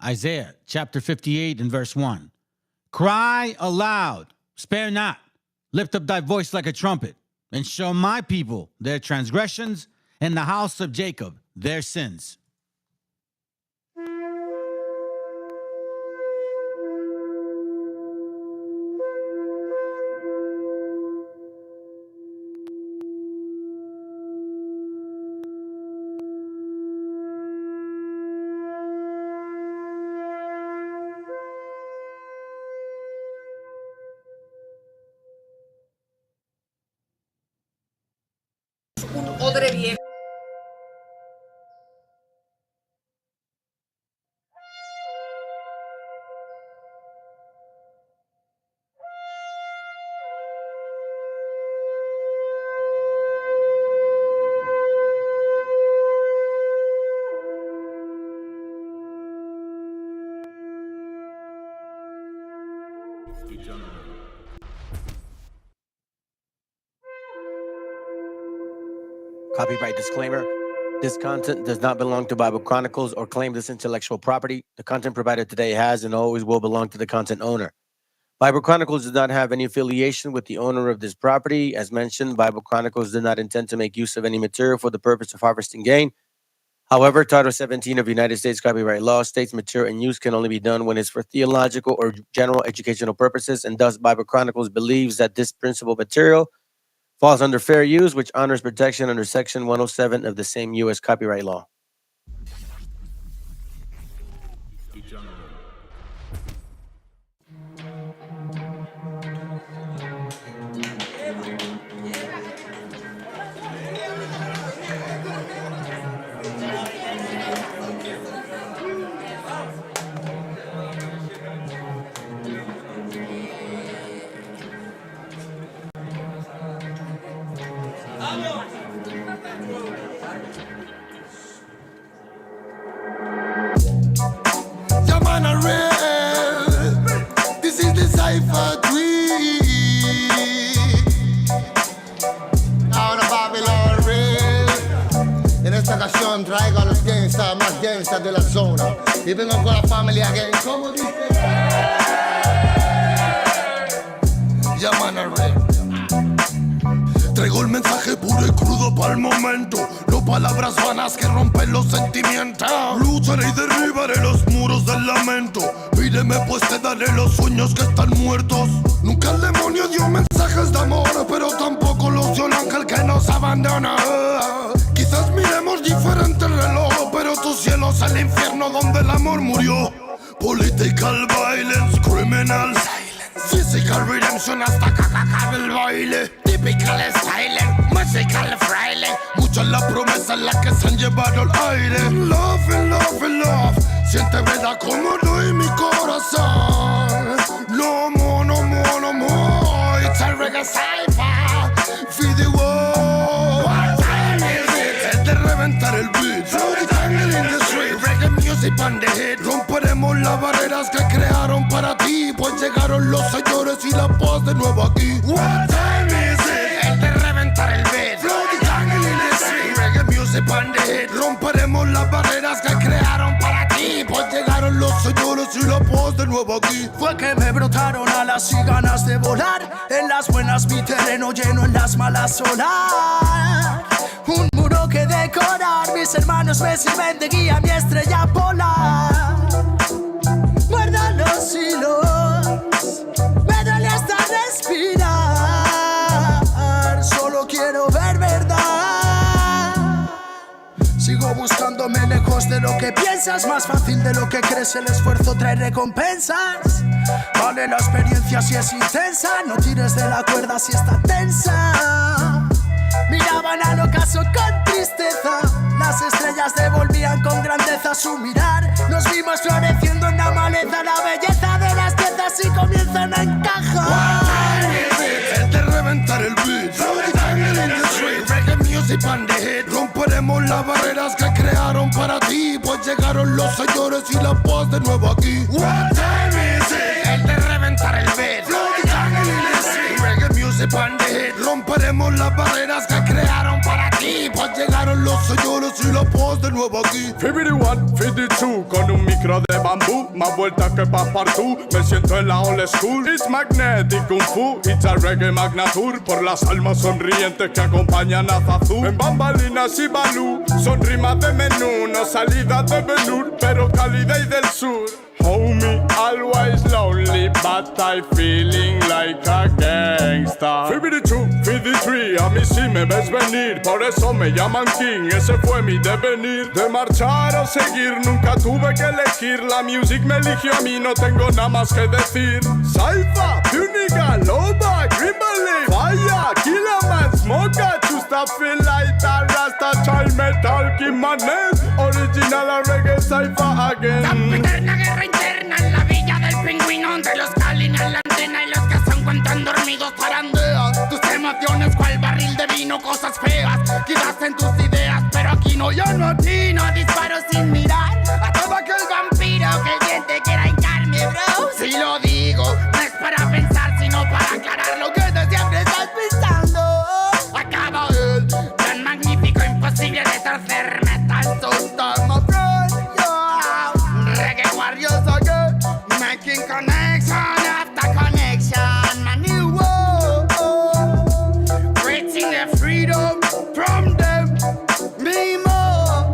Isaiah chapter 58 and verse 1. Cry aloud, spare not, lift up thy voice like a trumpet, and show my people their transgressions, and the house of Jacob their sins. Un odre viejo. Copyright disclaimer. This content does not belong to Bible Chronicles or claim this intellectual property. The content provided today has and always will belong to the content owner. Bible Chronicles does not have any affiliation with the owner of this property. As mentioned, Bible Chronicles did not intend to make use of any material for the purpose of harvesting gain. However, Title 17 of United States copyright law states material in use can only be done when it's for theological or general educational purposes, and thus Bible Chronicles believes that this principal material falls under fair use, which honors protection under Section 107 of the same U.S. copyright law. This is the Cypher 3. Ahora Babylon Real. En esta ocasión traigo a los gangsters más gangsters de la zona. Y vengo con la familia gang. ¿Cómo dice? Llaman a Real. Traigo el mensaje puro y crudo para el momento. No palabras vanas que rompen los sentimientos. Lucharé y derribaré los muros del lamento. Pídeme pues te daré los sueños que están muertos. Nunca el demonio dio mensajes de amor, pero tampoco los dio el ángel que nos abandona. Quizás miremos diferente el reloj, pero tu cielo es el infierno donde el amor murió. Political violence, criminal silence, physical redemption hasta cacacar el baile. Typical styling, musical fraile. Mucha es la promesa en la que se han llevado el aire. Love and love and love. Siente verdad como doy mi corazón. No more, no more, no more. It's a reggae cypher. Feed the world. What time is it? Es de reventar el beat. Throw the jungle in the street. Reggae music on the hit. Romperemos las barreras que crearon para ti, pues llegaron los señores y la paz de nuevo aquí. What time is it? Es de reventar el beat. Throw the jungle in the street. Reggae music on the hit. Romperemos las barreras que crearon para ti, pues llegaron los señores y la paz de nuevo aquí. Fue que me brotaron alas y ganas de volar. En las buenas mi terreno lleno, en las malas solar. Un muro que decorar, mis hermanos me sirven de guía, mi estrella polar. Muerdan los hilos, me duele hasta respirar. Solo quiero ver verdad. Sigo buscándome lejos de lo que piensas. Más fácil de lo que crees, el esfuerzo trae recompensas. Vale la experiencia si es intensa. No tires de la cuerda si está tensa. Miraban al ocaso con tristeza. Las estrellas devolvían con grandeza su mirar. Nos vimos floreciendo en la maleza. La belleza de las piezas y comienzan a encajar. Es de reventar el beat. Throw the jungle in the street. Reggae music on the hit. Romperemos las barreras que crearon para ti, pues llegaron los señores y la paz de nuevo aquí. What time is it? Es de reventar el beat. Throw the jungle in the street. Reggae music on the hit. Romperemos las barreras que crearon para ti, pues llegaron los señores y la paz de nuevo aquí. 51, 52, con un micro de bambú, más vuelta que Passepartout, me siento en la old school. It's magnetic kung fu, it's a reggae magnatur, por las almas sonrientes que acompañan a Zazú. En bambalinas y balú, son rimas de menú, no salidas de Benur, pero cálida y del sur. Homie, always lonely, but I feeling like a gangsta. 52, 53, a mí sí me ves venir, por eso me llaman King, ese fue mi devenir. De marchar o seguir, nunca tuve que elegir, la music me eligió a mí, no tengo nada más que decir. Saifa, Puniga, Loba, Grimble, Fire, Killaman, Smoker, Chusta, Feel Light, Rasta, Child Metal, Kimanes, Original Reggae, Saifa again. Eterna guerra interna en la villa del pingüino, entre los calines en la antena y los que se encuentran dormidos zarandean tus emociones cual barril de vino, cosas feas quizás en tus ideas, pero aquí no, yo no atino, disparo sin mirar a todo aquel vampiro que el diente quiera hincarme, bro. Si lo digo, no es para pensar, sino para aclarar lo que de siempre estás pensando. Acaba el tan magnífico, imposible de torcer metal, so start my friend, yo. Reggae warriors again, making connection after connection, my new world, reaching the freedom from them, me more.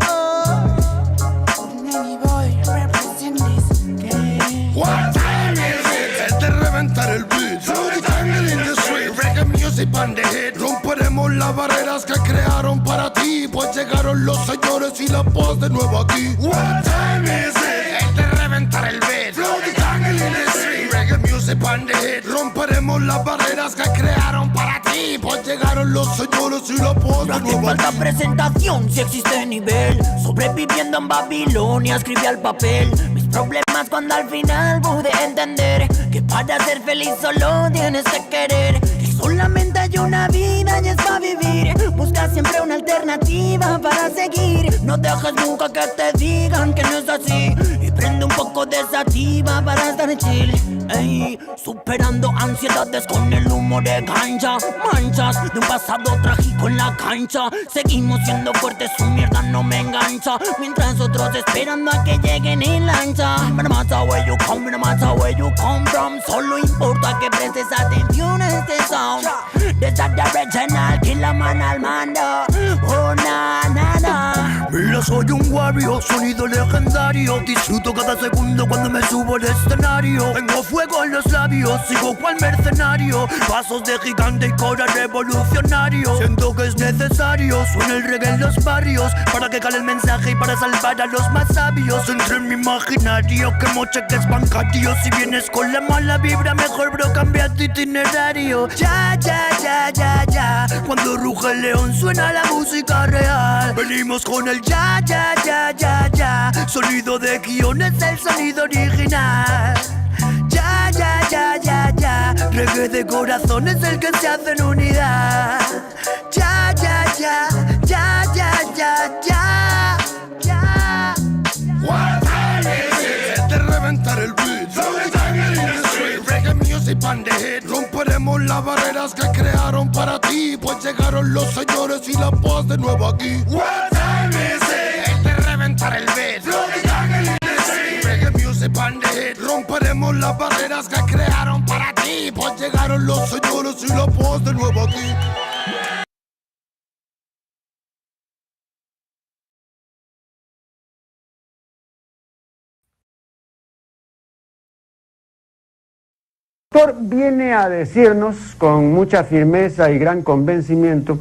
Nanny boy, represent this game. What time is it? Es de reventar el beat. Through the jungle in the street. Reggae music and the hit. Romperemos las barreras que crearon para ti, pues llegaron los señores y la paz de nuevo aquí. What time is it? Es de reventar el beat. Through the jungle in the street. Reggae music and the hit. Romperemos las barreras que crearon para ti, pues llegaron los señores y la paz No de hace nuevo falta aquí. presentación si existe nivel. Sobreviviendo en Babilonia escribí al papel mis problemas cuando al final pude entender que para ser feliz solo tienes que querer, que solamente hay una vida y es para vivir. Busca siempre una alternativa para seguir. No dejes nunca que te digan que no es así, y prende un poco de sativa para estar chill. Ey, superando ansiedades con el humo de gancha, manchas de un pasado trágico en la cancha. Seguimos siendo fuertes, su mierda no me engancha, mientras otros esperando a que lleguen en lancha. No matter where you come, no matter where you come from, solo importa que prestes atención a este sound. Desde the original, Killaman al mando. Oh na na na. Mira, soy un warrior, sonido legendario. Disfruto cada segundo cuando me subo al escenario. Tengo fuego en los labios, sigo cual mercenario. Pasos de gigante y cora revolucionario. Siento que es necesario, suena el reggae en los barrios, para que cale el mensaje y para salvar a los más sabios. Entre en mi imaginario, que mocheques bancarios. Si vienes con la mala vibra, mejor bro, cambia tu itinerario. Ya, ya, ya, ya, ya. Cuando ruge el león suena la música real. Venimos con el ya, ya, ya, ya, ya. Sonido de guión es el sonido original. Ya, ya, ya, ya, ya. Reggae de corazón es el que se hace en unidad. Ya, ya, ya, ya, ya, ya, ya, ya. What time is it? Es de reventar el beat. Through the jungle in the street. Reggae music and the hit. Romperemos las barreras que crearon para ti, pues llegaron los señores y la paz de nuevo aquí. What time is it? Es de reventar el beat. Through the jungle in the street. Reggae music and the hit. Romperemos las barreras que crearon para ti, pues llegaron los señores y la paz de nuevo aquí. El autor viene a decirnos con mucha firmeza y gran convencimiento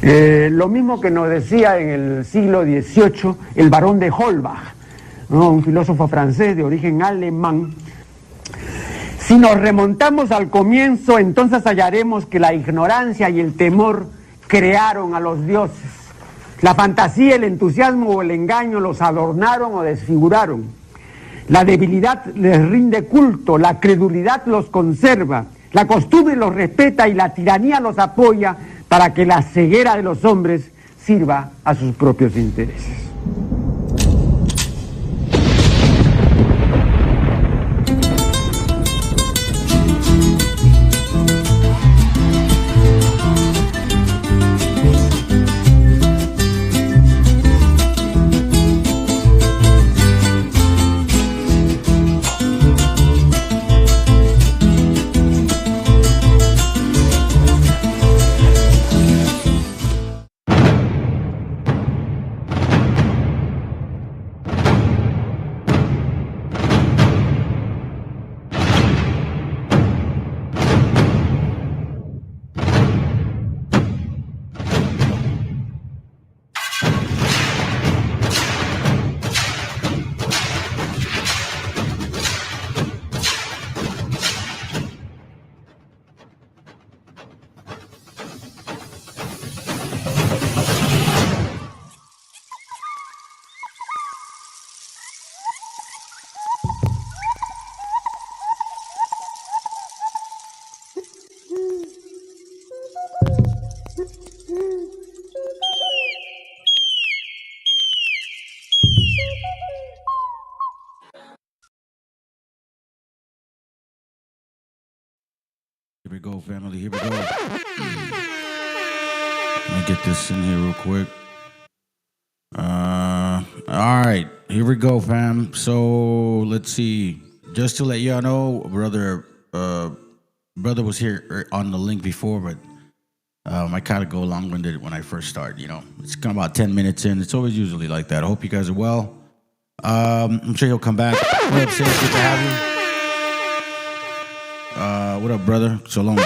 lo mismo que nos decía en el siglo XVIII el barón de Holbach, ¿no? Un filósofo francés de origen alemán. Si nos remontamos al comienzo, entonces hallaremos que la ignorancia y el temor crearon a los dioses. La fantasía, el entusiasmo o el engaño los adornaron o desfiguraron. La debilidad les rinde culto, la credulidad los conserva, la costumbre los respeta y la tiranía los apoya para que la ceguera de los hombres sirva a sus propios intereses. Here we go, family. Here we go. Let me get this in here real quick. All right, here we go, fam. So let's see. Just to let y'all know, brother was here on the link before, but I kind of go long-winded when I first start. You know, it's kind of about 10 minutes in. It's always usually like that. I hope you guys are well. I'm sure he'll come back. What up, sis? Good to have you. What up, brother? Shalom, bro.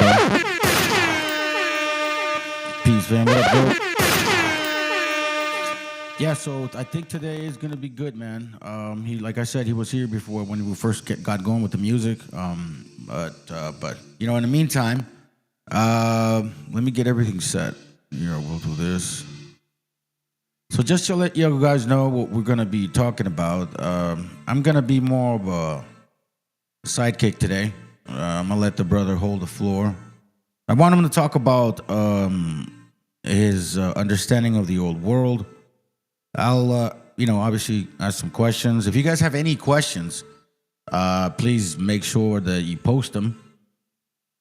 Peace, fam. What up, bro? Yeah, so I think today is gonna be good, man. He, like I said, he was here before when we first got going with the music. But you know, in the meantime, let me get everything set. Here, we'll do this. So just to let you guys know what we're gonna be talking about, I'm gonna be more of a sidekick today. I'm gonna let the brother hold the floor. I want him to talk about his understanding of the old world. I'll, obviously ask some questions. If you guys have any questions, please make sure that you post them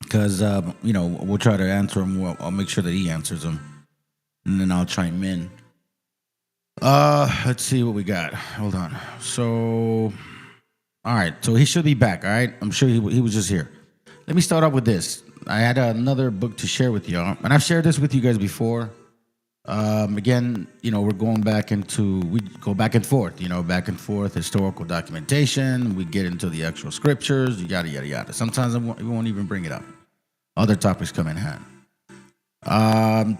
because, we'll try to answer them. I'll make sure that he answers them, and then I'll chime in. Let's see what we got. Hold on. So, all right. So he should be back. All right. I'm sure he was just here. Let me start off with this. I had another book to share with y'all, and I've shared this with you guys before. Again, we go back and forth, historical documentation. We get into the actual scriptures, yada, yada, yada. Sometimes we won't even bring it up. Other topics come in hand.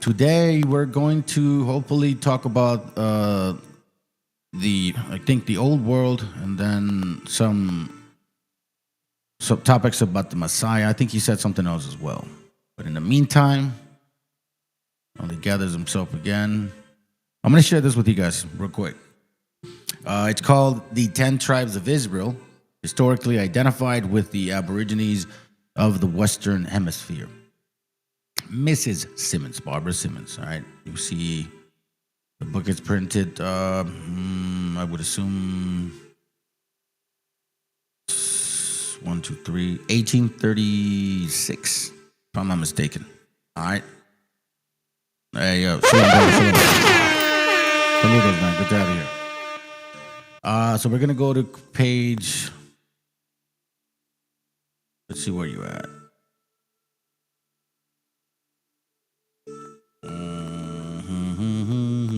Today, we're going to hopefully talk about the old world, and then some topics about the Messiah. I think he said something else as well. But in the meantime, while he gathers himself again, I'm going to share this with you guys real quick. It's called The 10 Tribes of Israel, historically identified with the Aborigines of the Western Hemisphere. Mrs. Simmons, Barbara Simmons, all right? You see the book is printed, I would assume, 1836, if I'm not mistaken, all right? Hey, yo, shalom, brother, shalom. Saludos, man. Good to have you here. So we're gonna go to page. Let's see where you at.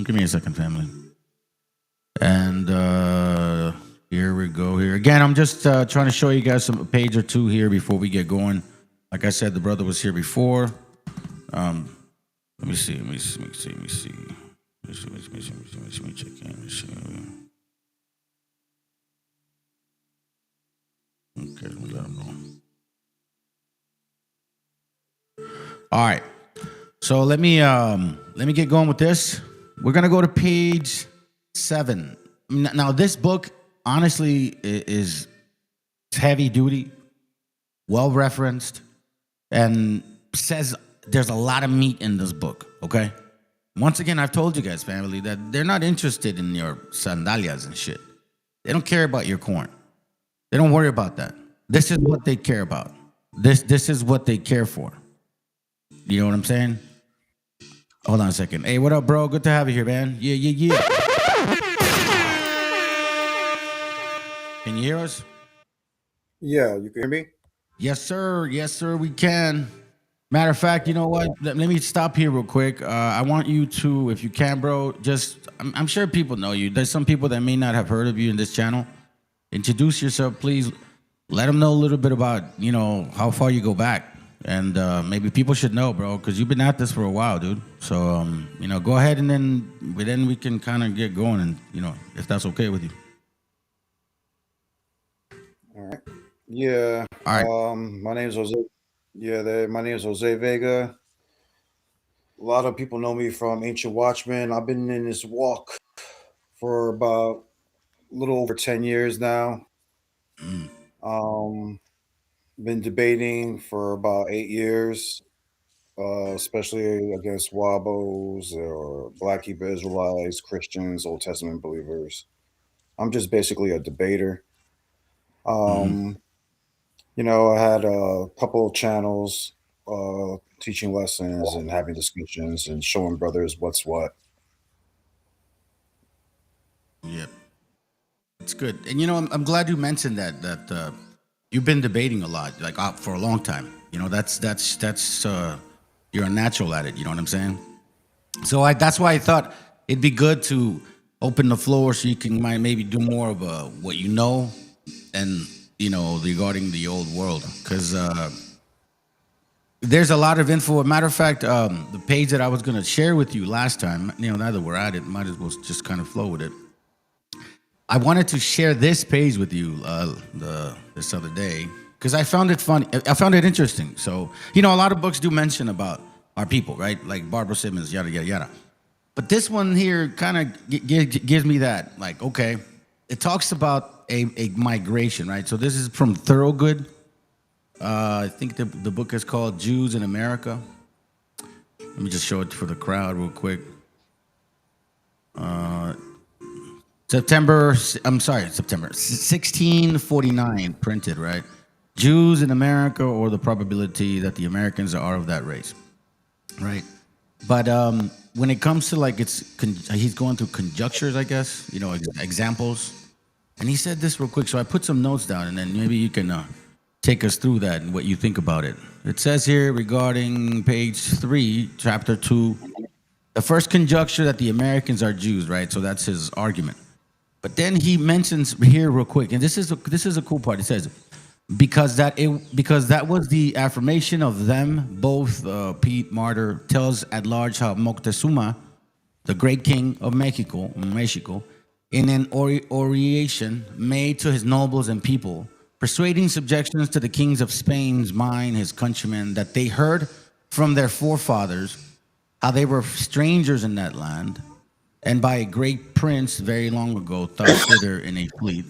Give me a second, family. And here we go. Here again, I'm just trying to show you guys a page or two here before we get going. Like I said, the brother was here before. Let me see. Let me check in. Okay, let me let him know. All right. So let me get going with this. We're gonna go to page 7. Now, this book honestly is heavy duty, well referenced, and says there's a lot of meat in this book, okay? Once again, I've told you guys, family, that they're not interested in your sandalias and shit. They don't care about your corn. They don't worry about that. This is what they care about. This is what they care for. You know what I'm saying? Hold on a second. Hey, what up, bro? Good to have you here, man. Yeah. Can you hear us? Yeah, you can hear me? Yes, sir. Yes, sir, we can. Matter of fact, you know what? Let me stop here real quick. I want you to, if you can, bro, I'm sure people know you. There's some people that may not have heard of you in this channel. Introduce yourself, please. Let them know a little bit about, how far you go back. And maybe people should know, bro, because you've been at this for a while, dude. So, go ahead and then we can kind of get going and, if that's okay with you. All right. Yeah. All right. My name is Jose. Yeah, my name is Jose Vega. A lot of people know me from Ancient Watchmen. I've been in this walk for about a little over 10 years now. Been debating for about 8 years, especially against Wabos or Black Hebrew Israelites, Christians, Old Testament believers. I'm just basically a debater. I had a couple of channels teaching lessons and having discussions and showing brothers what's what. Yeah, it's good. And I'm glad you mentioned that you've been debating a lot, like for a long time. That's you're a natural at it. You know what I'm saying? So that's why I thought it'd be good to open the floor so you can maybe do more of what you know, and regarding the old world, because there's a lot of info. Matter of fact, the page that I was going to share with you last time, now that we're at it, might as well just kind of flow with it. I wanted to share this page with you this other day because I found it funny. I found it interesting. So, a lot of books do mention about our people, right? Like Barbara Simmons, yada, yada, yada. But this one here kind of gives me that, like, okay, it talks about a migration, right? So this is from Thorogood. I think the book is called Jews in America. Let me just show it for the crowd real quick. September 1649 printed, right? Jews in America, or the probability that the Americans are of that race, right? But when it comes to he's going through conjunctures, I guess, examples. And he said this real quick, so I put some notes down, and then maybe you can take us through that and what you think about it. It says here regarding page 3, chapter 2, the first conjecture that the Americans are Jews, right? So that's his argument. But then he mentions here real quick, and this is a cool part. It says, because that was the affirmation of them both. Pete Martyr tells at large how Moctezuma, the great king of Mexico, in an oration made to his nobles and people, persuading subjections to the kings of Spain's mind, his countrymen, that they heard from their forefathers how they were strangers in that land, and by a great prince very long ago thought thither in a fleet.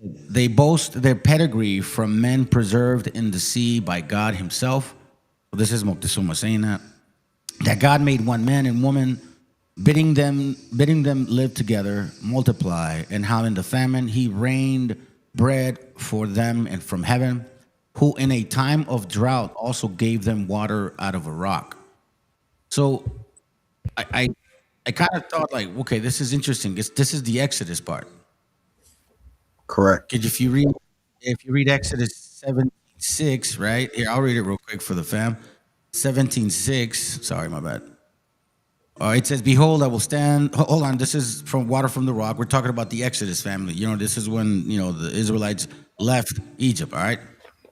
They boast their pedigree from men preserved in the sea by God himself. Well, this is Moctezuma saying that God made one man and woman, bidding them live together, multiply, and how in the famine he rained bread for them and from heaven, who in a time of drought also gave them water out of a rock. So I kind of thought, like, okay, this is interesting. This is the Exodus part. Correct. If you read Exodus 17:6, right? Here, I'll read it real quick for the fam. 17:6. Sorry, my bad. It says, "Behold, I will stand." Hold on, this is from water from the rock. We're talking about the Exodus family. This is when the Israelites left Egypt. All right.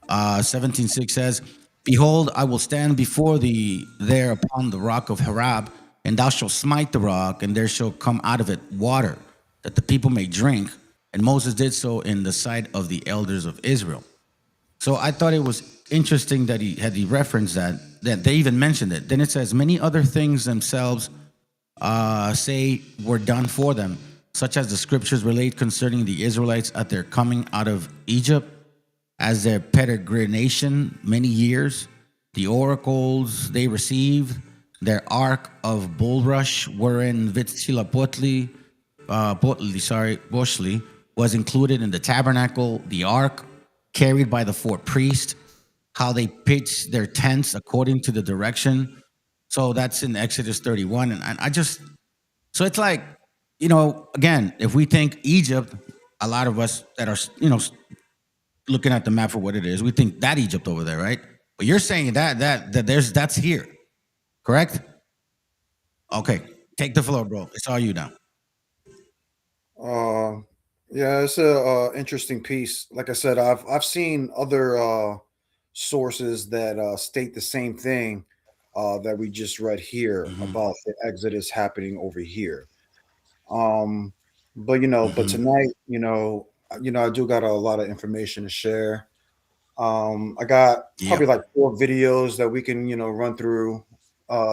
17:6 says, "Behold, I will stand before thee there upon the rock of Horeb, and thou shalt smite the rock, and there shall come out of it water, that the people may drink. And Moses did so in the sight of the elders of Israel." So I thought it was interesting that he referenced that they even mentioned it. Then it says, "Many other things themselves say were done for them, such as the scriptures relate concerning the Israelites at their coming out of Egypt, as their peregrination many years, the oracles they received, their ark of bulrush, wherein Vitzilapotli, Boshli, was included in the tabernacle, the ark carried by the four priests, how they pitched their tents according to the direction." So that's in Exodus 31. And so it's like, again, if we think Egypt, a lot of us that are, looking at the map for what it is, we think that Egypt over there, right? But you're saying that's here, correct? Okay, take the floor, bro. It's all you now. Yeah, it's a interesting piece. Like I said, I've seen other sources that state the same thing that we just read here about the Exodus happening over here. But but tonight, I do got a lot of information to share. I got probably like 4 videos that we can, run through.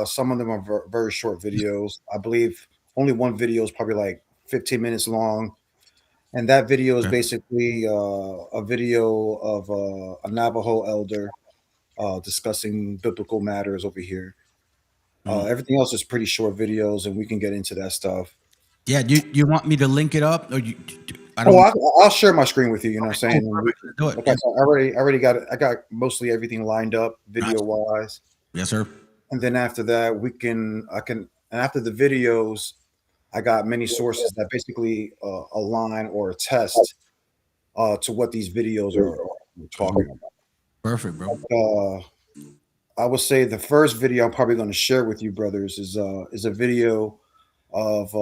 Some of them are very short videos. I believe only one video is probably like 15 minutes long. And that video is basically a video of a Navajo elder discussing biblical matters over here. Everything else is pretty short videos, and we can get into that stuff. Yeah, you want me to link it up, or I don't. I'll share my screen with you. You know what I'm saying? Oh, perfect. Let's do it. Okay, Yeah. so I already got it. I got mostly everything lined up video wise, Yes, sir. and then after that, and after the videos, I got many sources that basically align or attest to what these videos are talking about. Perfect, bro. I would say the first video I'm probably going to share with you, brothers, is a video of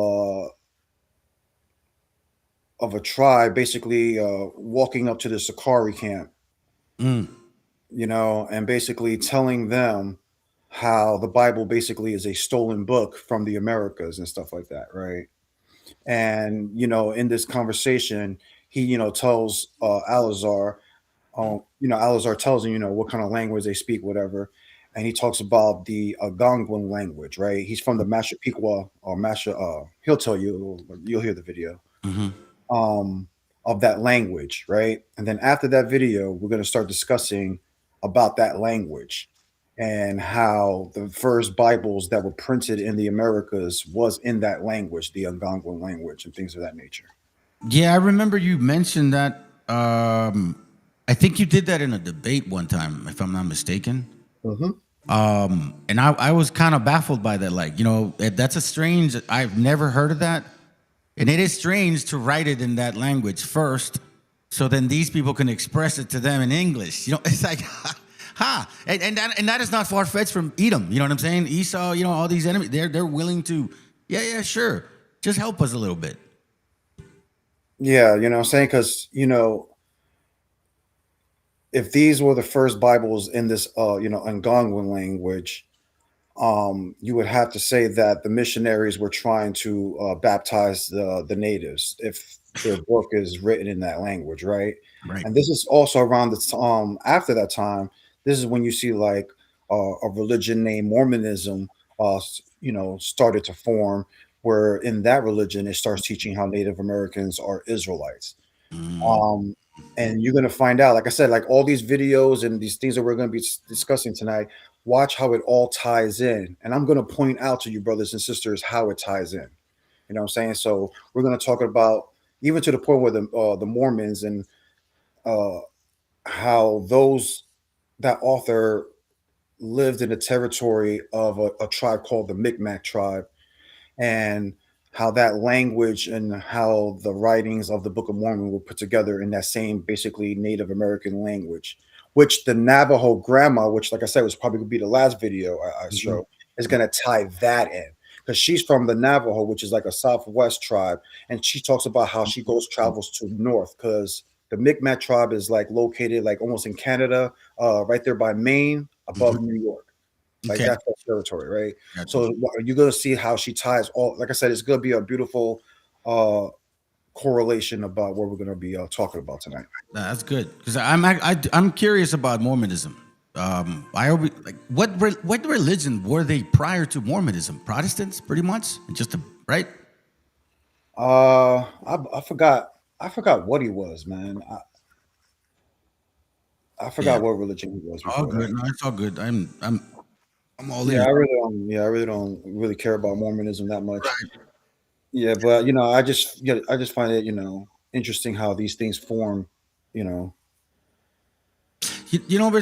a tribe basically walking up to the Sakari camp, you know, and basically telling them how the Bible basically is a stolen book from the Americas and stuff like that, right? And you know, in this conversation, he tells Alazar, Alazar tells him what kind of language they speak, whatever, and he talks about the Algonquin language, right? He's from the Massapequa or Masha. He'll tell you. You'll hear the video. Of that language, right? And then after that video, we're going to start discussing about that language and how the first Bibles that were printed in the Americas was in that language, the Algonquin language, and things of that nature. Yeah, I remember you mentioned that. I think you did that in a debate one time, if I'm not mistaken. And I was kind of baffled by that. Like, that's a strange. I've never heard of that. And it is strange to write it in that language first, so then these people can express it to them in English. It's like, and that is not far fetched from Edom. You know what I'm saying? Esau, all these enemies, they're willing to, yeah, sure, just help us a little bit. Yeah, what I'm saying, because if these were the first Bibles in this, Algonquin language, you would have to say that the missionaries were trying to baptize the natives if their book is written in that language, right? Right. And this is also around the after that time. This is when you see like a religion named Mormonism, started to form. Where in that religion it starts teaching how Native Americans are Israelites. And you're going to find out, like I said, like all these videos and these things that we're going to be discussing tonight, watch how it all ties in. And I'm going to point out to you, brothers and sisters, how it ties in. You know what I'm saying? So we're going to talk about, even to the point where the Mormons and how that author lived in the territory of a tribe called the Micmac tribe, and how that language and how the writings of the Book of Mormon were put together in that same basically Native American language, which the Navajo grandma, which like I said was probably going to be the last video I show, is going to tie that in, because she's from the Navajo, which is like a Southwest tribe, and she talks about how she travels to north, because the Micmac tribe is like located like almost in Canada, right there by Maine, above New York. Like that's that territory, right? Gotcha. So you're going to see how she ties all. Like I said, it's going to be a beautiful correlation about what we're going to be talking about tonight. That's good, because I'm curious about Mormonism. I always, like, what religion were they prior to Mormonism? Protestants, pretty much, right? I forgot what he was, man. I forgot what religion he was. All good. No, it's all good. I'm all in. I really don't really care about Mormonism that much. Right. Yeah, but I just find it interesting how these things form. This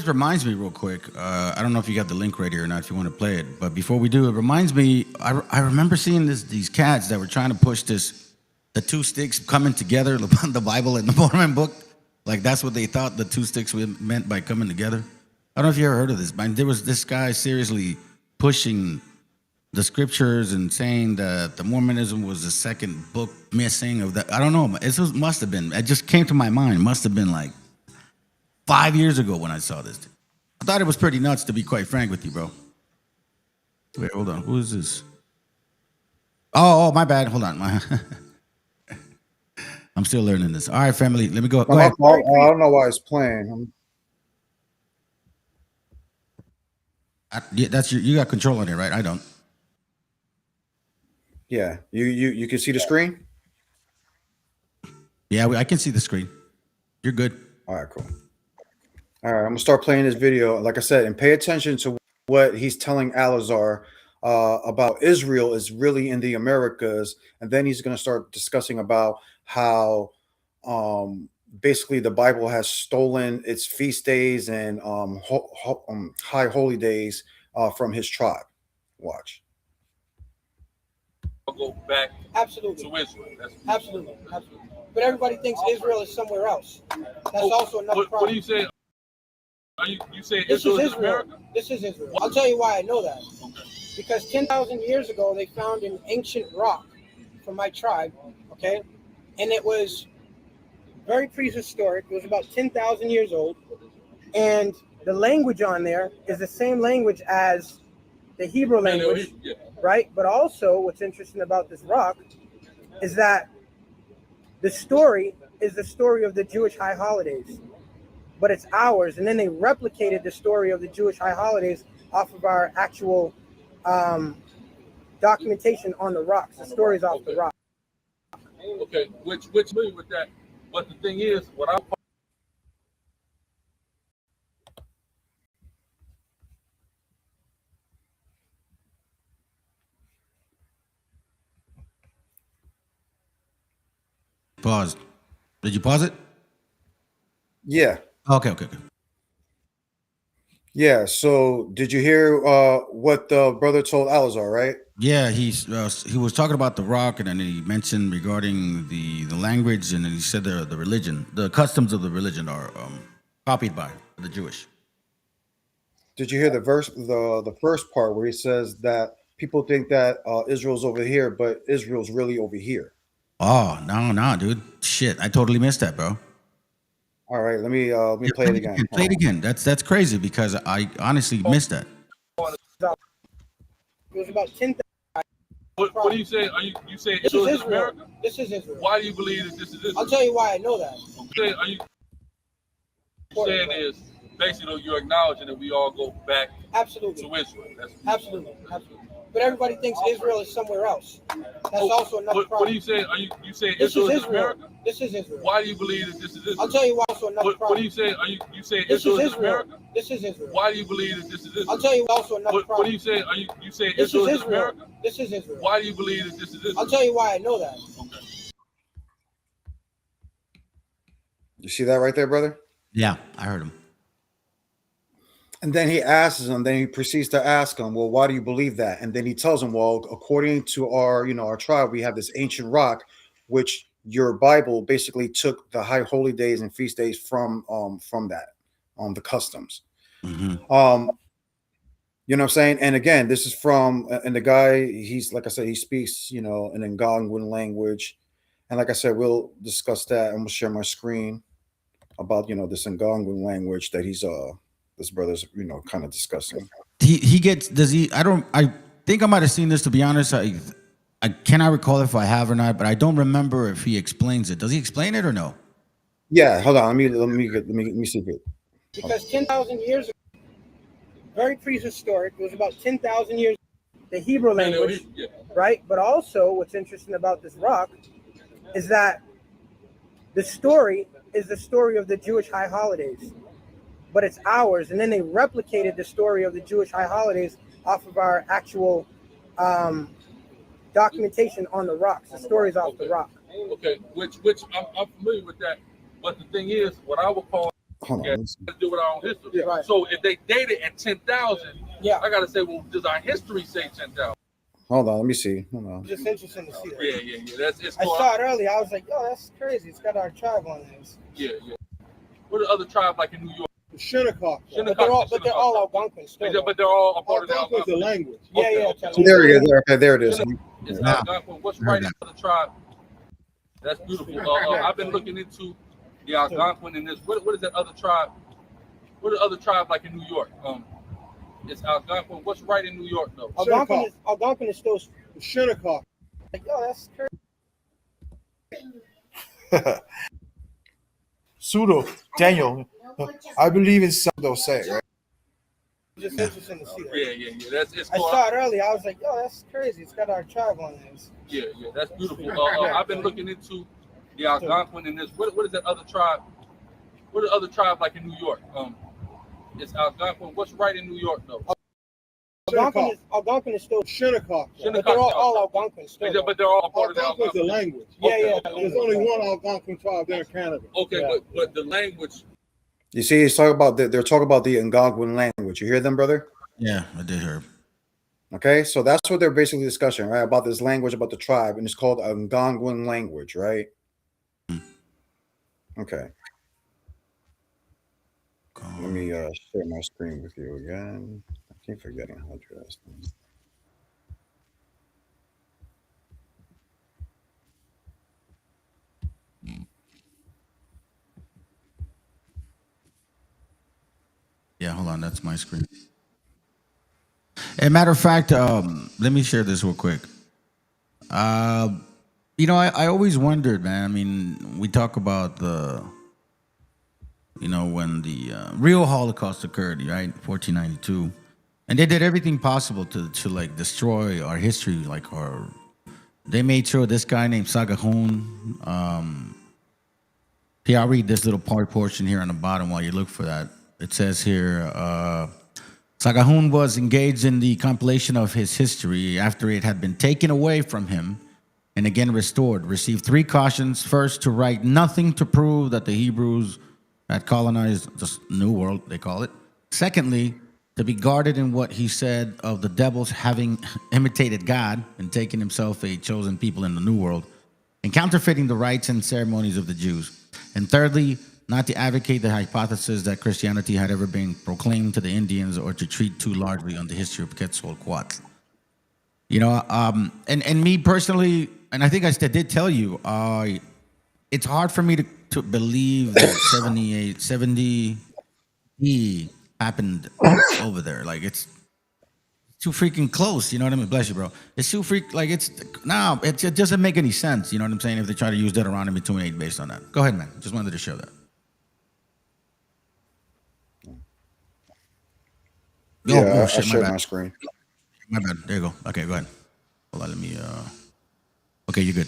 reminds me real quick. I don't know if you got the link right here or not, if you want to play it. But before we do, it reminds me. I remember seeing these cats that were trying to push the two sticks coming together, the Bible and the Mormon book. Like that's what they thought the two sticks meant by coming together. I don't know if you ever heard of this, but there was this guy seriously pushing the scriptures and saying that the Mormonism was the second book missing of that. I don't know. Must have been. It just came to my mind. It must have been like 5 years ago when I saw this. I thought it was pretty nuts, to be quite frank with you, bro. Wait, hold on. Who is this? Oh, my bad. Hold on. I'm still learning this. All right, family. Let me go. Go ahead. I don't know why it's playing. That's you got control on it, right? I don't. Yeah, you can see the screen. Yeah, I can see the screen. You're good. All right, cool. All right, I'm gonna start playing this video, like I said, and pay attention to what he's telling Alazar about Israel is really in the Americas, and then he's gonna start discussing about how basically the Bible has stolen its feast days and high holy days from his tribe. Watch. Go back Absolutely. to Israel. Absolutely. But everybody thinks Israel is somewhere else. That's also another problem. What do you say? You say This Israel is is America? This is Israel. I'll tell you why I know that. Because 10,000 years ago, they found an ancient rock from my tribe, okay? And it was very prehistoric. It was about 10,000 years old. And the language on there is the same language as the Hebrew language, right? But also what's interesting about this rock is that the story is the story of the Jewish high holidays, but it's ours. And then they replicated the story of the Jewish high holidays off of our actual documentation on the rocks. The story's off the rock. Okay, which me with that. But the thing is, what I Pause. Did you pause it? Yeah. Okay. Yeah. So did you hear what the brother told Alazar, right? Yeah, he was talking about the rock, and then he mentioned regarding the language, and then he said the religion, the customs of the religion are copied by the Jewish. Did you hear the first part where he says that people think that Israel's over here, but Israel's really over here? Oh, no, dude. Shit, I totally missed that, bro. All right, let me play it again. Play it again. That's crazy because I honestly missed that. It was about 10,000. what do you say? You say This Israel is is Israel. America? This is Israel. Why do you believe that this is Israel? I'll tell you why I know that. Are you saying is basically you're acknowledging that we all go back Absolutely. to Israel. Absolutely. But everybody thinks Israel is somewhere else. That's also another problem. What do you say? You say This Israel is is Israel. America? This is Israel. Why do you believe that this is Israel? I'll tell you why also another problem. What do you say? You say This Israel is is Israel. America? This is Israel. Why do you believe that this is Israel? I'll tell you also another problem. What do you say? You say This Israel is is Israel. America? This is Israel. Why do you believe that this is Israel? I'll tell you why I know that. You see that right there, brother? Yeah, I heard him. And then he asks him, then he proceeds to ask him, well, why do you believe that? And then he tells him, well, according to our tribe, we have this ancient rock, which your Bible basically took the high holy days and feast days from that, the customs. Mm-hmm. You know what I'm saying? And again, this is from, and the guy, he's, like I said, he speaks, an Algonquin language. And like I said, we'll discuss that. I'm gonna share my screen about, this Algonquin language that he's, this brother's, kind of discussing. I think I might have seen this, to be honest. I cannot recall if I have or not, but I don't remember if he explains it. Does he explain it or no? Yeah, hold on. Let me see it. Because 10,000 years ago, very prehistoric. It was about 10,000 years. The Hebrew language, right? But also, what's interesting about this rock is that the story is the story of the Jewish high holidays, but it's ours. And then they replicated the story of the Jewish high holidays off of our actual documentation on the rocks. The story's off the rock. Okay, which I'm familiar with that. But the thing is, what I would call let's do with our own history. Yeah, right. So if they date it at 10,000, I gotta say, well, does our history say 10,000? Hold on, let me see. Hold on. Just interesting to see that. Yeah. I saw it earlier. I was like, yo, that's crazy. It's got our tribe on this. Yeah. What are other tribes like in New York? Shinnecock. But they're all Algonquins. But they're all a part of the Algonquins. The language. Okay. Yeah. So there it is. Okay, there it is. It's Algonquin. What's right in the tribe? That's beautiful. I've been looking into the Algonquin in this. What is that other tribe? What are other tribes like in New York? It's Algonquin. What's right in New York though? Algonquin is still Shinnecock. Like, yo, that's crazy. Pseudo, Daniel, I believe in some they'll say, right? Just interesting to see that. Yeah. I saw it earlier. I was like, yo, that's crazy. It's got our tribe on this. Yeah. That's beautiful. I've been looking into the Algonquin in this. What is that other tribe? What are other tribes like in New York? It's Algonquin. What's right in New York though? Algonquin is still Shinnecock, but they're all Algonquin still. but they're all part of the Algonquin's Algonquin. a language. Yeah. There's only one Algonquin tribe there in Canada. Okay, but the language. You see, he's talking about they're talking about the Algonquin language. You hear them, brother? Yeah, I did hear. Okay, so that's what they're basically discussing, right? About this language, about the tribe, and it's called Algonquin language, right? Okay. Let me share my screen with you again. I keep forgetting how to do this thing. Yeah, hold on. That's my screen. As a matter of fact, let me share this real quick. I always wondered, man. I mean, we talk about when the real Holocaust occurred, right? 1492. And they did everything possible to like destroy our history, they made sure this guy named Sagahun, here, I'll read this little portion here on the bottom while you look for that. It says here, Sagahun was engaged in the compilation of his history after it had been taken away from him and again restored. Received 3 cautions. First, to write nothing to prove that the Hebrews had colonized the New World, they call it. Secondly, to be guarded in what he said of the devils having imitated God and taken himself a chosen people in the New World and counterfeiting the rites and ceremonies of the Jews. And thirdly, not to advocate the hypothesis that Christianity had ever been proclaimed to the Indians or to treat too largely on the history of Quetzalcoatl. And me personally, and I think I did tell you, it's hard for me to believe that 70 happened over there. Like, it's too freaking close, you know what I mean? Bless you, bro. It's too it doesn't make any sense, you know what I'm saying, if they try to use Deuteronomy 2:8 based on that. Go ahead, man. Just wanted to show that. Yeah, I shared my screen. My bad. There you go. Okay, go ahead. Hold on, let me okay, you're good.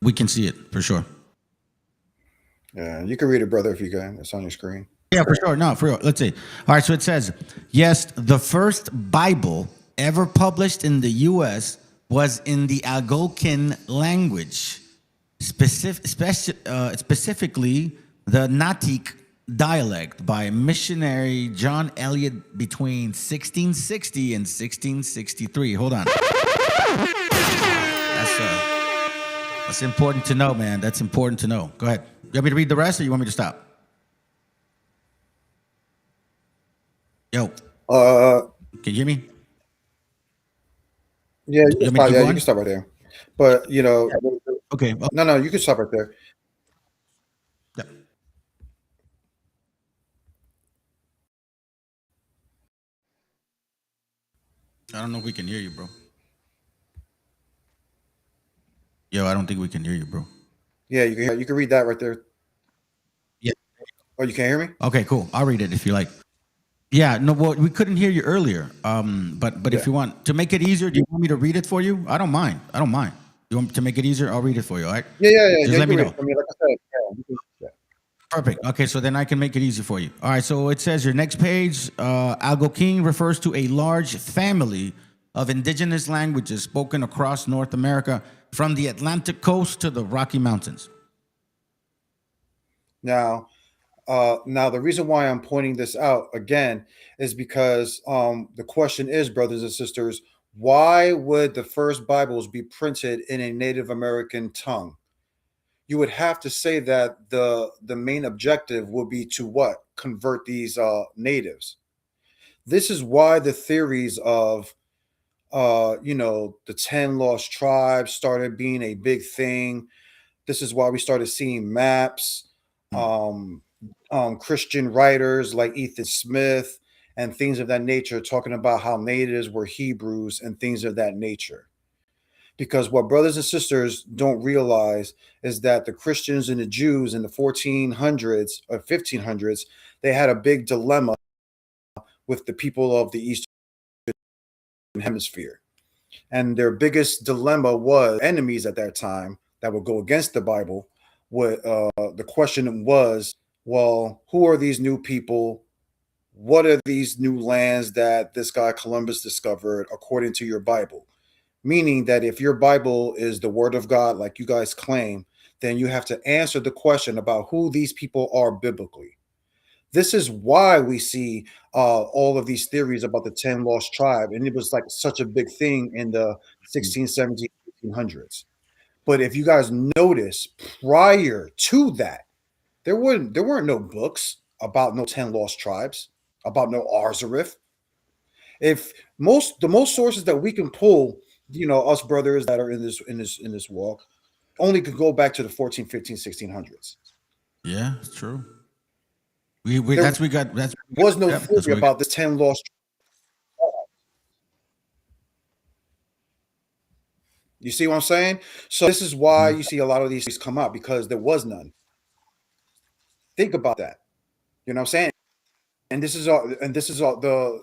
We can see it for sure. Yeah, you can read it, brother, if you can. It's on your screen. Yeah, for sure. No, for real. Let's see. All right, so it says, yes, the first Bible ever published in the U.S. was in the Algonquin language, specifically the Natik dialect by missionary John Eliot between 1660 and 1663. Hold on. That's important to know, man. That's important to know. Go ahead. You want me to read the rest or you want me to stop? Yo. Can you hear me? Yeah, you can stop right there. But, okay. No, you can stop right there. Yeah. I don't know if we can hear you, bro. Yo, I don't think we can hear you, bro. Yeah, you can read that right there. Yeah. Oh, you can't hear me? Okay, cool. I'll read it if you like. Yeah, no, well, we couldn't hear you earlier. But if you want to make it easier, do you want me to read it for you? I don't mind. You want to make it easier? I'll read it for you, all right? Yeah. Just let me know. I mean, like I said, yeah. Perfect. Okay, so then I can make it easy for you. All right, so it says your next page, Algonquin refers to a large family of indigenous languages spoken across North America from the Atlantic coast to the Rocky Mountains. Now, the reason why I'm pointing this out again is because the question is, brothers and sisters, why would the first Bibles be printed in a Native American tongue? You would have to say that the main objective would be to what? Convert these natives. This is why the theories of the 10 lost tribes started being a big thing. This is why we started seeing maps, Christian writers like Ethan Smith and things of that nature talking about how natives were Hebrews and things of that nature. Because what brothers and sisters don't realize is that the Christians and the Jews in the 1400s or 1500s, they had a big dilemma with the people of the Eastern Hemisphere. And their biggest dilemma was enemies at that time that would go against the Bible. The question was, well, who are these new people? What are these new lands that this guy Columbus discovered according to your Bible? Meaning that if your Bible is the word of God, like you guys claim, then you have to answer the question about who these people are biblically. This is why we see all of these theories about the 10 lost tribe. And it was like such a big thing in the 16, 17, 1800s. But if you guys notice, prior to that, there weren't no books about no 10 lost tribes, about no Arzareth. If the most sources that we can pull, us brothers that are in this walk, only could go back to the 14, 15, 1600s. Yeah, it's true. That's we got. That's was no yep, theory about this 10 lost. You see what I'm saying? So this is why you see a lot of these come up, because there was none. Think about that. You know what I'm saying? And this is all the,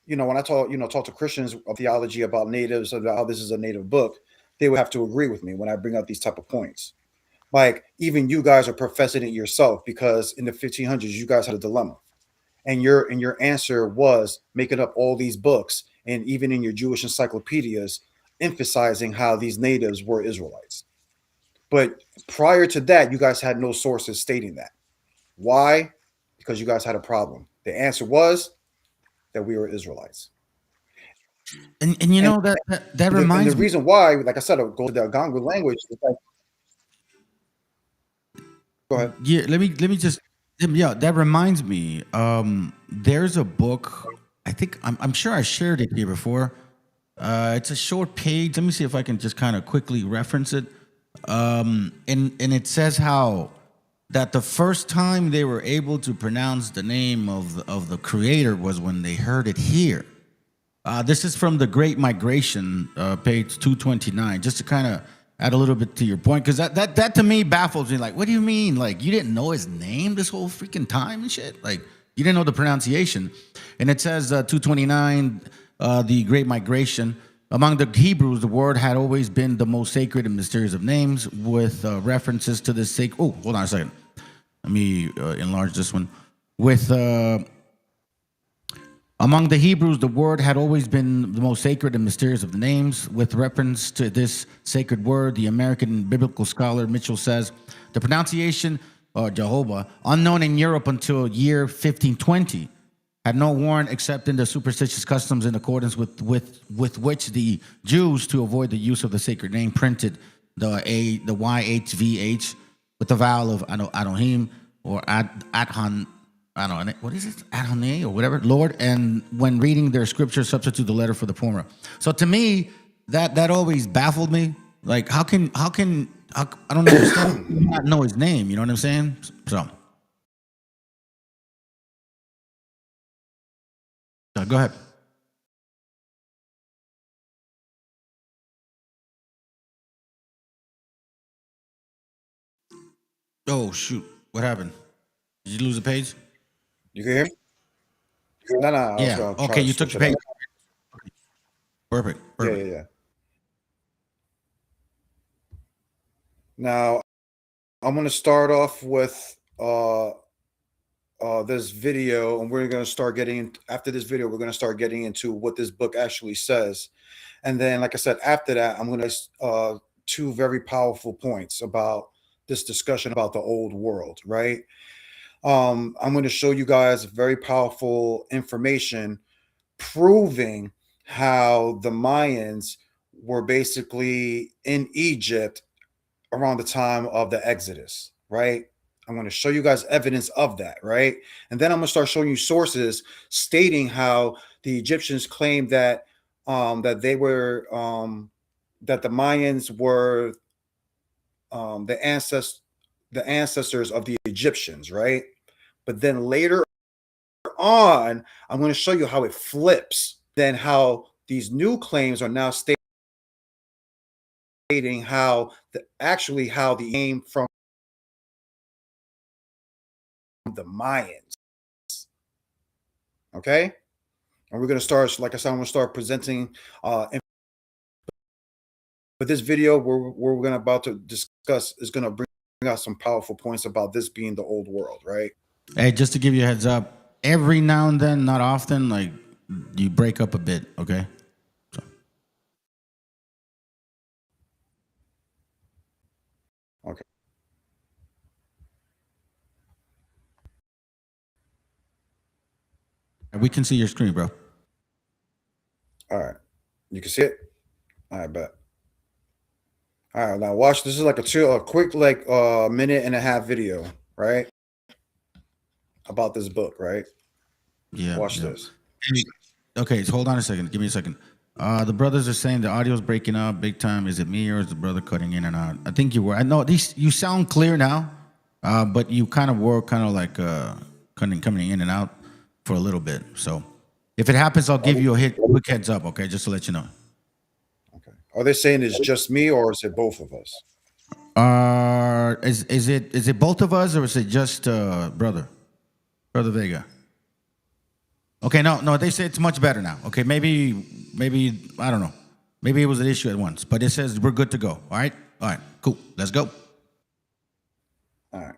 when I talk to Christians of theology about natives, about how this is a native book, they would have to agree with me when I bring up these type of points. Like, even you guys are professing it yourself, because in the 1500s you guys had a dilemma, and your answer was making up all these books, and even in your Jewish encyclopedias emphasizing how these natives were Israelites. But prior to that, you guys had no sources stating that. Why? Because you guys had a problem. The answer was that we were Israelites. And you know that reminds me. And the reason why, like I said, I'll go to the Algonquin language. Like, go ahead. Yeah, let me just. Yeah, that reminds me. There's a book. I think I'm sure I shared it here before. It's a short page. Let me see if I can just kind of quickly reference it. And it says how that the first time they were able to pronounce the name of the Creator was when they heard it here. This is from the Great Migration, page 229, just to kind of add a little bit to your point, because that to me baffles me. Like, what do you mean? Like, you didn't know his name this whole freaking time and shit? Like, you didn't know the pronunciation. And it says 229, the Great Migration. Among the Hebrews, the word had always been the most sacred and mysterious of names, with references to this sacred. Oh, hold on a second. Let me enlarge this one. With among the Hebrews, the word had always been the most sacred and mysterious of the names. With reference to this sacred word, the American biblical scholar Mitchell says the pronunciation, Jehovah, unknown in Europe until year 1520, had no warrant except in the superstitious customs in accordance with which the Jews, to avoid the use of the sacred name, printed the YHVH with the vowel of Adohim or Adhan. I don't know, what is it? Adonai or whatever, Lord. And when reading their scripture, substitute the letter for the former. So to me, that always baffled me. Like, how can I don't understand not know his name? You know what I'm saying? So go ahead. Oh shoot! What happened? Did you lose a page? You can hear me? No. Yeah. Okay, you took the page. Perfect. Yeah. Now, I'm going to start off with this video, and we're going to start getting, after this video, we're going to start getting into what this book actually says. And then, like I said, after that, I'm going to two very powerful points about this discussion about the old world, right? I'm going to show you guys very powerful information proving how the Mayans were basically in Egypt around the time of the Exodus, right? I'm going to show you guys evidence of that, right? And then I'm going to start showing you sources stating how the Egyptians claimed that that they were that the Mayans were the ancestors of the Egyptians, right? But then later on, I'm going to show you how it flips. Then how these new claims are now stating how how the name from the Mayans. Okay, and we're going to start, like I said, I'm going to start presenting. But this video we're going to about to discuss is going to bring out some powerful points about this being the old world, right? Hey, just to give you a heads up, every now and then, not often, like you break up a bit, okay? So. Okay. We can see your screen, bro. All right. You can see it? I bet. All right, now watch. This is like a quick, like minute and a half video, right? About this book, right? Yeah. Watch this. Okay, so hold on a second. Give me a second. The brothers are saying the audio's breaking up big time. Is it me or is the brother cutting in and out? I think you were. I know these. You sound clear now, but you kind of were kind of like coming in and out for a little bit. So if it happens, I'll give you a quick heads up. Okay, just to let you know. Okay. Are they saying it's just me or is it both of us? Is it both of us or is it just brother Vega? Okay, no, they say it's much better now. Okay, maybe I don't know. Maybe it was an issue at once, but it says we're good to go. All right, cool. Let's go. All right.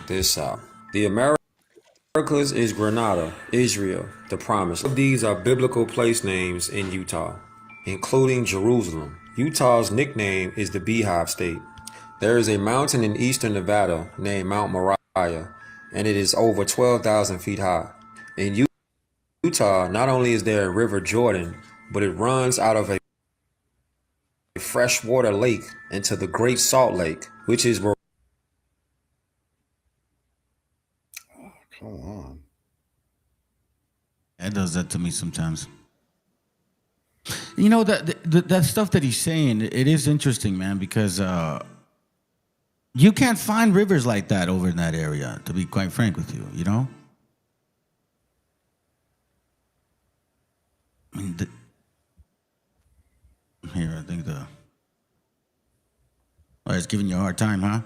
This the Americas is Grenada, Israel, the Promise. These are biblical place names in Utah, including Jerusalem. Utah's nickname is the Beehive State. There is a mountain in eastern Nevada named Mount Moriah, and it is over 12,000 feet high. In Utah, not only is there a River Jordan, but it runs out of a freshwater lake into the Great Salt Lake, which is where Come on. It does that to me sometimes. You know that stuff that he's saying, it is interesting, man, because you can't find rivers like that over in that area, to be quite frank with you, you know? I mean, here, I think it's giving you a hard time, huh?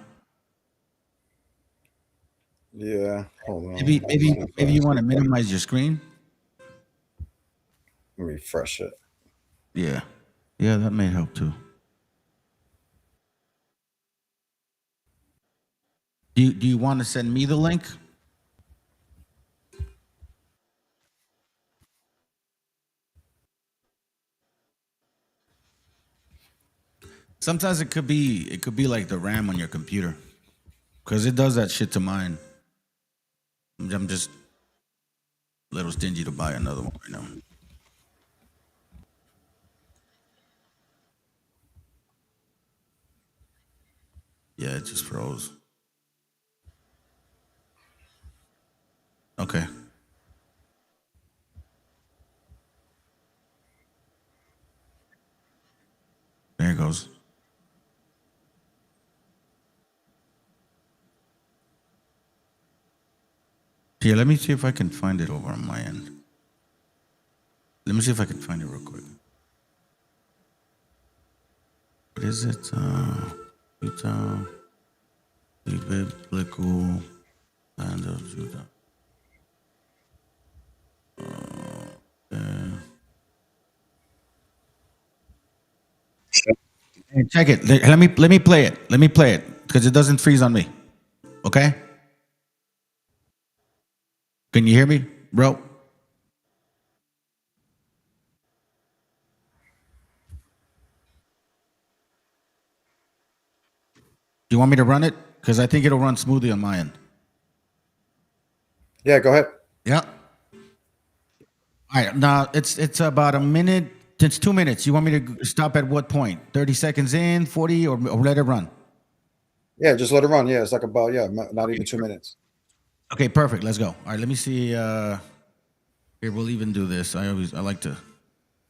Yeah, hold on. Maybe you want to minimize your screen. Let me refresh it. Yeah, that may help too. Do you want to send me the link? Sometimes it could be like the RAM on your computer, because it does that shit to mine. I'm just a little stingy to buy another one right now. Yeah, it just froze. Okay. There it goes. Here, let me see if I can find it over on my end. Let me see if I can find it real quick. What is it? Utah, the biblical land of Judah. Hey, check it. Let me play it. Let me play it because it doesn't freeze on me. Okay? Can you hear me, bro? Do you want me to run it? Because I think it'll run smoothly on my end. Yeah, go ahead. Yeah. All right. Now it's about a minute. It's 2 minutes. You want me to stop at what point? 30 seconds in, 40, or let it run? Yeah, just let it run. Yeah, it's like about not even 2 minutes. Okay, perfect. Let's go. All right, let me see. Here, we'll even do this. I like to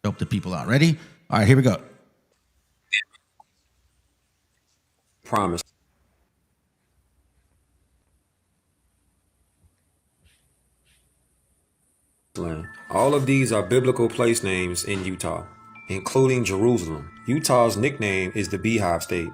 help the people out. Ready? All right, here we go. Promise. All of these are biblical place names in Utah, including Jerusalem. Utah's nickname is the Beehive State.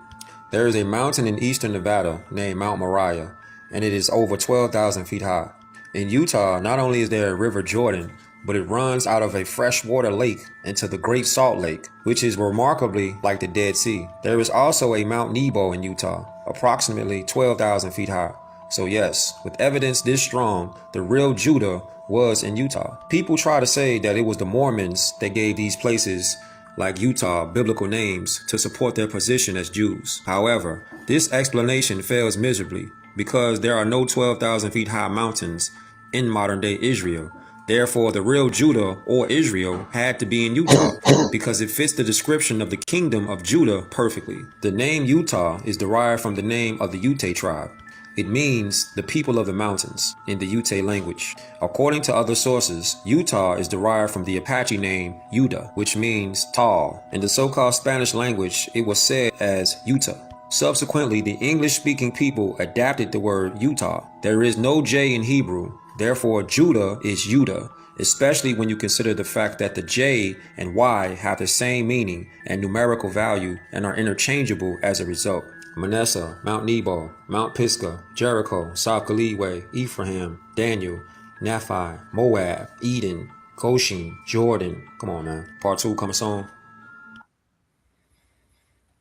There is a mountain in eastern Nevada named Mount Moriah, and it is over 12,000 feet high. In Utah, not only is there a river Jordan, but it runs out of a freshwater lake into the Great Salt Lake, which is remarkably like the Dead Sea. There is also a Mount Nebo in Utah, approximately 12,000 feet high. So yes, with evidence this strong, the real Judah was in Utah. People try to say that it was the Mormons that gave these places like Utah biblical names to support their position as Jews. However, this explanation fails miserably because there are no 12,000 feet high mountains in modern day Israel. Therefore, the real Judah or Israel had to be in Utah because it fits the description of the kingdom of Judah perfectly. The name Utah is derived from the name of the Ute tribe. It means the people of the mountains in the Ute language. According to other sources, Utah is derived from the Apache name Yuda, which means tall. In the so-called Spanish language, it was said as Utah. Subsequently, the English-speaking people adapted the word Utah. There is no J in Hebrew, therefore Judah is Yuda, especially when you consider the fact that the J and Y have the same meaning and numerical value and are interchangeable as a result. Manasseh, Mount Nebo, Mount Pisgah, Jericho, South Galilee, Ephraim, Daniel, Nephi, Moab, Eden, Goshen, Jordan. Come on, man. Part 2 coming soon.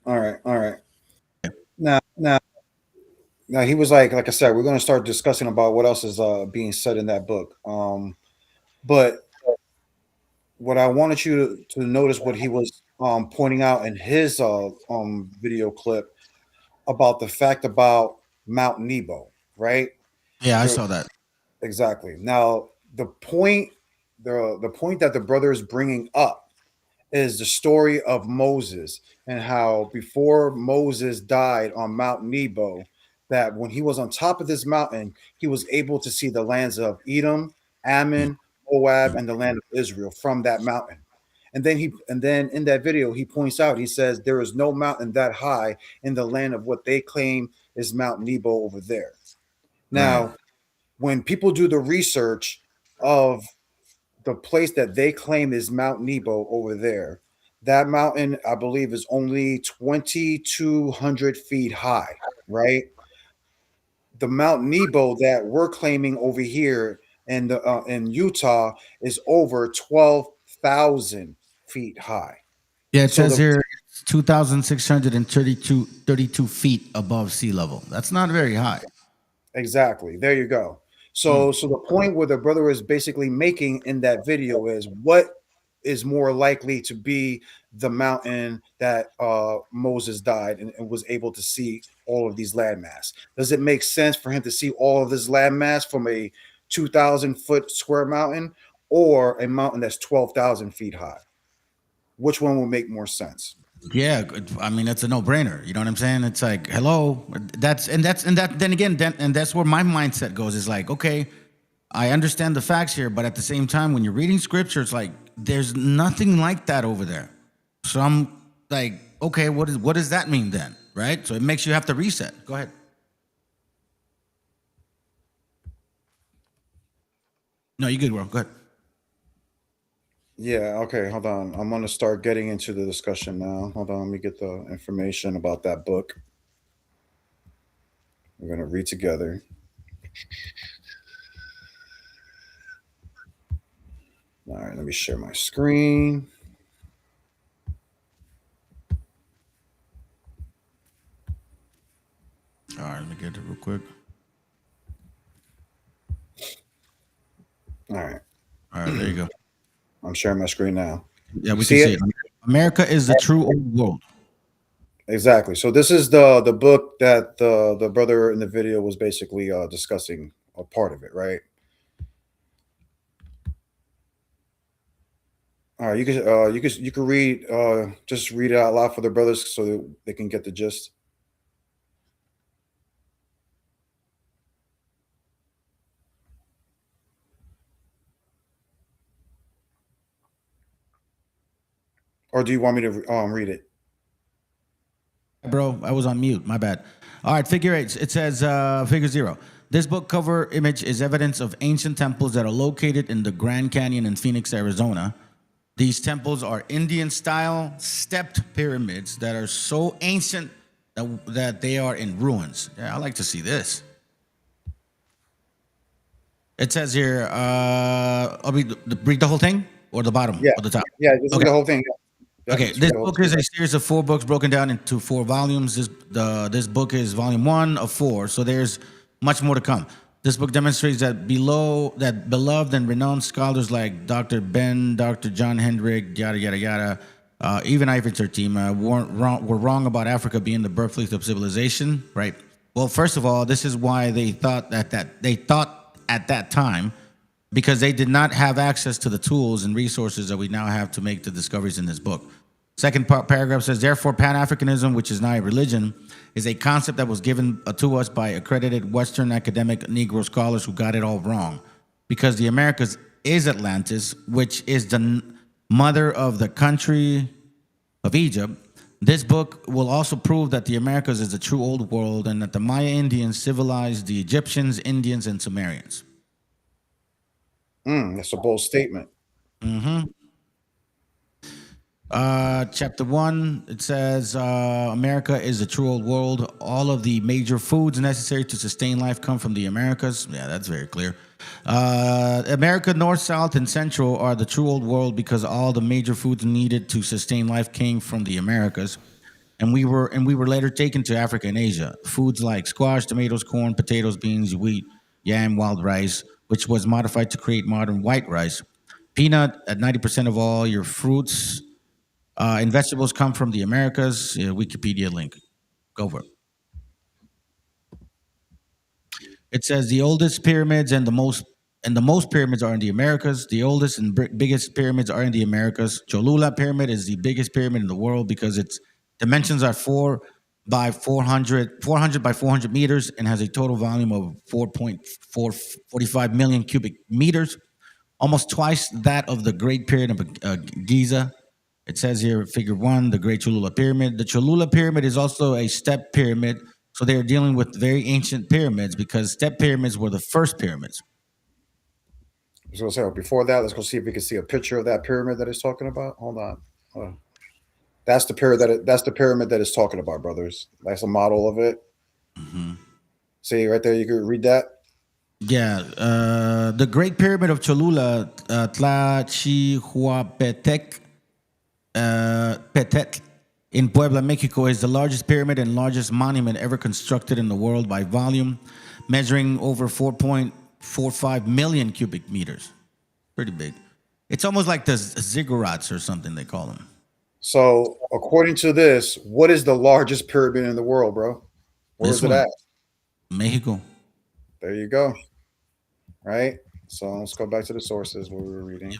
All right. Now he was like I said, we're going to start discussing about what else is being said in that book. But what I wanted you to notice what he was pointing out in his video clip about the fact about Mount Nebo, right? Yeah, I saw that. Exactly. Now, the point that the brother is bringing up is the story of Moses and how before Moses died on Mount Nebo, that when he was on top of this mountain, he was able to see the lands of Edom, Ammon, Moab, and the land of Israel from that mountain. And then in that video, he points out, he says, there is no mountain that high in the land of what they claim is Mount Nebo over there. Now, when people do the research of the place that they claim is Mount Nebo over there, that mountain, I believe, is only 2,200 feet high, right? The Mount Nebo that we're claiming over here in Utah is over 12,000 feet high. Yeah, it says here 2,632 feet above sea level. That's not very high. Exactly. There you go. So the point where the brother is basically making in that video is what is more likely to be the mountain that Moses died and was able to see all of these landmass. Does it make sense for him to see all of this landmass from a 2,000 foot square mountain or a mountain that's 12,000 feet high? Which one will make more sense? Yeah, I mean it's a no-brainer. You know what I'm saying? It's like, hello, that's where my mindset goes. Is like, okay, I understand the facts here, but at the same time, when you're reading scripture, it's like there's nothing like that over there. So I'm like, okay, what does that mean then, right? So it makes you have to reset. Go ahead. No, you good, bro. Go ahead. Yeah, okay, hold on. I'm going to start getting into the discussion now. Hold on, let me get the information about that book. We're going to read together. All right, let me share my screen. All right, let me get it real quick. All right, there you go. I'm sharing my screen now. Yeah, we can see it. America is the true old world. Exactly. So this is the book that the brother in the video was basically discussing a part of it, right? All right, you can read just read it out loud for the brothers so that they can get the gist. Or do you want me to read it? Bro, I was on mute. My bad. All right, figure 8. It says figure 0. This book cover image is evidence of ancient temples that are located in the Grand Canyon in Phoenix, Arizona. These temples are Indian-style stepped pyramids that are so ancient that they are in ruins. Yeah, I like to see this. It says here, I'll read the whole thing or the bottom Yeah, or the top. yeah. Just read Okay. the whole thing. Yeah, Okay, just this read the whole book thing. is a series of 4 books broken down into 4 volumes. This book is volume 1 of 4, so there's much more to come. This book demonstrates that beloved and renowned scholars like Dr. Ben, Dr. John Hendrick, yada yada yada, even Ivan Tertima were wrong about Africa being the birthplace of civilization, right? Well, first of all, this is why they thought at that time, because they did not have access to the tools and resources that we now have to make the discoveries in this book. Second paragraph says, therefore, Pan-Africanism, which is now a religion, is a concept that was given to us by accredited Western academic Negro scholars who got it all wrong. Because the Americas is Atlantis, which is the mother of the country of Egypt. This book will also prove that the Americas is the true old world and that the Maya Indians civilized the Egyptians, Indians, and Sumerians. That's a bold statement. Chapter 1, it says, America is the true old world. All of the major foods necessary to sustain life come from the Americas. Yeah, that's very clear. America, North, South, and Central are the true old world because all the major foods needed to sustain life came from the Americas. And we were later taken to Africa and Asia. Foods like squash, tomatoes, corn, potatoes, beans, wheat, yam, wild rice, which was modified to create modern white rice. Peanut, at 90% of all your fruits and vegetables come from the Americas. Wikipedia link. Go for it. It says the oldest pyramids and the most pyramids are in the Americas. The oldest and biggest pyramids are in the Americas. Cholula Pyramid is the biggest pyramid in the world because its dimensions are 400 by 400 meters and has a total volume of 4.45 million cubic meters, almost twice that of the Great Pyramid of Giza. It says here, figure 1, the Great Cholula Pyramid. The Cholula Pyramid is also a step pyramid, so they are dealing with very ancient pyramids because step pyramids were the first pyramids. I was going to say, before that, let's go see if we can see a picture of that pyramid that he's talking about. Hold on. That's the pyramid that it's talking about, brothers. That's a model of it. See right there, you can read that. Yeah, the Great Pyramid of Cholula, Tlachihuapetec, Petec, in Puebla, Mexico, is the largest pyramid and largest monument ever constructed in the world by volume, measuring over 4.45 million cubic meters. Pretty big. It's almost like the ziggurats or something they call them. So, according to this, what is the largest pyramid in the world, bro? Where is it at? Mexico. There you go. Right? So, let's go back to the sources what we were reading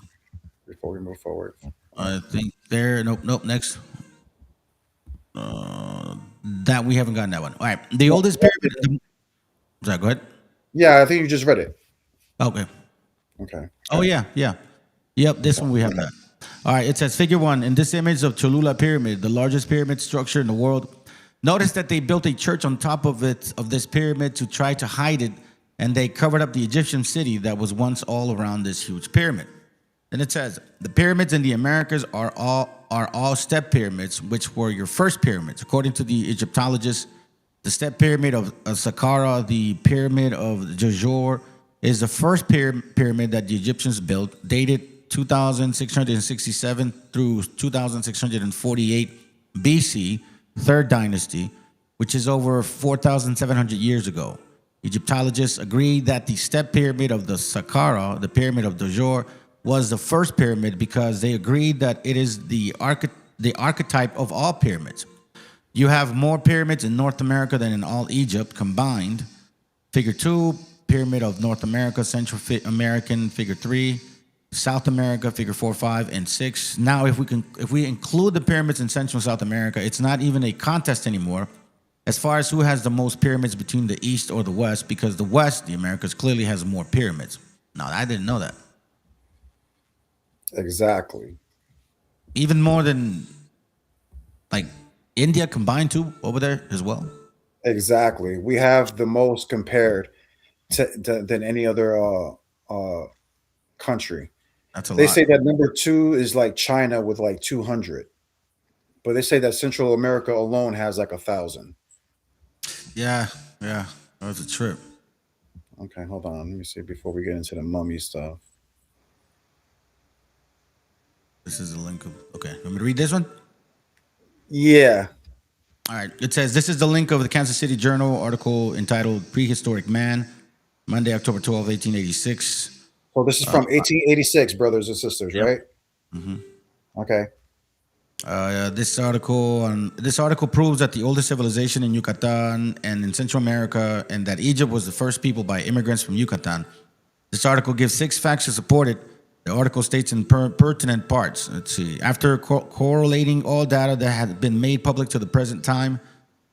before we move forward. I think there. Nope. Next. That we haven't gotten that one. All right. The oldest pyramid. Sorry, go ahead. Yeah, I think you just read it. Okay. Okay. Oh, yeah. Yep, this one we have that. All right, it says figure 1. In this image of Cholula Pyramid, the largest pyramid structure in the world, notice that they built a church on top of this pyramid to try to hide it, and they covered up the Egyptian city that was once all around this huge pyramid. Then it says, the pyramids in the Americas are all step pyramids, which were your first pyramids. According to the Egyptologists, the step pyramid of Saqqara, the pyramid of Djoser, is the first pyramid that the Egyptians built, dated 2667 through 2648 BC, third dynasty, which is over 4,700 years ago. Egyptologists agree that the step pyramid of the Saqqara, the pyramid of Djoser, was the first pyramid because they agreed that it is the archetype of all pyramids. You have more pyramids in North America than in all Egypt combined. Figure 2, pyramid of North America, Central American, figure 3, South America, figure 4, 5, and 6. Now, if we include the pyramids in Central and South America, it's not even a contest anymore as far as who has the most pyramids between the East or the West, because the West, the Americas, clearly has more pyramids. Now, I didn't know that. Exactly. Even more than, like, India combined too over there as well. Exactly. We have the most compared than any other country. That's a lot. They say that number 2 is like China with like 200, but they say that Central America alone has like 1,000. Yeah, yeah. That was a trip. Okay, hold on. Let me see before we get into the mummy stuff. This is the link of. Okay, you want me to read this one? Yeah. All right. It says this is the link of the Kansas City Journal article entitled "Prehistoric Man," Monday, October 12, 1886. So this is from 1886, brothers and sisters, right? Mm-hmm. Okay. This article proves that the oldest civilization in Yucatan and in Central America, and that Egypt was the first people by immigrants from Yucatan. This article gives 6 facts to support it. The article states in pertinent parts. Let's see. After correlating all data that had been made public to the present time,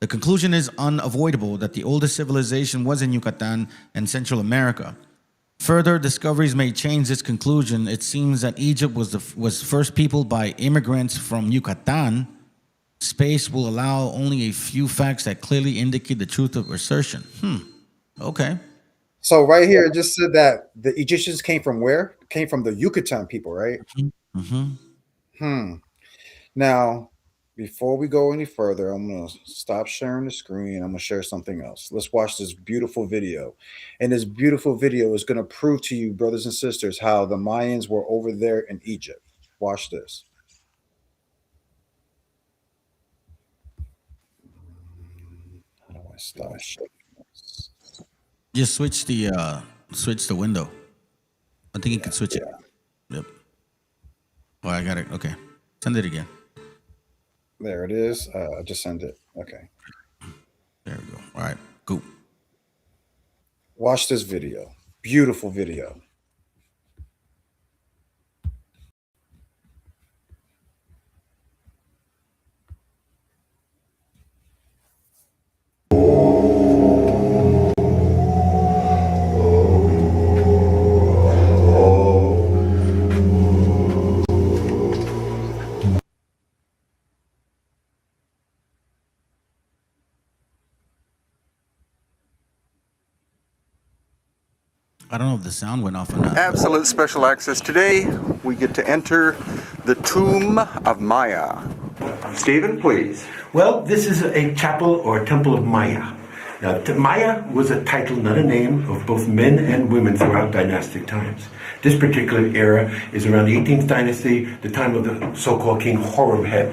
the conclusion is unavoidable that the oldest civilization was in Yucatan and Central America. Further discoveries may change this conclusion. It seems that Egypt was first peopled by immigrants from Yucatan. Space will allow only a few facts that clearly indicate the truth of assertion. Okay. So right here, it just said that the Egyptians came from where? Came from the Yucatan people, right? Mm-hmm. Now, before we go any further, I'm going to stop sharing the screen. I'm going to share something else. Let's watch this beautiful video. And this beautiful video is going to prove to you, brothers and sisters, how the Mayans were over there in Egypt. Watch this. How do I stop sharing this? Just switch the window. I think you can switch it. Yep. Oh, I got it. Okay. Send it again. There it is. I just sent it. Okay. There we go. All right. Cool. Watch this video. Beautiful video. I don't know if the sound went off or not. Absolute special access. Today, we get to enter the tomb of Maya. Stephen, please. Well, this is a chapel or temple of Maya. Now, Maya was a title, not a name, of both men and women throughout dynastic times. This particular era is around the 18th dynasty, the time of the so-called King Horemheb.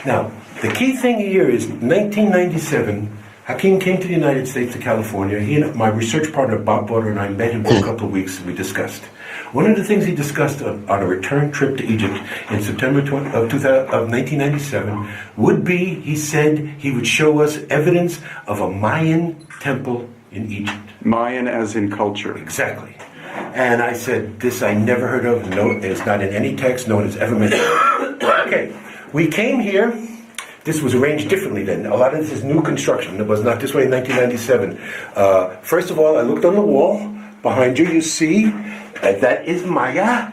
Now, the key thing here is 1997, Hakim came to the United States, to California. He and my research partner, Bob Botter, and I met him for a couple of weeks, and we discussed. One of the things he discussed on a return trip to Egypt in September of 1997 would be, he said, he would show us evidence of a Mayan temple in Egypt. Mayan as in culture. Exactly. And I said, this I never heard of. No, it's not in any text. No one has ever mentioned it. Okay, we came here. This was arranged differently then. A lot of this is new construction. It was not this way in 1997. First of all, I looked on the wall. Behind you, you see that is Maya,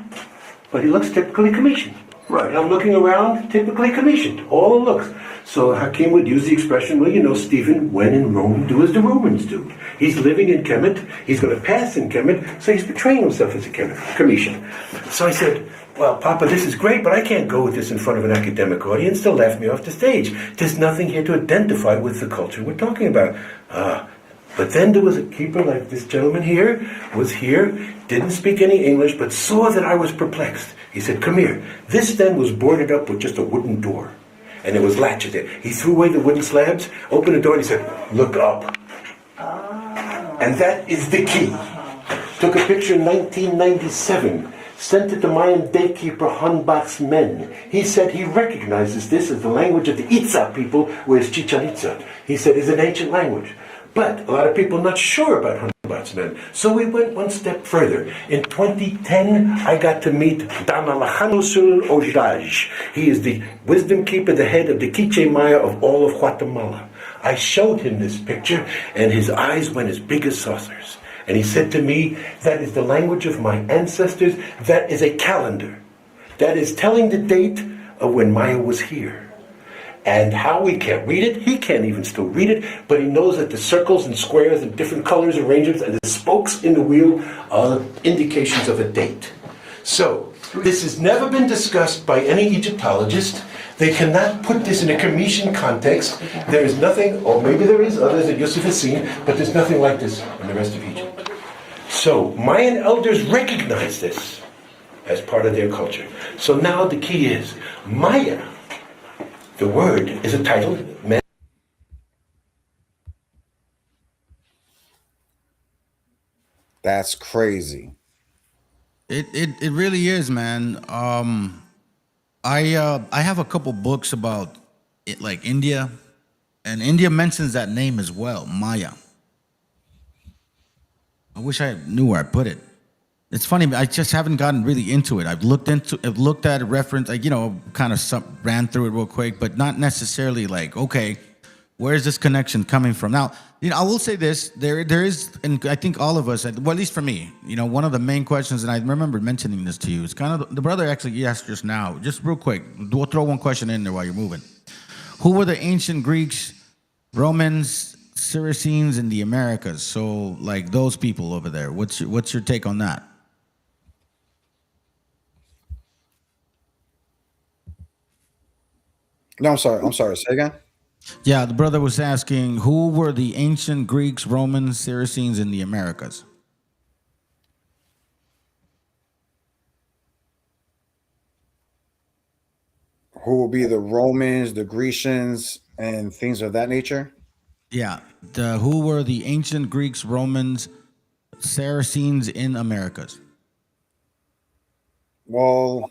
but he looks typically commissioned. Right. And I'm looking around, typically commissioned. All it looks. So Hakim would use the expression, well, you know, Stephen, when in Rome, do as the Romans do. He's living in Kemet. He's going to pass in Kemet, so he's betraying himself as a commission. So I said, well, Papa, this is great, but I can't go with this in front of an academic audience. They'll laugh me off the stage. There's nothing here to identify with the culture we're talking about. But then there was a keeper like this gentleman here, was here, didn't speak any English, but saw that I was perplexed. He said, come here. This then was boarded up with just a wooden door. And there was latches there. He threw away the wooden slabs, opened the door, and he said, look up. And that is the key. Took a picture in 1997. Sent it to Mayan daykeeper Hanbat's men. He said he recognizes this as the language of the Itza people, whereas Chichen Itza, he said, is an ancient language. But a lot of people are not sure about Hanbat's men. So we went one step further. In 2010, I got to meet Danalahanusul Ojaj. He is the wisdom keeper, the head of the Quiche Maya of all of Guatemala. I showed him this picture, and his eyes went as big as saucers. And he said to me, that is the language of my ancestors. That is a calendar. That is telling the date of when Maya was here. And how we can't read it, he can't even still read it, but he knows that the circles and squares and different colors, arrangements, and the spokes in the wheel are indications of a date. So, this has never been discussed by any Egyptologist. They cannot put this in a Commission context. There is nothing, or maybe there is others that Yosef has seen, but there's nothing like this in the rest of Egypt. So Mayan elders recognize this as part of their culture. So now the key is, Maya, the word is a title. That's crazy. It really is, man. I have a couple books about it, like India, and India mentions that name as well, Maya. I wish I knew where I put it. It's funny, I just haven't gotten really into it. I've looked at a reference, like, kind of ran through it real quick, but not necessarily like, okay, where is this connection coming from? Now, I will say this: there is, and I think all of us, well, at least for me, one of the main questions, and I remember mentioning this to you, is kind of the brother actually asked just now, just real quick. We'll throw one question in there while you're moving. Who were the ancient Greeks, Romans, Saracens in the Americas? So, like those people over there. What's your take on that? No, I'm sorry. Say again. Yeah, the brother was asking, who were the ancient Greeks, Romans, Saracens in the Americas? Who will be the Romans, the Grecians, and things of that nature? Yeah, who were the ancient Greeks, Romans, Saracens in Americas? Well,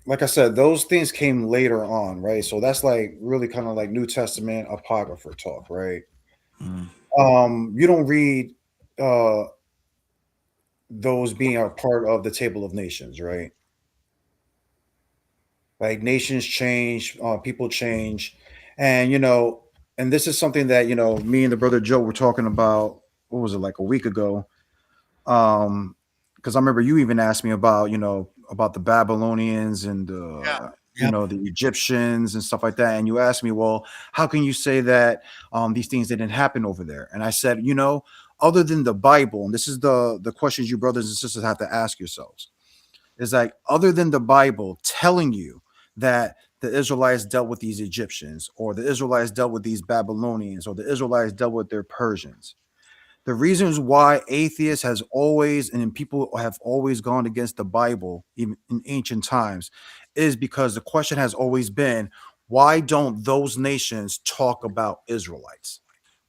like I said, those things came later on, right? So that's like really kind of like New Testament apocrypha talk, right? You don't read those being a part of the Table of Nations, right? Like nations change, people change, and and this is something that me and the brother Joe were talking about. What was it, like a week ago? Because I remember you even asked me about about the Babylonians and the Egyptians and stuff like that, and you asked me, well, how can you say that these things didn't happen over there? And I said, other than the Bible, and this is the questions you brothers and sisters have to ask yourselves, is like, other than the Bible telling you that the Israelites dealt with these Egyptians, or the Israelites dealt with these Babylonians, or the Israelites dealt with their Persians. The reasons why atheists has always, and people have always gone against the Bible, even in ancient times, is because the question has always been, why don't those nations talk about Israelites?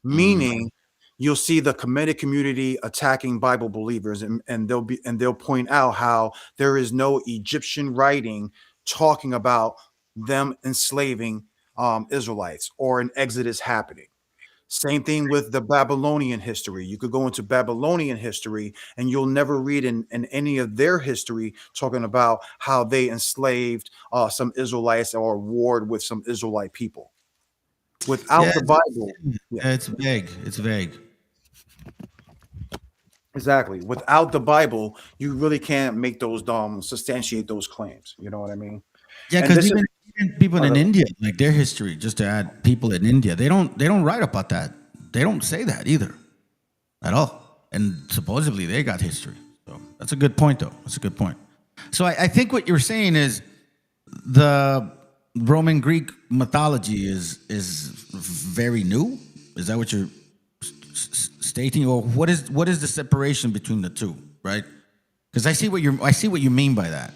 Meaning, you'll see the Kemetic community attacking Bible believers, and they'll point out how there is no Egyptian writing talking about them enslaving Israelites or an Exodus happening. Same thing with the Babylonian history. You could go into Babylonian history and you'll never read in any of their history talking about how they enslaved some Israelites or warred with some Israelite people. Without the Bible. It's vague. It's vague. Exactly. Without the Bible, you really can't make those substantiate those claims. You know what I mean? Yeah, because even people in India, like their history, just to add, people in India, they don't write about that. They don't say that either, at all. And supposedly they got history. So that's a good point, though. That's a good point. So I think what you're saying is the Roman Greek mythology is very new. Is that what you're stating, or what is the separation between the two, right? Because I see what you mean by that.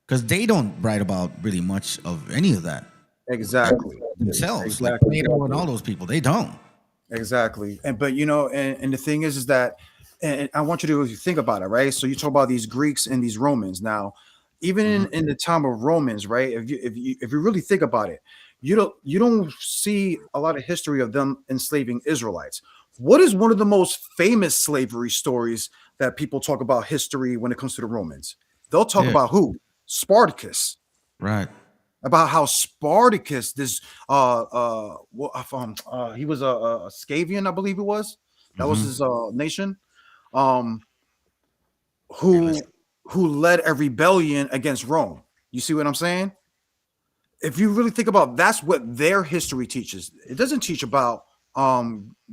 Because they don't write about really much of any of that. Exactly. Themselves, like Plato and all those people, they don't. Exactly. And the thing is that, and I want you to think about it, right? So you talk about these Greeks and these Romans. Now, even in the time of Romans, right? If you really think about it, you don't see a lot of history of them enslaving Israelites. What is one of the most famous slavery stories that people talk about history when it comes to the Romans? They'll talk about who? Spartacus. Right. About how Spartacus, this he was a Scavian, I believe it was. That was his nation. Who led a rebellion against Rome. You see what I'm saying? If you really think about, that's what their history teaches. It doesn't teach about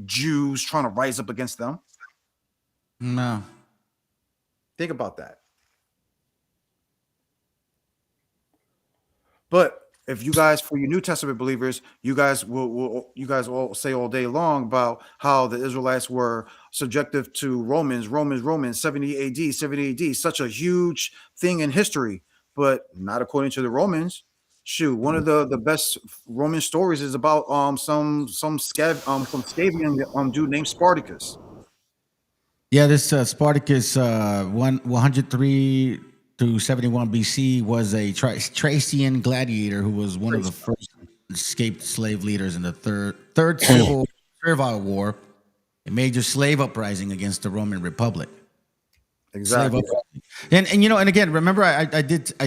Jews trying to rise up against them. No. Think about that. But if you guys, for your New Testament believers, you guys will say all day long about how the Israelites were subjective to Romans, 70 AD, such a huge thing in history, but not according to the Romans. Shoot, one of the best Roman stories is about some Scavian dude named Spartacus. Yeah, this Spartacus 103 to 71 BC was a Thracian gladiator who was one of the first escaped slave leaders in the third servile war, a major slave uprising against the Roman Republic. Exactly. And you know, and again, remember I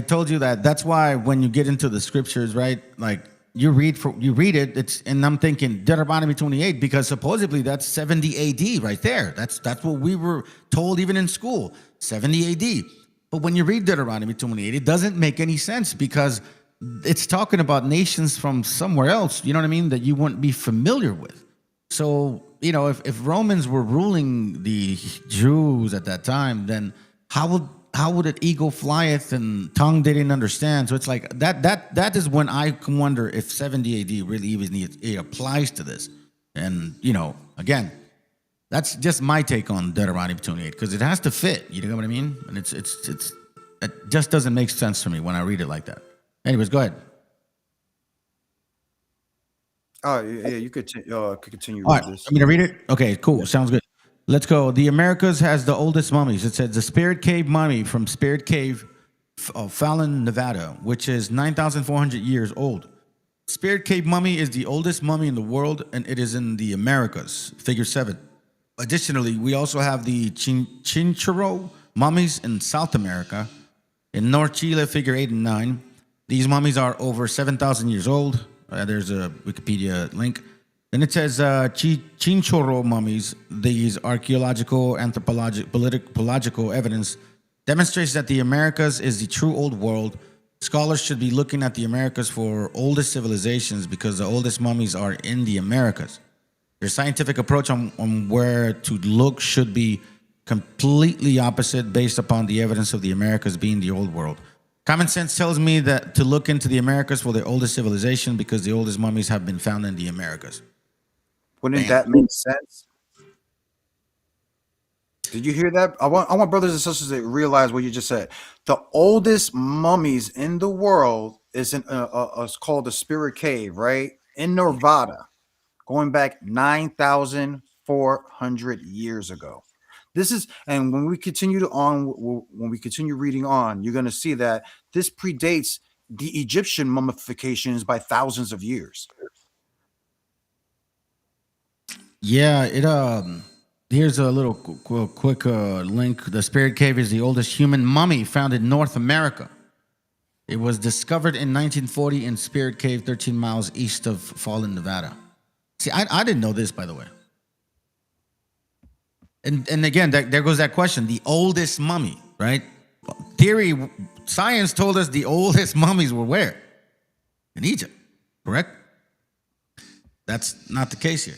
told you that's why when you get into the scriptures, right? Like you read it, and I'm thinking Deuteronomy 28 because supposedly that's 70 AD right there. That's what we were told even in school, 70 AD. But when you read Deuteronomy 28, it doesn't make any sense because it's talking about nations from somewhere else, you know what I mean, that you wouldn't be familiar with. So, you know, if Romans were ruling the Jews at that time, then how would it eagle flieth and tongue they didn't understand? So it's like that is when I can wonder if 70 AD really even it applies to this. And, you know, again, that's just my take on Deuteronomy 28 because it has to fit. You know what I mean? And it just doesn't make sense to me when I read it like that. Anyways, go ahead. Oh yeah, you could continue. All right, I'm gonna read it. Okay, cool. Sounds good. Let's go. The Americas has the oldest mummies. It says the Spirit Cave mummy from Spirit Cave of Fallon, Nevada, which is 9,400 years old. Spirit Cave mummy is the oldest mummy in the world, and it is in the Americas. Figure 7. Additionally, we also have the Chinchorro mummies in South America. In North Chile, figure 8 and 9. These mummies are over 7,000 years old. There's a Wikipedia link. Then it says Chinchorro mummies. These archaeological, anthropological evidence demonstrates that the Americas is the true old world. Scholars should be looking at the Americas for oldest civilizations because the oldest mummies are in the Americas. Their scientific approach on where to look should be completely opposite based upon the evidence of the Americas being the old world. Common sense tells me that to look into the Americas for the oldest civilization because the oldest mummies have been found in the Americas. Wouldn't that make sense? Did you hear that? I want brothers and sisters to realize what you just said. The oldest mummies in the world is it's called the Spirit Cave, right? In Nevada, going back 9,400 years ago. This is, and when we continue reading on, you're going to see that this predates the Egyptian mummifications by thousands of years. Yeah, here's a little quick link. The Spirit Cave is the oldest human mummy found in North America. It was discovered in 1940 in Spirit Cave, 13 miles east of Fallon, Nevada. See, I didn't know this, by the way. And again, there goes that question. The oldest mummy, right? Science told us the oldest mummies were where? In Egypt, correct? That's not the case here.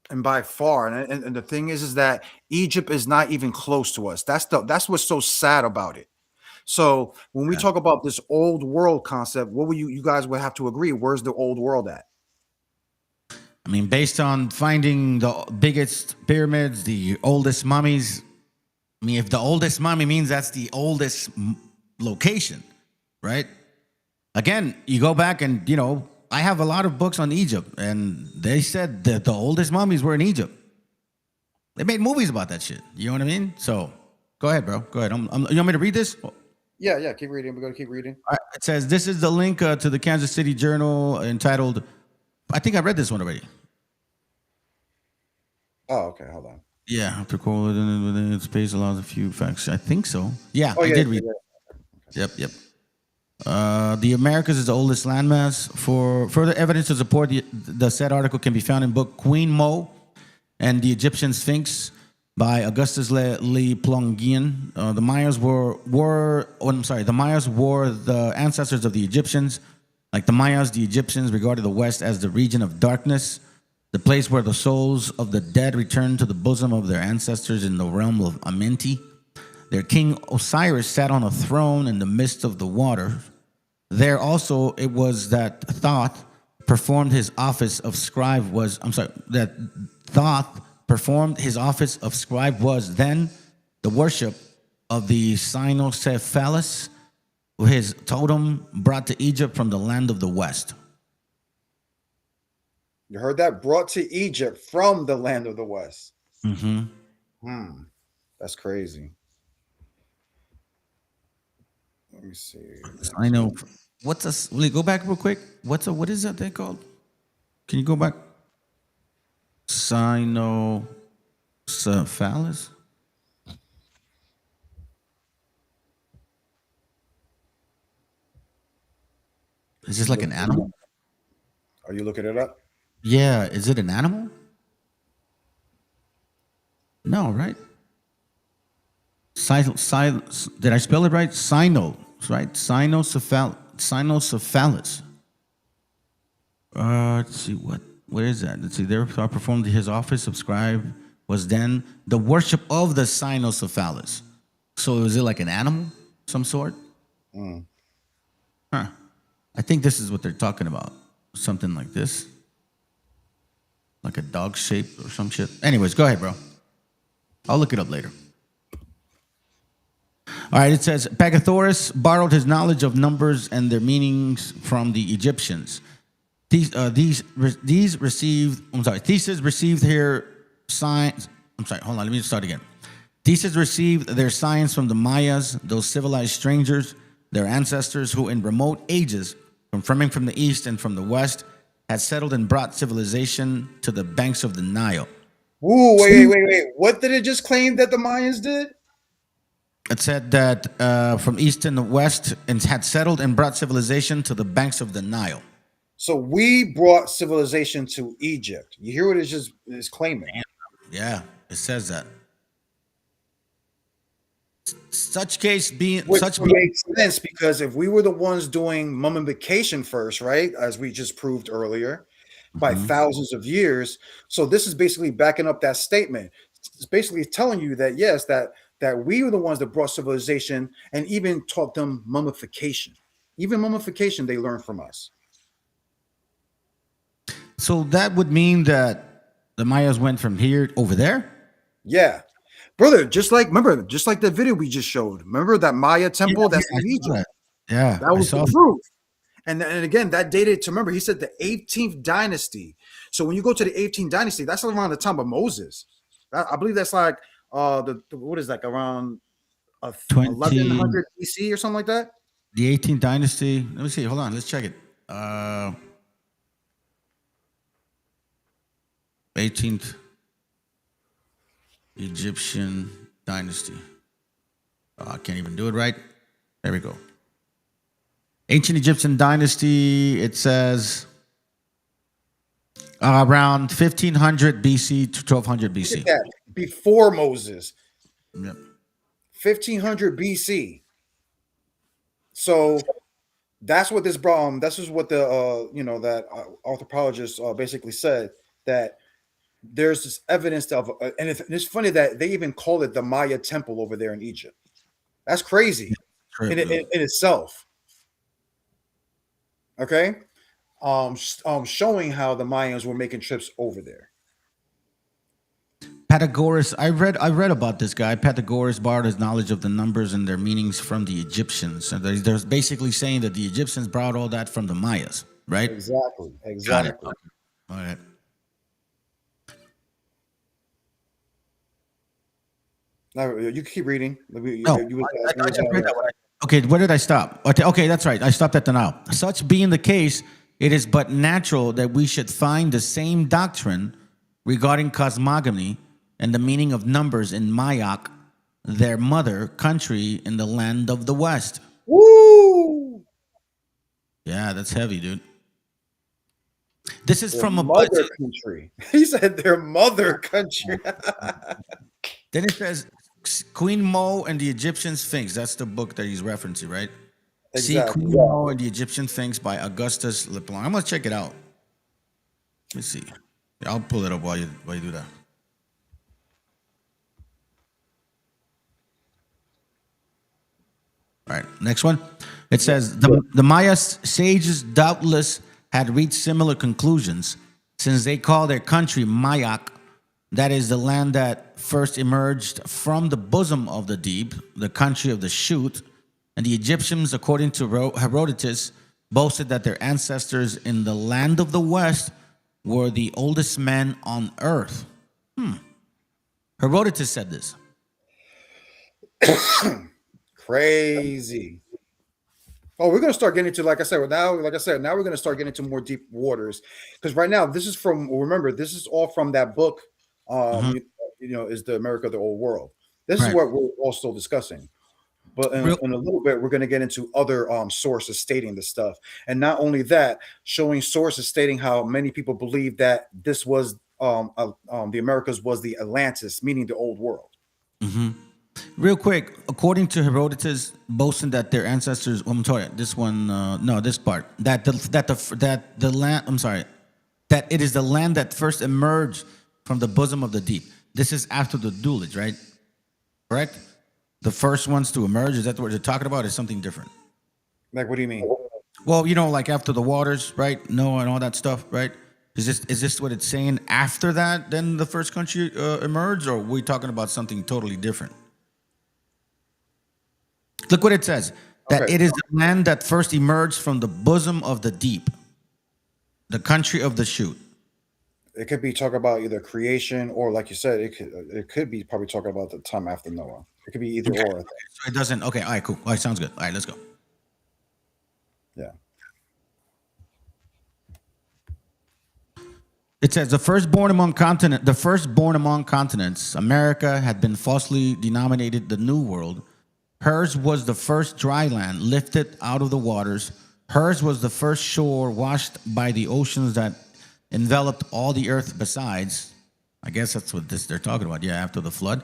And by far, and the thing is that Egypt is not even close to us. That's what's so sad about it. So when we talk about this old world concept, what will you guys would have to agree? Where's the old world at? I mean, based on finding the biggest pyramids, the oldest mummies. I mean, if the oldest mummy means that's the oldest location, right? Again, you go back and, you know, I have a lot of books on Egypt, and they said that the oldest mummies were in Egypt. They made movies about that shit. You know what I mean? So go ahead, bro. Go ahead. You want me to read this? Yeah. Keep reading. We're going to keep reading. All right. It says, this is the link to the Kansas City Journal entitled, I think I read this one already. Oh, okay. Hold on. Yeah. After cold within space allows a few facts. I think so. Yeah, I did read it. Yep. The Americas is the oldest landmass. For further evidence to support the said article can be found in book Queen Mo and the Egyptian Sphinx by Augustus Le Plongeon. The Mayas the Mayas were the ancestors of the Egyptians. Like the Mayas, the Egyptians regarded the West as the region of darkness, the place where the souls of the dead returned to the bosom of their ancestors in the realm of Amenti. Their king Osiris sat on a throne in the midst of the water. There also it was that Thoth performed his office of scribe was, I'm sorry, that Thoth performed his office of scribe was then the worship of the cynocephalus, his totem brought to Egypt from the land of the west. You heard that? Brought to Egypt from the land of the west. Mm-hmm. That's crazy. Let me see. I know. What's a? Will you go back real quick? What is that thing called? Can you go back? Cynocephalus. Is this like an animal? Are you looking it up? Yeah. Is it an animal? No, right? Did I spell it right? Right? Cynocephalus. Let's see where is that? Let's see. Therefore performed his office of scribe was then the worship of the cynocephalus. So is it like an animal, some sort? Huh. I think this is what they're talking about. Something like this. Like a dog shape or some shit. Anyways, go ahead, bro. I'll look it up later. All right, it says Pythagoras borrowed his knowledge of numbers and their meanings from the Egyptians. Theses received here science. I'm sorry, hold on, let me start again. Theses received their science from the Mayas, those civilized strangers, their ancestors who in remote ages, coming from the east and from the west, had settled and brought civilization to the banks of the Nile. Ooh, wait. What did it just claim that the Mayans did? It said that from east and west and had settled and brought civilization to the banks of the Nile. So we brought civilization to Egypt. You hear what it is claiming? Yeah, it says that. Such case being Which such makes sense because if we were the ones doing mummification first, right, as we just proved earlier, by thousands of years, so this is basically backing up that statement. It's basically telling you that yes, that we were the ones that brought civilization and even taught them mummification. Even mummification they learned from us. So that would mean that the Mayas went from here over there? Yeah. Brother, just like the video we just showed. Remember that Maya temple that's in Egypt? Yeah. That was the proof. And again, that dated to remember, he said the 18th dynasty. So when you go to the 18th dynasty, that's around the time of Moses. I believe that's like what is that, around 1100 BC or something like that? The 18th dynasty. Let me see. Hold on. Let's check it. 18th Egyptian dynasty. I can't even do it right. There we go. Ancient Egyptian dynasty. It says around 1500 BC to 1200 BC. Look at that. Before Moses. Yep. 1500 BC. So that's what this is what the that anthropologists basically said, that there's this evidence of and it's funny that they even call it the Maya temple over there in Egypt. That's crazy in itself. Okay, showing how the Mayans were making trips over there. Pythagoras, I read about this guy. Pythagoras borrowed his knowledge of the numbers and their meanings from the Egyptians. And they're basically saying that the Egyptians brought all that from the Mayas, right? Exactly. Got it. All right. Now you keep reading. Okay, where did I stop? Okay, that's right. I stopped at the Nile. Such being the case, it is but natural that we should find the same doctrine regarding cosmogony and the meaning of numbers in Mayak, their mother country in the land of the West. Woo! Yeah, that's heavy, dude. This is their from a mother country. He said their mother country. Then it says Queen Mo and the Egyptian Sphinx. That's the book that he's referencing, right? Exactly. See Queen Mo and the Egyptian Sphinx by Augustus Leplon. I'm gonna check it out. Let's see. Yeah, I'll pull it up while you do that. All right, next one. It says the Maya sages doubtless had reached similar conclusions since they call their country Mayak, that is the land that first emerged from the bosom of the deep, the country of the shoot. And the Egyptians, according to Herodotus, boasted that their ancestors in the land of the West were the oldest men on earth. Herodotus said this. Crazy. Oh, we're going to start getting into, like I said, now we're going to start getting into more deep waters. Because right now, this is remember, this is all from that book, is the America of the Old World. This is what we're all still discussing. But in a little bit, we're going to get into other sources stating this stuff. And not only that, showing sources stating how many people believe that this was the Americas was the Atlantis, meaning the Old World. Real quick, according to Herodotus, boasting that their ancestors, I'm sorry, this one, this part, that the land, I'm sorry, that it is the land that first emerged from the bosom of the deep. This is after the deluge, right? Correct? The first ones to emerge, is that what you're talking about? Is something different? Like, what do you mean? Well, like after the waters, right? Noah and all that stuff, right? Is this what it's saying? After that, then the first country emerged, or are we talking about something totally different? Look what it says. That it is the land that first emerged from the bosom of the deep, the country of the shoot. It could be talking about either creation or, like you said, it could be probably talking about the time after Noah. It could be either or. So it doesn't. Okay. All right. Cool. All right. Sounds good. All right. Let's go. Yeah. It says the firstborn among continents, America had been falsely denominated the New World. Hers was the first dry land lifted out of the waters. Hers was the first shore washed by the oceans that enveloped all the earth besides. I guess that's what they're talking about. Yeah, after the flood.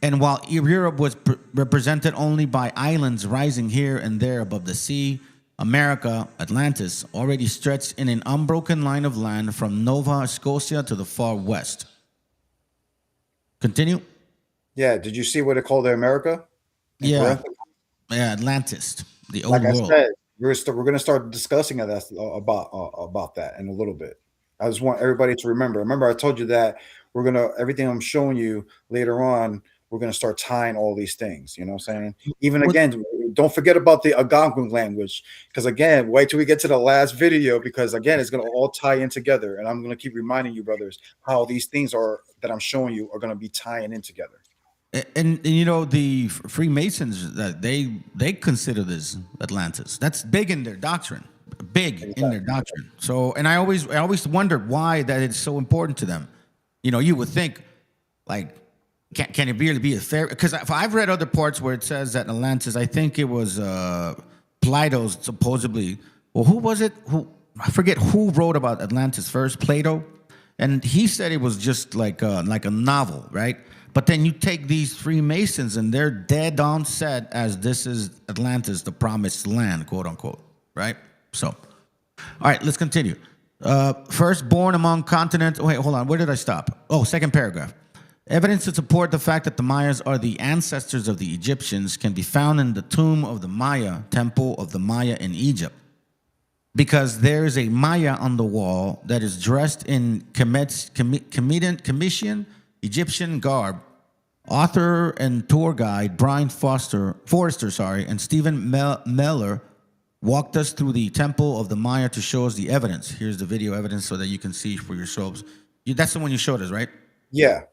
And while Europe was represented only by islands rising here and there above the sea, America, Atlantis, already stretched in an unbroken line of land from Nova Scotia to the far west. Continue. Yeah. Did you see what it called the America? Yeah, Atlantis, the old world. Like I said, we're going to start discussing about that in a little bit. I just want everybody to remember. Remember, I told you that everything I'm showing you later on, we're going to start tying all these things. You know what I'm saying? Even again, don't forget about the Algonquin language, because again, wait till we get to the last video, because again, it's going to all tie in together. And I'm going to keep reminding you, brothers, how these things that I'm showing you are going to be tying in together. And the Freemasons, that they consider this Atlantis. That's big in their doctrine. In their doctrine. So, and I always wondered why that it's so important to them. You would think, like, can it really be a fair? Because I've read other parts where it says that Atlantis. I think it was Plato's supposedly. Well, who was it? I forget who wrote about Atlantis first. Plato, and he said it was just like a novel, right? But then you take these Freemasons and they're dead on set as this is Atlantis, the promised land, quote unquote, right? So, all right, let's continue. Firstborn among continents. Wait, hold on. Where did I stop? Oh, second paragraph. Evidence to support the fact that the Mayas are the ancestors of the Egyptians can be found in the tomb of the Maya, temple of the Maya in Egypt. Because there is a Maya on the wall that is dressed in Commission Egyptian garb. Author and tour guide Brian Forrester, and Stephen Meller walked us through the temple of the Maya to show us the evidence. Here's the video evidence so that you can see for yourselves. That's the one you showed us, right? Yeah.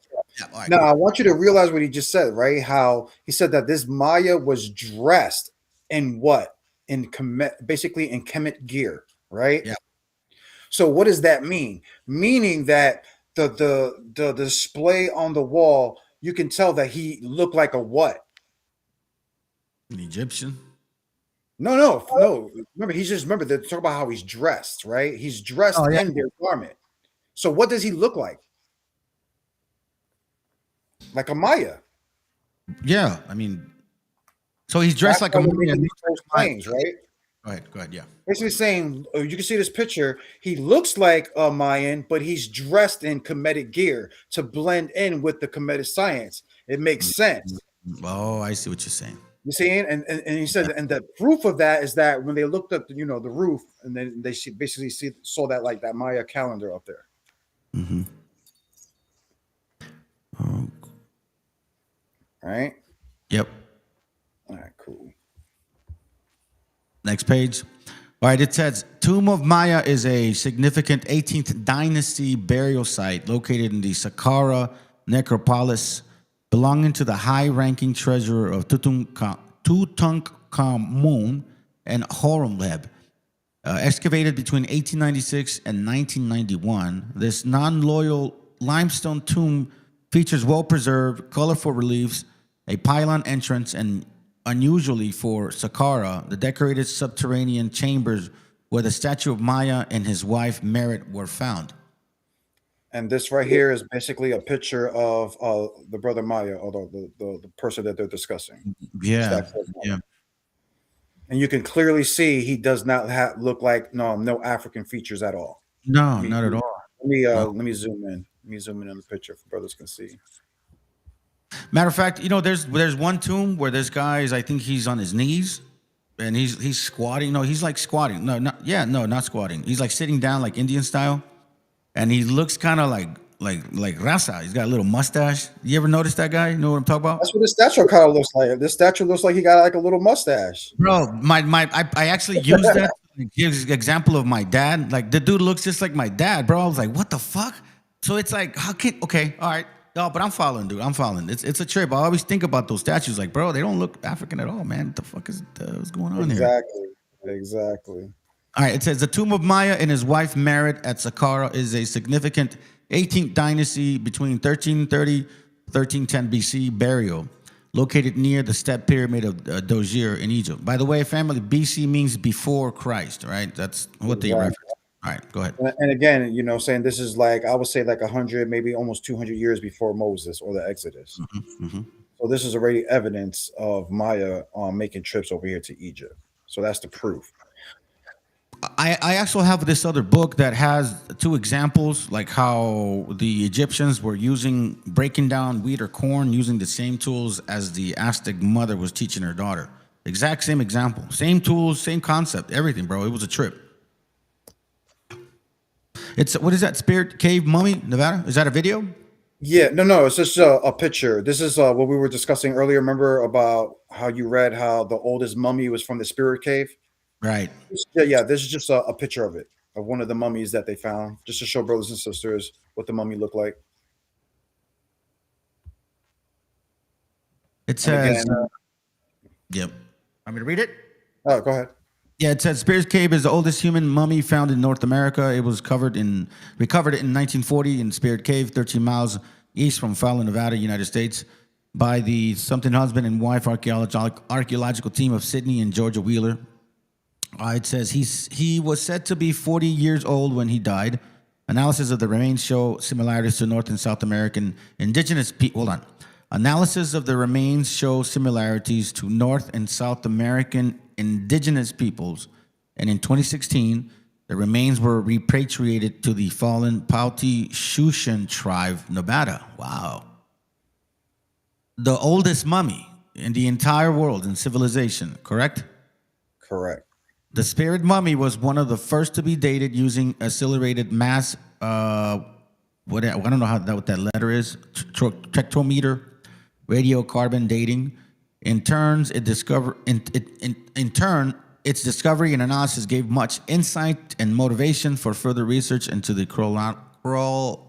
Right, now, cool. I want you to realize what he just said, right? How he said that this Maya was dressed in what? Basically in Kemet gear, right? Yeah. So what does that mean? Meaning that the display on the wall, you can tell that he looked like a what? An Egyptian? No. Remember, they're talking about how he's dressed, right? He's dressed in their garment. So what does he look like? Like a Maya. Yeah, I mean, so he's dressed like a Maya. Claims, right? Go ahead, yeah. Basically saying, you can see this picture, he looks like a Mayan, but he's dressed in Kemetic gear to blend in with the Kemetic science. It makes sense. Oh, I see what you're saying. You see, and he said, and the proof of that is that when they looked at the roof, and then they basically saw that like that Maya calendar up there. Mm-hmm. All right. Yep. All right. Cool. Next page. All right, it says Tomb of Maya is a significant 18th dynasty burial site located in the Saqqara necropolis, belonging to the high-ranking treasurer of Tutankhamun and Horemheb. Excavated between 1896 and 1991, this non-loyal limestone tomb features well-preserved, colorful reliefs, a pylon entrance, and unusually for Saqqara, the decorated subterranean chambers where the statue of Maya and his wife Merit were found. And this right here is basically a picture of the brother Maya, or the person that they're discussing. Yeah, yeah. And you can clearly see he does not look like no African features at all. No, not at all. Let me zoom in. Let me zoom in on the picture if brothers can see. Matter of fact, there's one tomb where this guy is, I think he's on his knees, and he's squatting. No, he's like squatting. Not squatting. He's like sitting down like Indian style, and he looks kind of like Raza. He's got a little mustache. You ever notice that guy? You know what I'm talking about? That's what the statue kind of looks like. This statue looks like he got like a little mustache. Bro, I actually used that to give an example of my dad. Like the dude looks just like my dad, bro. I was like, what the fuck? So it's like, okay, all right. No, but I'm following, dude. I'm following. It's a trip. I always think about those statues. Like, bro, they don't look African at all, man. What the fuck is what's going on here? Exactly. All right. It says the tomb of Maya and his wife Merit at Saqqara is a significant 18th dynasty between 1330 1310 BC burial, located near the step pyramid of Dojir in Egypt. By the way, family, BC means before Christ, right? That's what they reference. All right, go ahead. And again, saying this is like, I would say like 100, maybe almost 200 years before Moses or the Exodus. Mm-hmm. So this is already evidence of Maya making trips over here to Egypt. So that's the proof. I actually have this other book that has two examples, like how the Egyptians were breaking down wheat or corn using the same tools as the Aztec mother was teaching her daughter. Exact same example, same tools, same concept, everything, bro. It was a trip. What is that? Spirit Cave Mummy, Nevada? Is that a video? Yeah, no, it's just a picture. This is what we were discussing earlier. Remember about how you read how the oldest mummy was from the Spirit Cave? Right. Yeah, this is just a picture of it, of one of the mummies that they found, just to show brothers and sisters what the mummy looked like. It says, yep. Want me to read it? Oh, go ahead. Yeah, it says Spirit Cave is the oldest human mummy found in North America. It was recovered in 1940 in Spirit Cave, 13 miles east from Fallon, Nevada, United States, by the something husband and wife archaeological team of Sydney and Georgia Wheeler. It says he was said to be 40 years old when he died. Analysis of the remains show similarities to North and South American indigenous people. Hold on. Analysis of the remains show similarities to North and South American indigenous peoples, and in 2016, the remains were repatriated to the fallen Pauti Shushan tribe, Nevada. Wow. The oldest mummy in the entire world in civilization, correct? Correct. The spirit mummy was one of the first to be dated using accelerated mass, I don't know what that letter is, spectrometer, radiocarbon dating. In turn, its discovery and analysis gave much insight and motivation for further research into the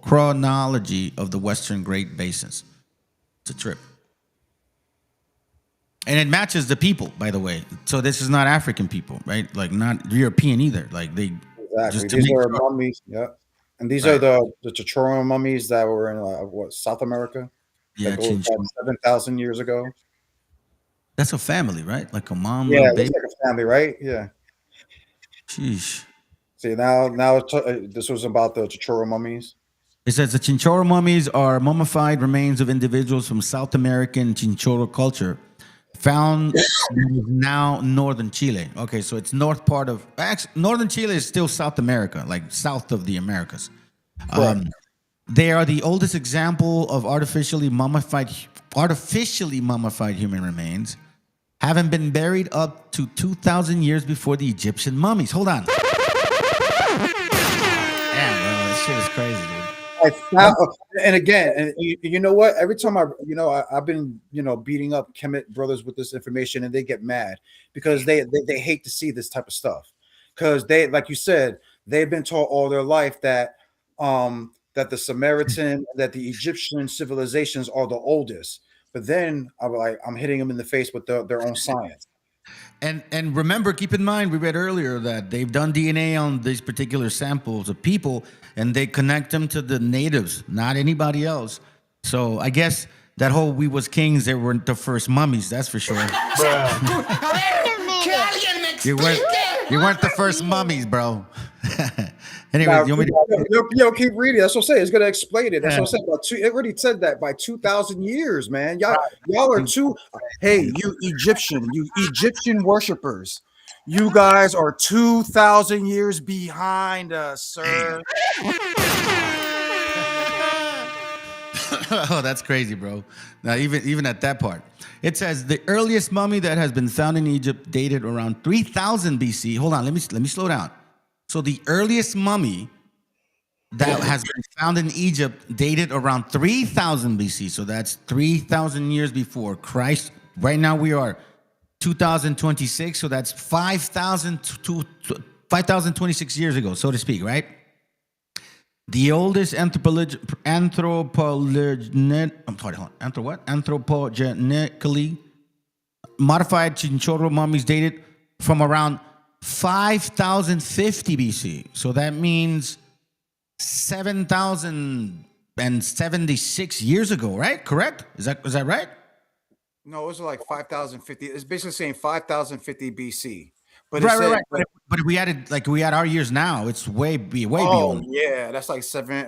chronology of the Western Great Basins. It's a trip. And it matches the people, by the way. So this is not African people, right? Like not European either. Like they exactly. These are mummies, yeah. And these are the Chichoro mummies that were in South America? Yeah, like 7,000 years ago. That's a family, right? Like a mom. Yeah, baby. It's like a family, right? Yeah. Sheesh. See, now this was about the Chichoro mummies. It says the Chinchorro mummies are mummified remains of individuals from South American Chinchorro culture, found now northern Chile. Okay, so it's northern Chile is still South America, like south of the Americas. They are the oldest example of artificially mummified human remains, haven't been buried up to 2,000 years before the Egyptian mummies. Hold on. Damn, bro, this shit is crazy, dude. I found, and again, and you know what? Every time I've been beating up Kemet brothers with this information, and they get mad because they hate to see this type of stuff, because they, like you said, they've been taught all their life that that the Samaritan, that the Egyptian civilizations are the oldest. But then I'm hitting them in the face with their own science. And remember, keep in mind, we read earlier that they've done DNA on these particular samples of people, and they connect them to the natives, not anybody else. So I guess that whole "we was kings," they weren't the first mummies, that's for sure. You weren't the first mummies, bro. Anyway, yo, keep reading. That's what I'm saying. It's gonna explain it. That's what I'm saying. It already said that by 2,000 years, man. Y'all are too. Hey, you Egyptian worshipers, you guys are 2,000 years behind us, sir. Oh, that's crazy, bro. Now, even at that part, it says the earliest mummy that has been found in Egypt dated around 3,000 BC. Hold on, let me slow down. So the earliest mummy that has been found in Egypt dated around 3,000 BC. So that's 3,000 years before Christ. Right now we are 2026. So that's 5,026 years ago, so to speak, right? The oldest anthropogenically modified Chinchorro mummies dated from around 5,050 BC. So that means 7,076 years ago, right? Correct? Is that right? No, it was like 5,050. It's basically saying 5,050 BC. But right. But if we add our years now, it's way beyond. Yeah, that's like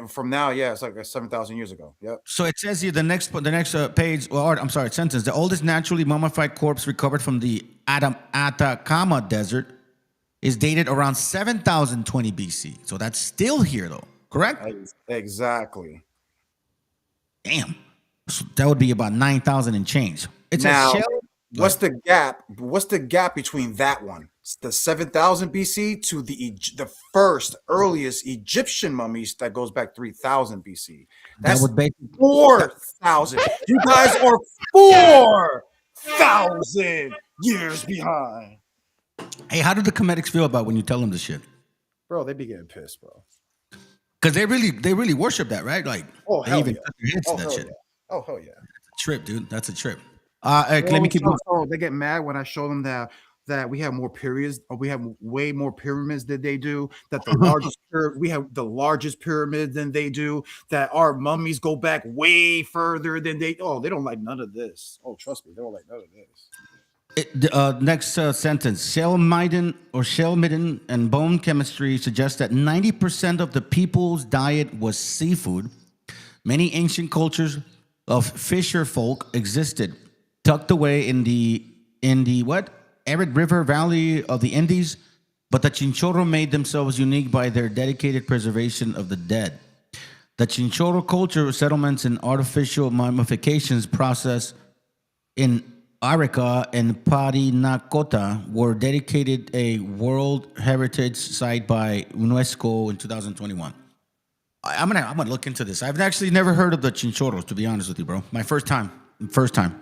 from now. Yeah, it's like 7,000 years ago. Yep. So it says here the next page, or I'm sorry, sentence. The oldest naturally mummified corpse recovered from the Atacama Desert is dated around 7,020 BC. So that's still here, though. Correct? Exactly. Damn. So that would be about 9,000 and change. It's now, a shell. What's the gap? What's the gap between that one, the 7,000 BC, to the first earliest Egyptian mummies that goes back 3,000 BC? That's 4,000. You guys are 4,000 years behind. Hey, how do the Comedics feel about when you tell them this shit? Bro, they be getting pissed, bro. Because they really worship that, right? Like, oh, they hell even yeah. touch their heads to that shit. Yeah. Oh, hell yeah. That's a trip, dude. That's a trip. Let me keep going. They get mad when I show them that we have more periods, or we have way more pyramids than they do, that we have the largest pyramid than they do, that our mummies go back way further than they don't like none of this. Oh, trust me, they don't like none of this. Next sentence. Shell midden and bone chemistry suggests that 90% of the people's diet was seafood. Many ancient cultures of fisher folk existed, tucked away in the arid river valley of the Indies, but the Chinchorro made themselves unique by their dedicated preservation of the dead. The Chinchorro culture settlements and artificial mummifications process in Arica and Parinacota were dedicated a World Heritage Site by UNESCO in 2021. I'm gonna look into this. I've actually never heard of the Chinchorros, to be honest with you, bro. My first time. Want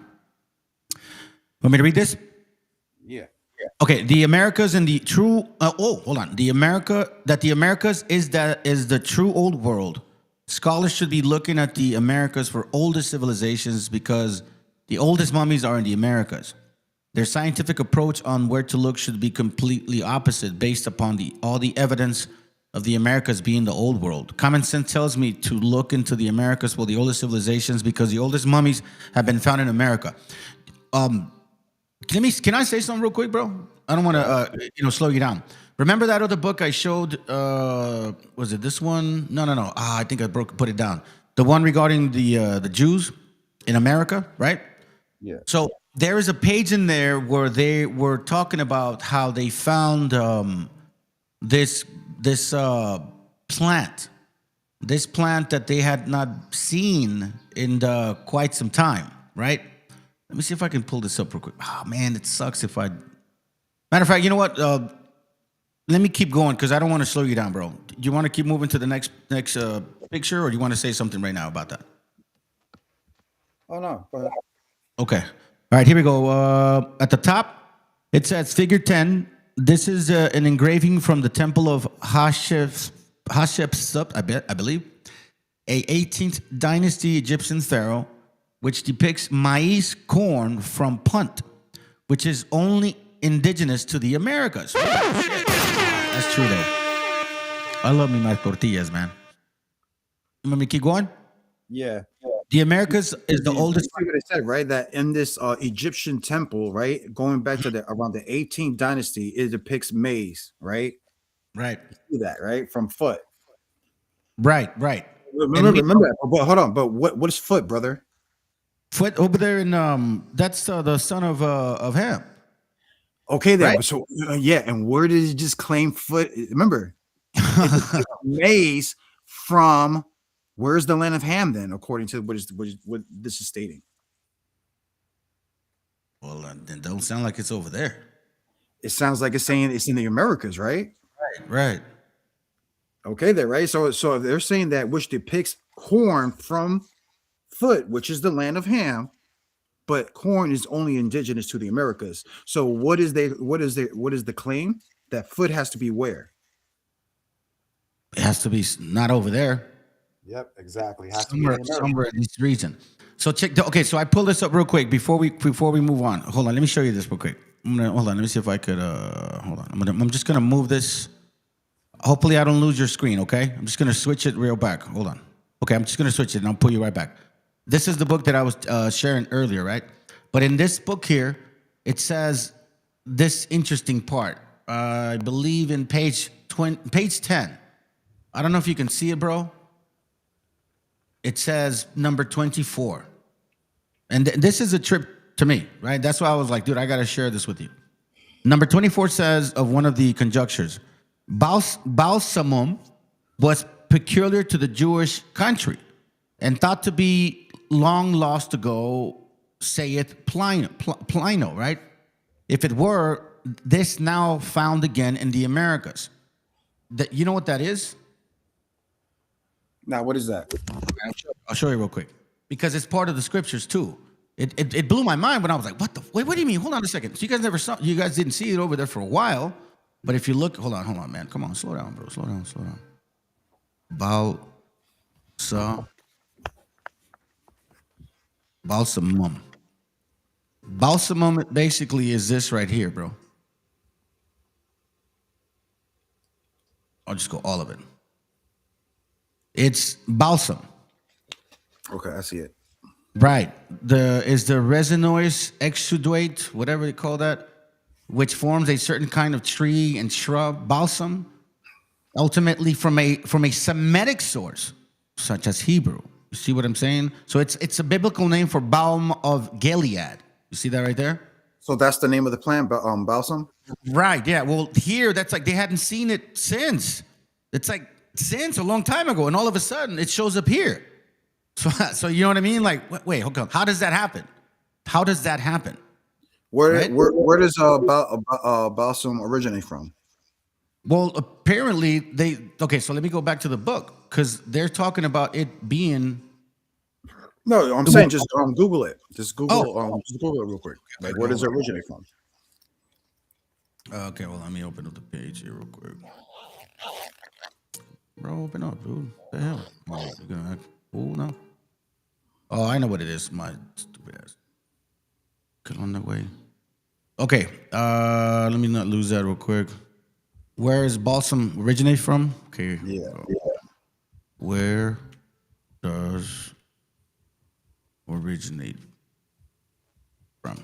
me to read this? Yeah. Okay. The Americas and the true. Hold on. The Americas is the true old world. Scholars should be looking at the Americas for oldest civilizations because the oldest mummies are in the Americas. Their scientific approach on where to look should be completely opposite, based upon all the evidence of the Americas being the old world. Common sense tells me to look into the Americas for the oldest civilizations because the oldest mummies have been found in America. Can I say something real quick, bro? I don't want to slow you down. Remember that other book I showed? Was it this one? No. I think I put it down. The one regarding the Jews in America, right? Yeah. So there is a page in there where they were talking about how they found this plant that they had not seen in quite some time, right? Let me see if I can pull this up real quick. Oh, man, it sucks if I... Matter of fact, you know what? Let me keep going because I don't want to slow you down, bro. Do you want to keep moving to the next picture, or do you want to say something right now about that? Oh, no. Go ahead. Okay. All right, here we go. At the top, it says Figure 10. This is an engraving from the Temple of Hatshepsut, I believe, a 18th dynasty Egyptian pharaoh, which depicts maize corn from Punt, which is only indigenous to the Americas. That's true, though. I love me my tortillas, man. You want me to keep going? Yeah. The Americas is the oldest. What I said, right? That in this Egyptian temple, right, going back to around the 18th dynasty, it depicts maize, right? Right. You see that, right? From Foot. Right. Remember that. But hold on. But what is Foot, brother? Foot over there in that's the son of Ham. Okay, then. Right? So yeah, and where did he just claim Foot? Remember, maize from. Where's the land of Ham then, according to what this is stating? Well, then don't sound like it's over there. It sounds like it's saying it's in the Americas, right? Right. Okay, there, right? So if they're saying that which depicts corn from Foot, which is the land of Ham, but corn is only indigenous to the Americas. So what is the claim? That Foot has to be where? It has to be not over there. Yep, exactly. Somewhere in this region. So okay. So I pulled this up real quick before we move on. Hold on, let me show you this real quick. Hold on, let me see if I could. Hold on, I'm just gonna move this. Hopefully, I don't lose your screen. Okay, I'm just gonna switch it real back. Hold on. Okay, I'm just gonna switch it and I'll pull you right back. This is the book that I was sharing earlier, right? But in this book here, it says this interesting part. I believe in page 10. I don't know if you can see it, bro. It says number 24. And this is a trip to me, right? That's why I was like, dude, I got to share this with you. Number 24 says of one of the conjunctures, balsamum was peculiar to the Jewish country and thought to be long lost ago, saith Plino, right? If it were, this now found again in the Americas. You know what that is? Now, what is that? I'll show you real quick because it's part of the scriptures too. It blew my mind when I was like, what do you mean? Hold on a second. So you guys didn't see it over there for a while, but if you look, hold on, man. Come on, slow down, bro. Slow down. Balsamum. Balsamum basically is this right here, bro. I'll just go all of it. It's balsam. Okay, I see it. Right. Is the resinous exudate, whatever they call that, which forms a certain kind of tree and shrub, balsam, ultimately from a Semitic source, such as Hebrew. You see what I'm saying? So it's a biblical name for balm of Gilead. You see that right there? So that's the name of the plant, balsam? Right, yeah. Well, here, that's like they hadn't seen it since. It's like since a long time ago, and all of a sudden, it shows up here. So you know what I mean? Like, wait, hold on. How does that happen? Where does balsam originate from? Well, apparently okay, so let me go back to the book because they're talking about it being. No, I'm saying just Google it. Just Google it real quick. Like, where does it originate from? Okay, well, let me open up the page here real quick. Bro, open up, dude. What the hell? Oh, you're gonna act cool now? Oh, I know what it is. My stupid ass. Get on the way. Okay, let me not lose that real quick. Where is balsam originate from? Okay. Yeah. Where does originate from?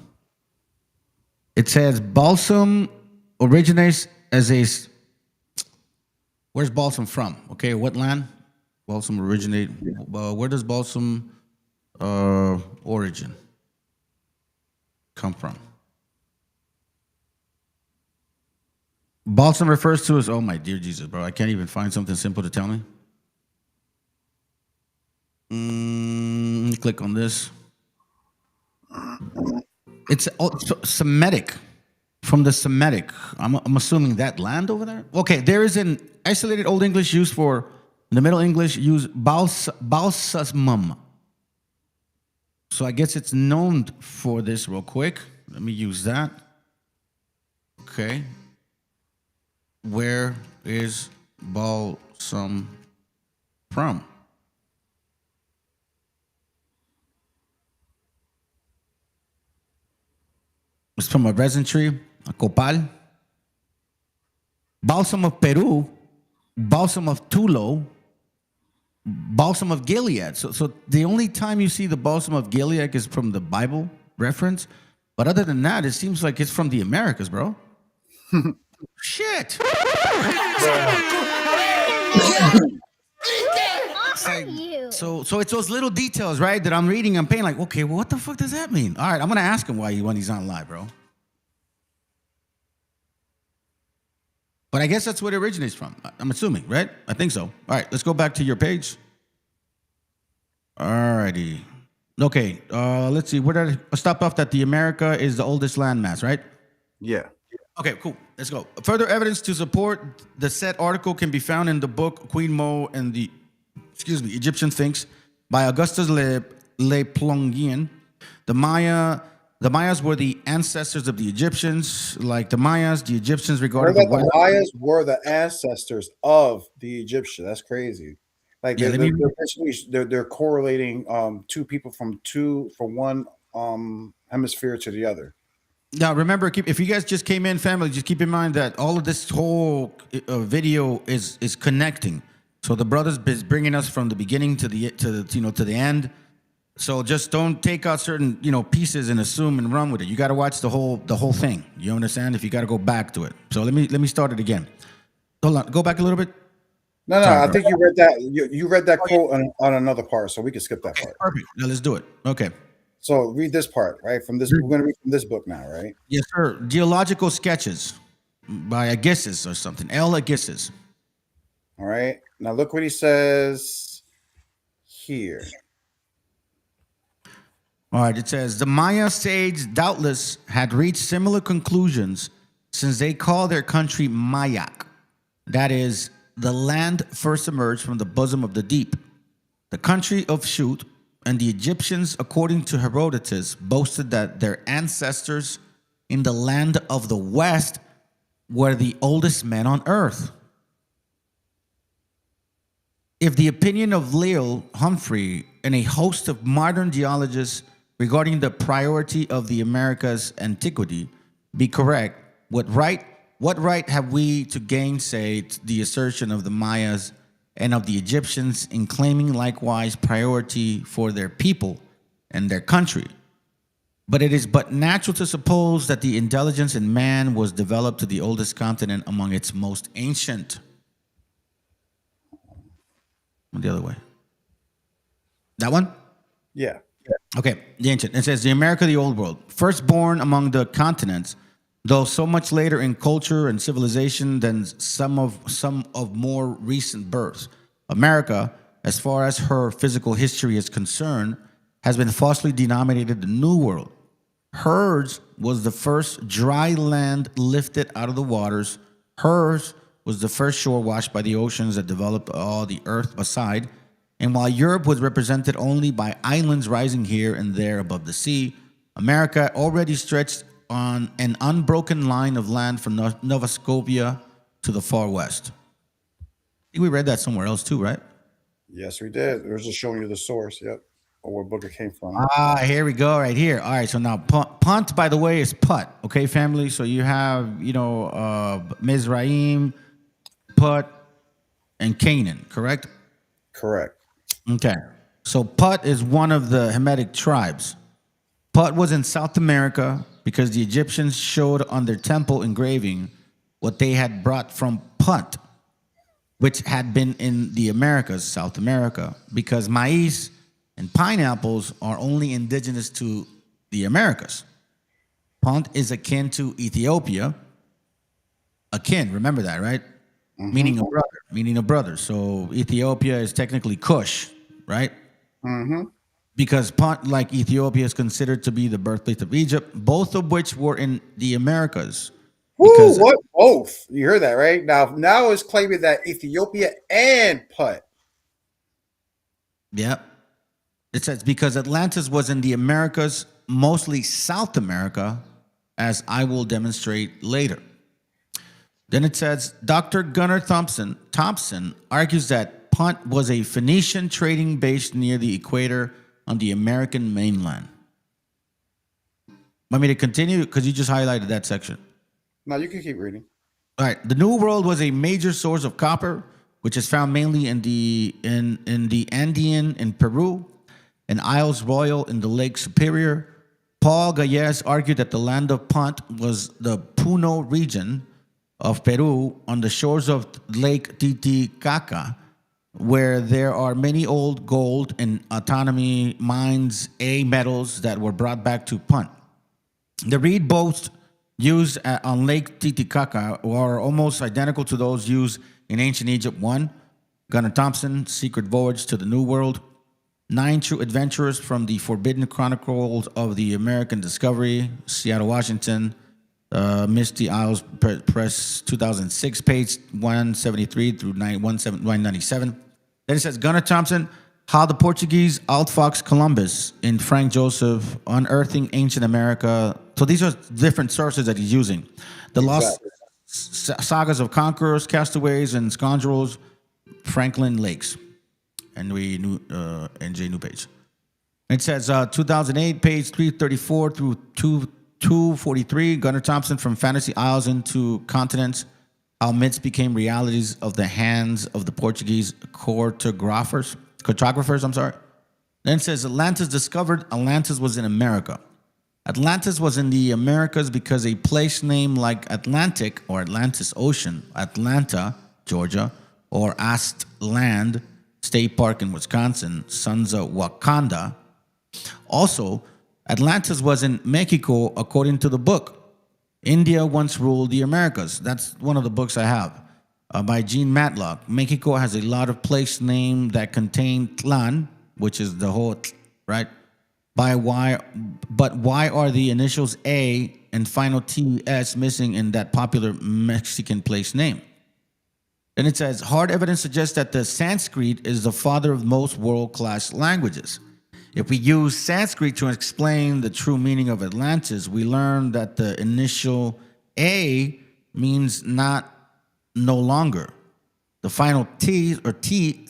It says balsam originates as a. Where's balsam from? Okay, what land? Balsam originate. Where does balsam origin come from? Balsam refers to as, oh my dear Jesus, bro, I can't even find something simple to tell me. Click on this. It's also Semitic, from the Semitic. I'm assuming that land over there. Okay, there is an isolated Old English used for, in the Middle English, use balsamum. So I guess it's known for this real quick. Let me use that. Okay. Where is balsam from? It's from a resin tree, a copal. Balsam of Peru, balsam of Tulo, balsam of Gilead. So the only time you see the balsam of Gilead is from the Bible reference. But other than that, it seems like it's from the Americas, bro. Shit. So it's those little details, right, that I'm reading. I'm paying like, okay, well, what the fuck does that mean? All right, I'm gonna ask him when he's on live, bro. But I guess that's where it originates from. I'm assuming, right? I think so. All right, let's go back to your page. All righty. Okay, let's see. Where did I stop off? That the America is the oldest landmass, right? Yeah. Okay, cool. Let's go. Further evidence to support the said article can be found in the book Queen Mo and the, Egyptian Sphinx by Augustus Le Plongeon. The Mayas were the ancestors of the Egyptians. Like the Mayas, the Egyptians regarded the Mayas were the ancestors of the Egyptians. That's crazy. Like they're correlating two people from one hemisphere to the other. Now, remember, if you guys just came in, family, just keep in mind that all of this whole video is connecting. So the brothers is bringing us from the beginning to the end. So just don't take out certain pieces and assume and run with it. You got to watch the whole thing. You understand? If you got to go back to it. So let me start it again. Hold on, go back a little bit. No, I think you read that. You read that quote on another part, so we can skip that part. Perfect. Now let's do it. Okay. So read this part, right? We're going to read from this book now, right? Yes, sir. Geological sketches by Agassiz or something. L. Agassiz. All right. Now look what he says here. All right. It says the Maya sages doubtless had reached similar conclusions since they call their country Mayak. That is, the land first emerged from the bosom of the deep. The country of Shut. And the Egyptians, according to Herodotus, boasted that their ancestors in the land of the West were the oldest men on earth. If the opinion of Leo Humphrey and a host of modern geologists regarding the priority of the Americas' antiquity be correct, what right have we to gainsay the assertion of the Mayas and of the Egyptians in claiming likewise priority for their people and their country? But it is but natural to suppose that the intelligence in man was developed to the oldest continent among its most ancient. The other way. That one? Yeah. Okay, the ancient. It says the America, the old world, firstborn among the continents, though so much later in culture and civilization than some of more recent births. America, as far as her physical history is concerned, has been falsely denominated the New World. Hers was the first dry land lifted out of the waters. Hers was the first shore washed by the oceans that developed all the earth beside. And while Europe was represented only by islands rising here and there above the sea, America already stretched on an unbroken line of land from Nova Scotia to the far west. I think we read that somewhere else too, right? Yes, we did. It was just showing you the source, yep, or where book it came from. Here we go, right here. All right, so now Punt, by the way, is Put, okay, family? So you have, Mizraim, Put, and Canaan, correct? Correct. Okay, so Put is one of the Hamitic tribes. Put was in South America because the Egyptians showed on their temple engraving what they had brought from Punt, which had been in the Americas, South America, because maize and pineapples are only indigenous to the Americas. Punt is akin to Ethiopia. Akin, remember that, right? Mm-hmm. Meaning a brother. So Ethiopia is technically Kush, right? Mm-hmm. because Punt, like Ethiopia, is considered to be the birthplace of Egypt, both of which were in the Americas. Woo, what? Both. You heard that, right? Now it's claiming that Ethiopia and Put. Yep. It says because Atlantis was in the Americas, mostly South America, as I will demonstrate later. Then it says Dr. Gunnar Thompson argues that Punt was a Phoenician trading base near the equator on the American mainland. Want me to continue? Because you just highlighted that section. No, you can keep reading. All right. The New World was a major source of copper, which is found mainly in the Andean in Peru and Isles Royal in the Lake Superior. Paul Galles argued that the land of Punt was the Puno region of Peru on the shores of Lake Titicaca, where there are many old gold and autonomy mines, A metals that were brought back to Punt. The reed boats used on Lake Titicaca are almost identical to those used in ancient Egypt. 1, Gunnar Thompson, Secret Voyage to the New World. 9 True Adventurers from the Forbidden Chronicles of the American Discovery, Seattle, Washington. Misty Isles Press, 2006, page 173 through 197. Then it says Gunnar Thompson, How the Portuguese Outfoxed Columbus in Frank Joseph, Unearthing Ancient America. So these are different sources that he's using. The Lost Sagas of Conquerors, Castaways, and Scoundrels, Franklin Lakes. And we knew NJ New Page. It says 2008, page 334 through 243, Gunnar Thompson, From Fantasy Isles into Continents, How Myths Became Realities of the Hands of the Portuguese Cartographers. Then it says Atlantis discovered. Atlantis was in America. Atlantis was in the Americas because a place name like Atlantic or Atlantis Ocean, Atlanta, Georgia, or Aztland State Park in Wisconsin, Sons of Wakanda. Also, Atlantis was in Mexico, according to the book. India once ruled the Americas. That's one of the books I have by Gene Matlock. Mexico has a lot of place names that contain Tlan, which is the whole, right? But why are the initials A and final TS missing in that popular Mexican place name? And it says, hard evidence suggests that the Sanskrit is the father of most world-class languages. If we use Sanskrit to explain the true meaning of Atlantis, we learn that the initial A means no longer. The final T or T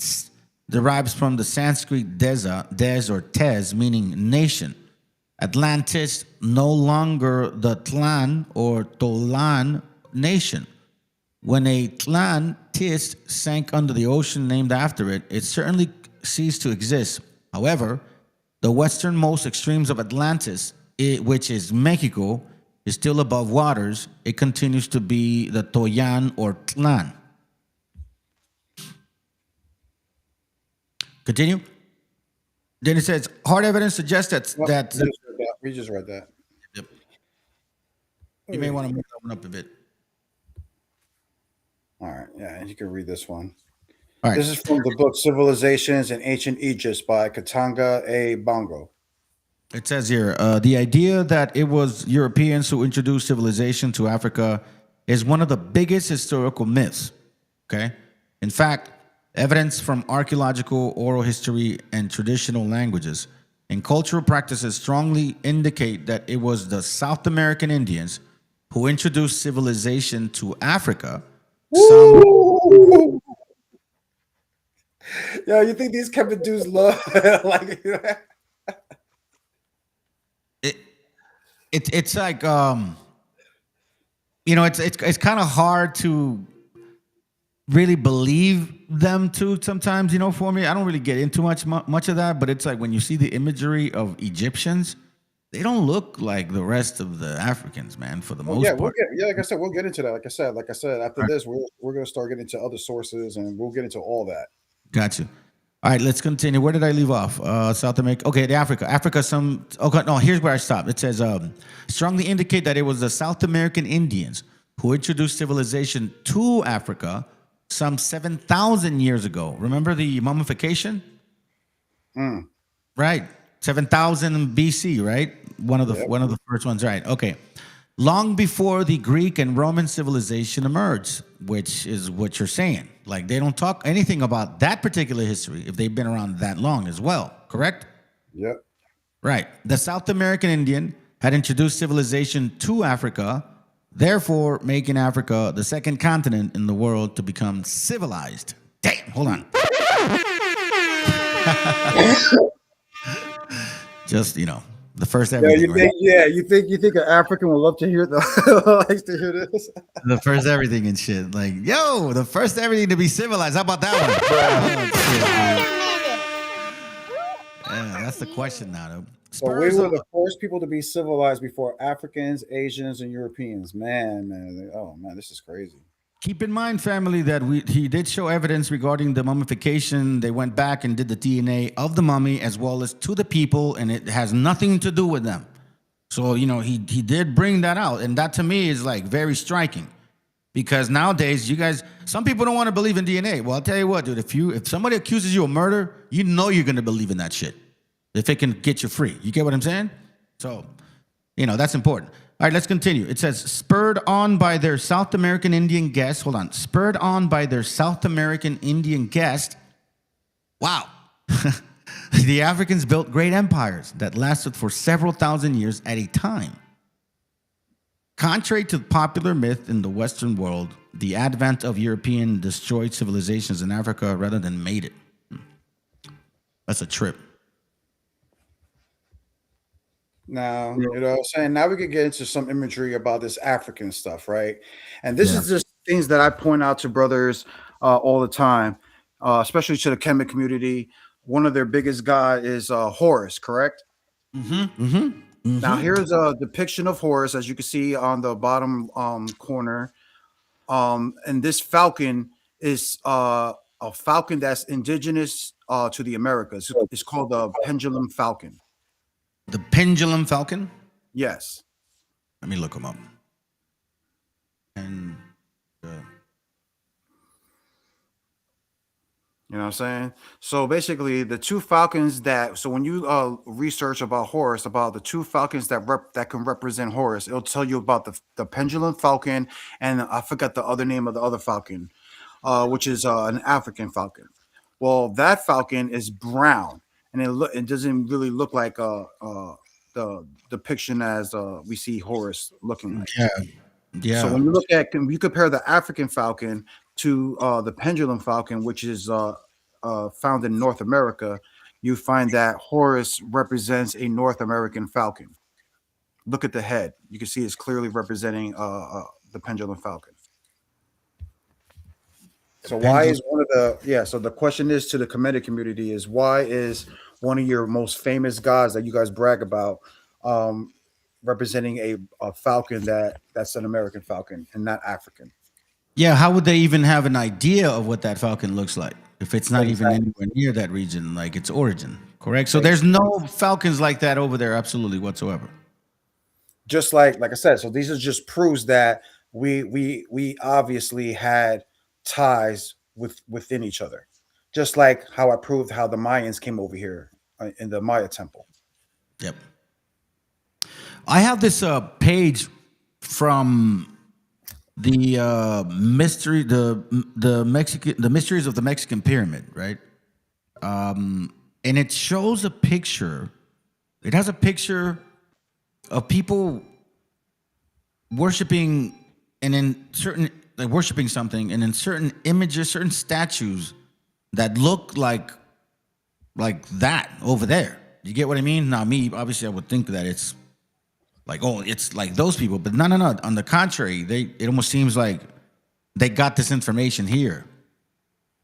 derives from the Sanskrit des or tes, meaning nation. Atlantis, no longer the Tlan or Tolan nation. When a Atlantis sank under the ocean named after it, it certainly ceased to exist. However, the westernmost extremes of Atlantis, which is Mexico, is still above waters. It continues to be the Toyan or Tlan. Continue. Then it says, hard evidence suggests that... We just read that. Yep. You may want to move that one up a bit. All right, yeah, you can read this one. All right. This is from the book Civilizations in Ancient Egypt by Katanga A. Bongo. It says here, the idea that it was Europeans who introduced civilization to Africa is one of the biggest historical myths, okay? In fact, evidence from archaeological, oral history, and traditional languages and cultural practices strongly indicate that it was the South American Indians who introduced civilization to Africa. Yo, you think these Kevin dudes love like it's like it's kind of hard to really believe them too sometimes, for me. I don't really get into much of that, but it's like when you see the imagery of Egyptians, they don't look like the rest of the Africans, man, for the most part. Like I said, we'll get into that. Like I said, after this, we're going to start getting into other sources, and we'll get into all that. Got you. All right, let's continue. Where did I leave off? South America. Okay, Africa. Here's where I stopped. It says, strongly indicate that it was the South American Indians who introduced civilization to Africa some 7,000 years ago. Remember the mummification? Right. 7,000 BC, right? One of the first ones, right? Okay. Long before the Greek and Roman civilization emerged, which is what you're saying. Like they don't talk anything about that particular history if they've been around that long as well, correct? Yep. Right. The South American Indian had introduced civilization to Africa, therefore making Africa the second continent in the world to become civilized. Damn, hold on. Just, the first everything, right? You think an African would love to hear likes to hear this? The first everything and shit. Like, yo, the first everything to be civilized. How about that one? Yeah, that's the question now. Though. So we were the first people to be civilized before Africans, Asians, and Europeans. Man. Oh man, this is crazy. Keep in mind, family, that he did show evidence regarding the mummification. They went back and did the DNA of the mummy as well as to the people, and it has nothing to do with them. So, he did bring that out. And that to me is like very striking. Because nowadays, some people don't want to believe in DNA. Well, I'll tell you what, dude, if somebody accuses you of murder, you're going to believe in that shit. If it can get you free. You get what I'm saying? So, that's important. All right, let's continue. It says, spurred on by their South American Indian guest. Hold on. Spurred on by their South American Indian guest. Wow. The Africans built great empires that lasted for several thousand years at a time. Contrary to popular myth in the Western world, the advent of European destroyed civilizations in Africa rather than made it. That's a trip. Now, what I'm saying? Now we could get into some imagery about this African stuff, right? And this is just things that I point out to brothers all the time, especially to the Kemet community. One of their biggest god is Horus, correct? Now, here's a depiction of Horus, as you can see on the bottom corner. And this falcon is a falcon that's indigenous to the Americas. It's called the pendulum falcon. The pendulum falcon? Yes. Let me look them up. And you know what I'm saying? So basically, the two falcons so when you research about Horus, about the two falcons that can represent Horus, it'll tell you about the pendulum falcon, and I forgot the other name of the other falcon, which is an African falcon. Well, that falcon is brown, and it doesn't really look like the depiction as we see Horus looking like. Yeah. So when you compare the African falcon to the pendulum falcon, which is found in North America, you find that Horus represents a North American falcon. Look at the head; you can see it's clearly representing the pendulum falcon. So why is so the question is to the Kemetic community is, why is one of your most famous gods that you guys brag about representing a falcon that's an American falcon and not African? Yeah, how would they even have an idea of what that falcon looks like if it's not even anywhere near that region, like its origin, correct? So there's no falcons like that over there, absolutely whatsoever. Just like I said, so these are just proofs that we obviously had ties within each other, just like how I proved how the Mayans came over here in the Maya temple. Yep. I have this page from the mysteries of the Mexican pyramid, right? And it shows a picture. It has a picture of people worshiping, and in certain worshiping something, and in certain images, certain statues that look like that over there. You get what I mean? Now, me, obviously, I would think that it's like, oh, it's like those people, but no. On the contrary, it almost seems like they got this information here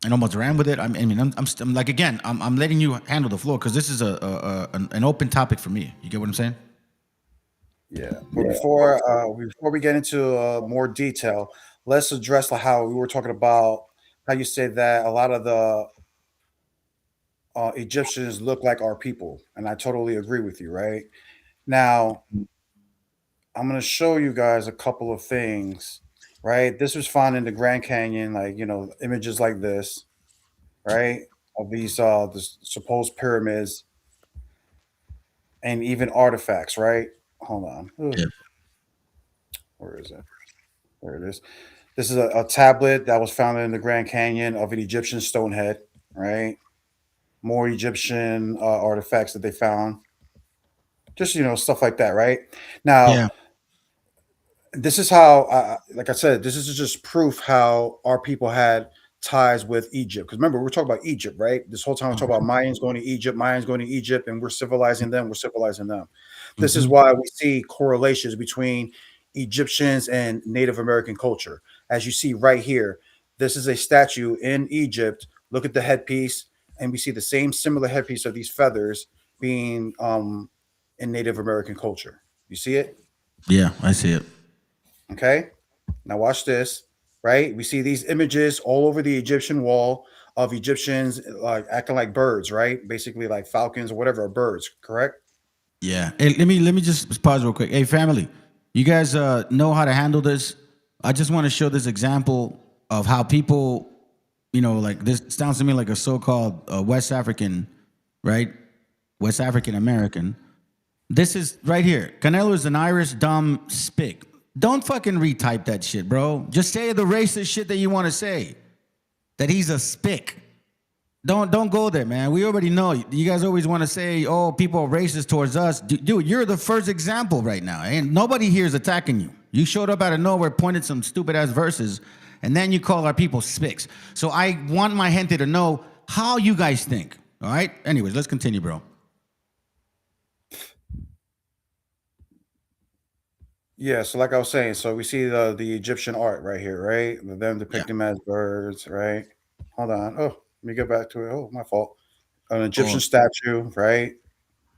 and almost ran with it. I'm like, again, I'm letting you handle the floor because this is an open topic for me. You get what I'm saying? Yeah. But before we get into more detail, let's address how we were talking about how you say that a lot of the Egyptians look like our people, and I totally agree with you. Right now, I'm going to show you guys a couple of things. Right, this was found in the Grand Canyon, images like this, right, of these the supposed pyramids. and even artifacts, right? Hold on. Yeah. Where is it? There it is. This is a tablet that was found in the Grand Canyon of an Egyptian stone head, right? More Egyptian artifacts that they found. Just, stuff like that, right? Now, Yeah. this is how, like I said, this is just proof how our people had ties with Egypt. Because remember, we're talking about Egypt, right? This whole time we're talking about Mayans going to Egypt, Mayans going to Egypt, and we're civilizing them. We're civilizing them. This is Mm-hmm. why we see correlations between Egyptians and Native American culture. As you see right here, this is a statue in Egypt. Look at the headpiece, and we see the same similar headpiece of these feathers being in Native American culture. You see it? Yeah, I see it. Okay. Now watch this, right? We see these images all over the Egyptian wall of Egyptians like acting like birds, right? Basically like falcons or whatever are birds, correct? Yeah. Hey, let me just pause real quick. Hey, family, you guys know how to handle this. I just want to show this example of how people, like this sounds to me like a so-called West African, right? West African American. This is right here. Canelo is an Irish dumb spick. Don't fucking retype that shit, bro. Just say the racist shit that you want to say. That he's a spick. Don't go there, man. We already know. You guys always want to say, oh, people are racist towards us. Dude, you're the first example right now. And nobody here is attacking you. You showed up out of nowhere, pointed some stupid ass verses, and then you call our people spicks. So I want my gente to know how you guys think. All right? Anyways, let's continue, bro. Yeah, so like I was saying, so we see the Egyptian art right here, right? Them depicting them as birds, right? Hold on. Oh, let me get back to it. Oh, my fault. An Egyptian statue, right?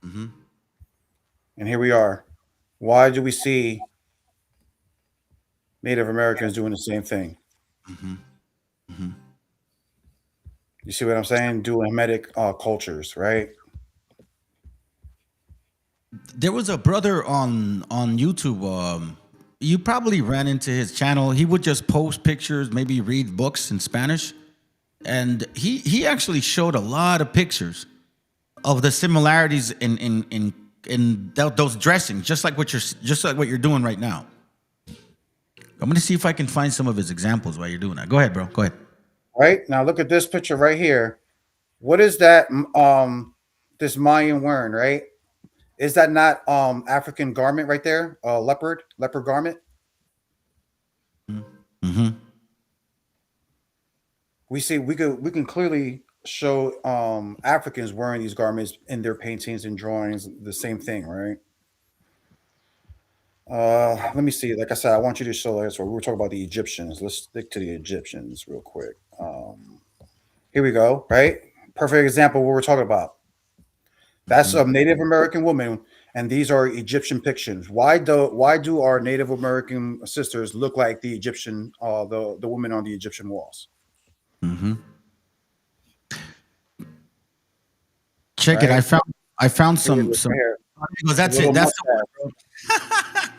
Mm-hmm. And here we are. Why do we see Native Americans doing the same thing? Mm-hmm. Mm-hmm. You see what I'm saying? Dual Hamitic cultures, right? There was a brother on YouTube. You probably ran into his channel. He would just post pictures, maybe read books in Spanish, and he actually showed a lot of pictures of the similarities in those dressings, just like what you're doing right now. I'm gonna see if I can find some of his examples while you're doing that. Go ahead, bro. Go ahead. Right now, look at this picture right here. What is that? This Mayan wearing, right? Is that not African garment right there? Leopard garment. Mm-hmm. We can clearly show Africans wearing these garments in their paintings and drawings. The same thing, right? Let me see. Like I said, I want you to show us. We were talking about the Egyptians. Let's stick to the Egyptians real quick. Here we go. Right, perfect example of what we're talking about. That's a Native American woman, and these are Egyptian pictures. Why do our Native American sisters look like the Egyptian, the women on the Egyptian walls? Mm-hmm. Check it. I found some. Because that's it. That's the one, bro.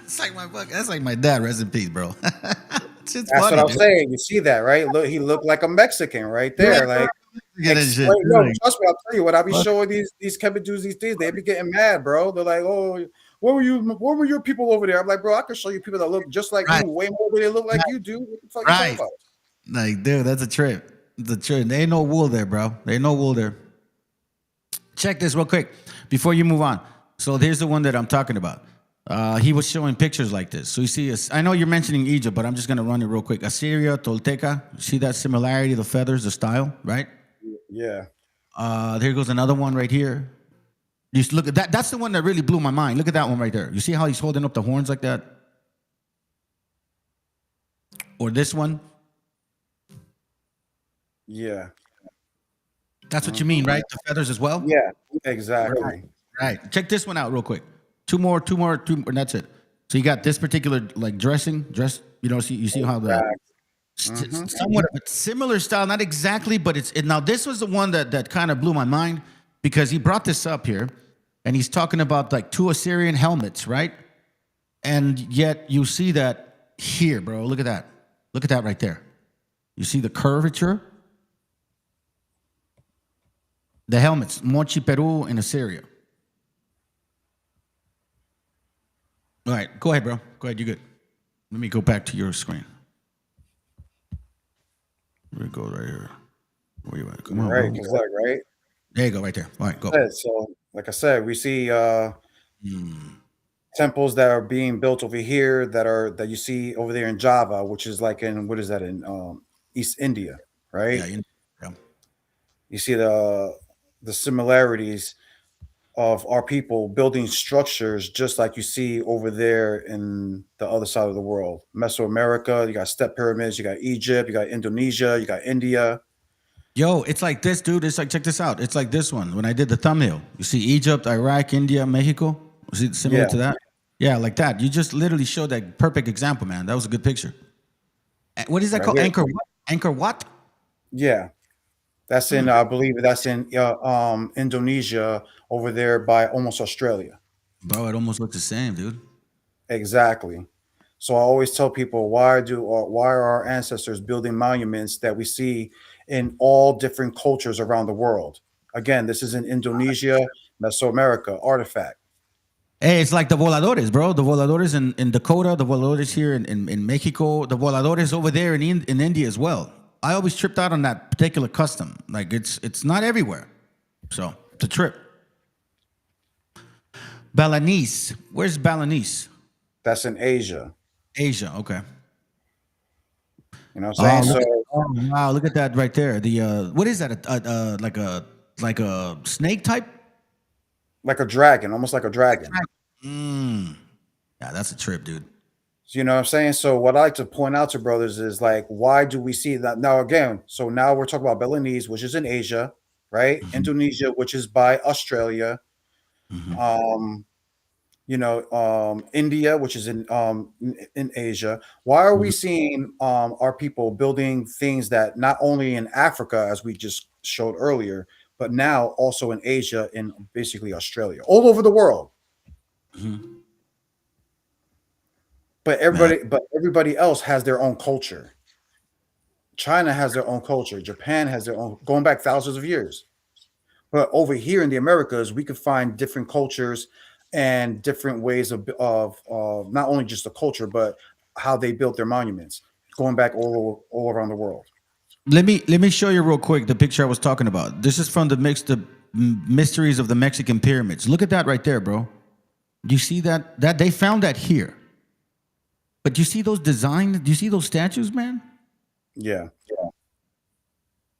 It's like my book. That's like my dad. Rest in peace, bro. That's funny, what I'm saying. You see that, right? Look, he looked like a Mexican right there. Like, no, trust me, I'll tell you what. I be showing these Kevin dudes these days. They be getting mad, bro. They're like, "Oh, what were your people over there?" I'm like, "Bro, I can show you people that look just like you, way more than they look like you do." What the fuck you talking about? Like, dude, that's a trip. The trip. There ain't no wool there, bro. There ain't no wool there. Check this real quick before you move on. So here's the one that I'm talking about. He was showing pictures like this. So you see, I know you're mentioning Egypt, but I'm just going to run it real quick. Assyria, Tolteca. See that similarity, the feathers, the style, right? Yeah. There goes another one right here. You look at that. That's the one that really blew my mind. Look at that one right there. You see how he's holding up the horns like that? Or this one? Yeah. That's what you mean, right? The feathers as well? Yeah, exactly. Right. Check this one out real quick. Two more, and that's it. So you got this particular like dress, you see how the somewhat of a similar style, not exactly, but now this was the one that kind of blew my mind because he brought this up here and he's talking about like 2 Assyrian helmets, right? And yet you see that here, bro. Look at that. Look at that right there. You see the curvature? The helmets, Mochi, Peru, and Assyria. All right, go ahead, bro. Go ahead, you good. Let me go back to your screen. Where it goes right here. Where you at? Come on, Right, bro. because look, right. There you go, right there. All right, go. So, like I said, we see temples that are being built over here that you see over there in Java, which is like in what is that in East India, right? Yeah. You see the similarities of our people building structures just like you see over there in the other side of the world. Mesoamerica, you got step pyramids, you got Egypt, you got Indonesia, you got India. Yo, it's like this, dude. It's like, check this out. It's like this one. When I did the thumbnail, you see Egypt, Iraq, India, Mexico. Was it similar to that? Yeah, like that. You just literally showed that perfect example, man. That was a good picture. What is that called? Here. Anchor what? Anchor what? Yeah. That's in, I believe that's in Indonesia over there by almost Australia. Bro, it almost looks the same, dude. Exactly. So I always tell people, why are our ancestors building monuments that we see in all different cultures around the world? Again, this is in Indonesia, Mesoamerica, artifact. Hey, it's like the voladores, bro. The voladores in Dakota, the voladores here in Mexico, the voladores over there in India as well. I always tripped out on that particular custom. Like it's not everywhere. So it's a trip. Balinese. Where's Balinese? That's in Asia. Asia, okay. You know what I'm saying? Wow, look at that right there. The what is that? Like a snake type? Like a dragon, almost like a dragon. Yeah, that's a trip, dude. So, you know what I'm saying? So what I like to point out to brothers is like, why do we see that now again? So now we're talking about Balinese, which is in Asia, right? Indonesia, which is by Australia. India, which is in Asia. Why are we seeing our people building things that not only in Africa, as we just showed earlier, but now also in Asia, in basically Australia, all over the world? But everybody else has their own culture. China has their own culture. Japan has their own, going back thousands of years. But over here in the Americas, we could find different cultures and different ways of not only just the culture, but how they built their monuments, going back all around the world. Let me show you real quick the picture I was talking about. This is from the mysteries of the Mexican pyramids. Look at that right there, bro. Do you see that? That they found that here. But you see those designs? Do you see those statues, man? Yeah.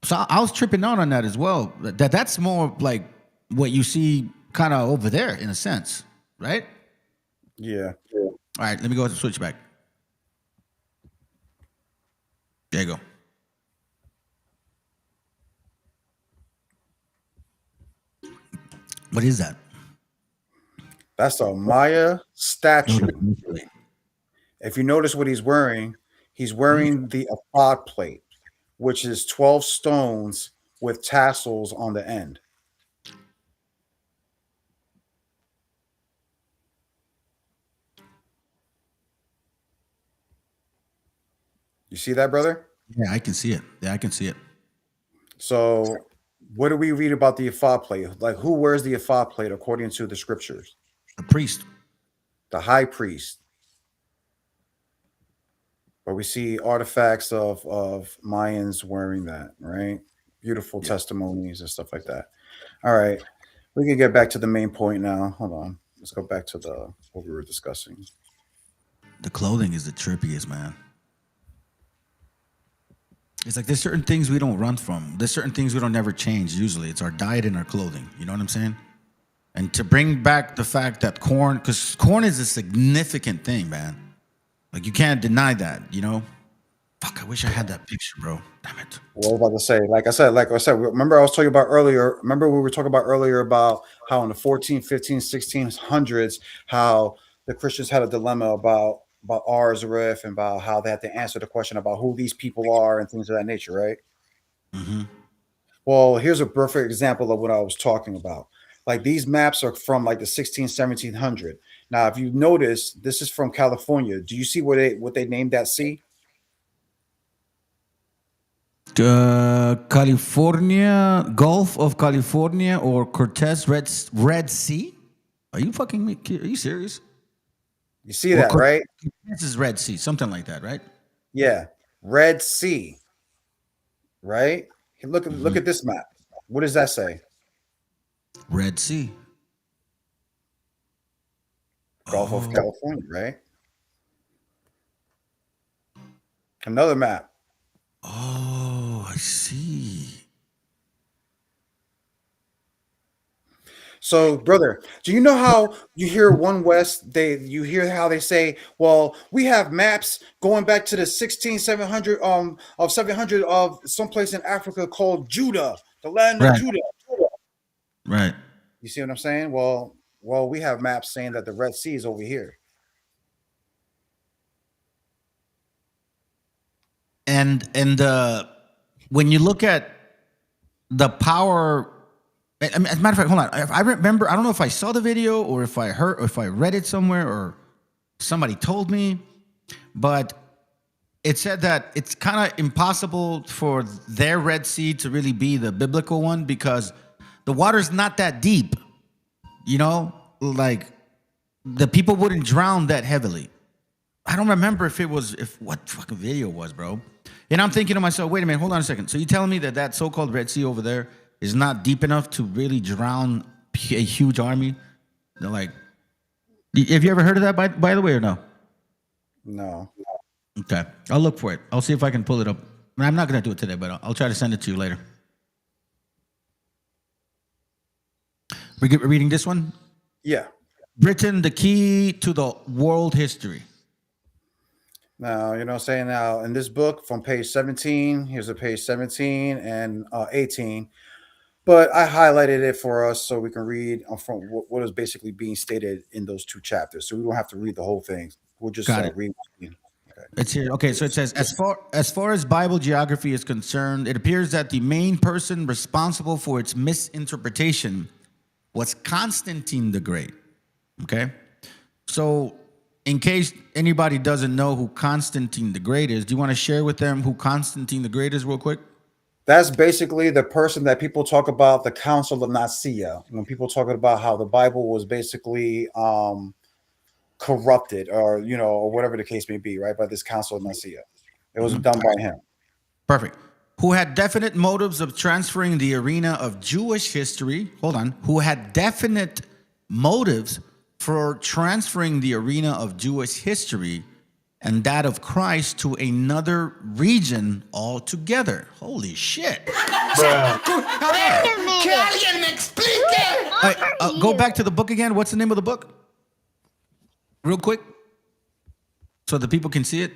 So I was tripping out on that as well. That's more like what you see kind of over there in a sense, right? Yeah. All right, let me go ahead and switch back. There you go. What is that? That's a Maya statue. If you notice what he's wearing the Ephod plate, which is 12 stones with tassels on the end. You see that, brother? Yeah, I can see it. Yeah, I can see it. So what do we read about the Ephod plate? Like, who wears the Ephod plate according to the scriptures? The priest. The high priest. But we see artifacts of Mayans wearing that, right? Beautiful testimonies and stuff like that. All right. We can get back to the main point now. Hold on. Let's go back to what we were discussing. The clothing is the trippiest, man. It's like there's certain things we don't run from. There's certain things we don't never change. Usually it's our diet and our clothing. You know what I'm saying? And to bring back the fact that corn, because corn is a significant thing, man. Like you can't deny that, you know? Fuck, I wish I had that picture, bro. Damn it. What I was about to say, like I said, remember I was talking about earlier, we were talking about earlier about how in the 14, 15, 1600s, how the Christians had a dilemma about Ars Rif and about how they had to answer the question about who these people are and things of that nature, right? Well, here's a perfect example of what I was talking about. Like these maps are from like the 1700. Now, if you notice, this is from California. Do you see what they named that sea? California, Gulf of California, or Cortez Red Sea? Are you fucking me? Are you serious? You see that, right? This is Red Sea, something like that, right? Yeah. Red Sea. Right? Look at this map. What does that say? Red Sea. Gulf of California, right? Another map. Oh, I see. So, brother, do you know how you hear One West? You hear how they say, "Well, we have maps going back to the 16700 of 700 of someplace in Africa called Judah, the land of Right. Judah." Right. You see what I'm saying? Well, we have maps saying that the Red Sea is over here. And when you look at the power, I mean, as a matter of fact, hold on. I remember, I don't know if I saw the video or if I heard, or if I read it somewhere or somebody told me, but it said that it's kind of impossible for their Red Sea to really be the biblical one because the water's not that deep. You know, like the people wouldn't drown that heavily. I don't remember if what fucking video it was, bro. And I'm thinking to myself, wait a minute, hold on a second. So you're telling me that so-called Red Sea over there is not deep enough to really drown a huge army? They're like, have you ever heard of that by the way or no? No. Okay, I'll look for it. I'll see if I can pull it up. I'm not gonna do it today, but I'll try to send it to you later. We're reading this one? Yeah. Britain, the key to the world history. Now, you know what I'm saying? Now, in this book from page 17, here's a page 17 and 18. But I highlighted it for us so we can read from what is basically being stated in those two chapters. So we don't have to read the whole thing. We'll just read. Okay. It's here. Okay, so it says, as far as Bible geography is concerned, it appears that the main person responsible for its misinterpretation was Constantine the Great. Okay, so in case anybody doesn't know who Constantine the Great is, do you want to share with them who Constantine the Great is real quick? That's basically the person that people talk about, the Council of Nicaea, when people talk about how the Bible was basically corrupted or, you know, or whatever the case may be, right, by this Council of Nicaea. It was done by him. Perfect. Who had definite motives of transferring the arena of Jewish history. Hold on. Who had definite motives for transferring the arena of Jewish history and that of Christ to another region altogether. Holy shit. Go back to the book again. What's the name of the book? Real quick. So the people can see it.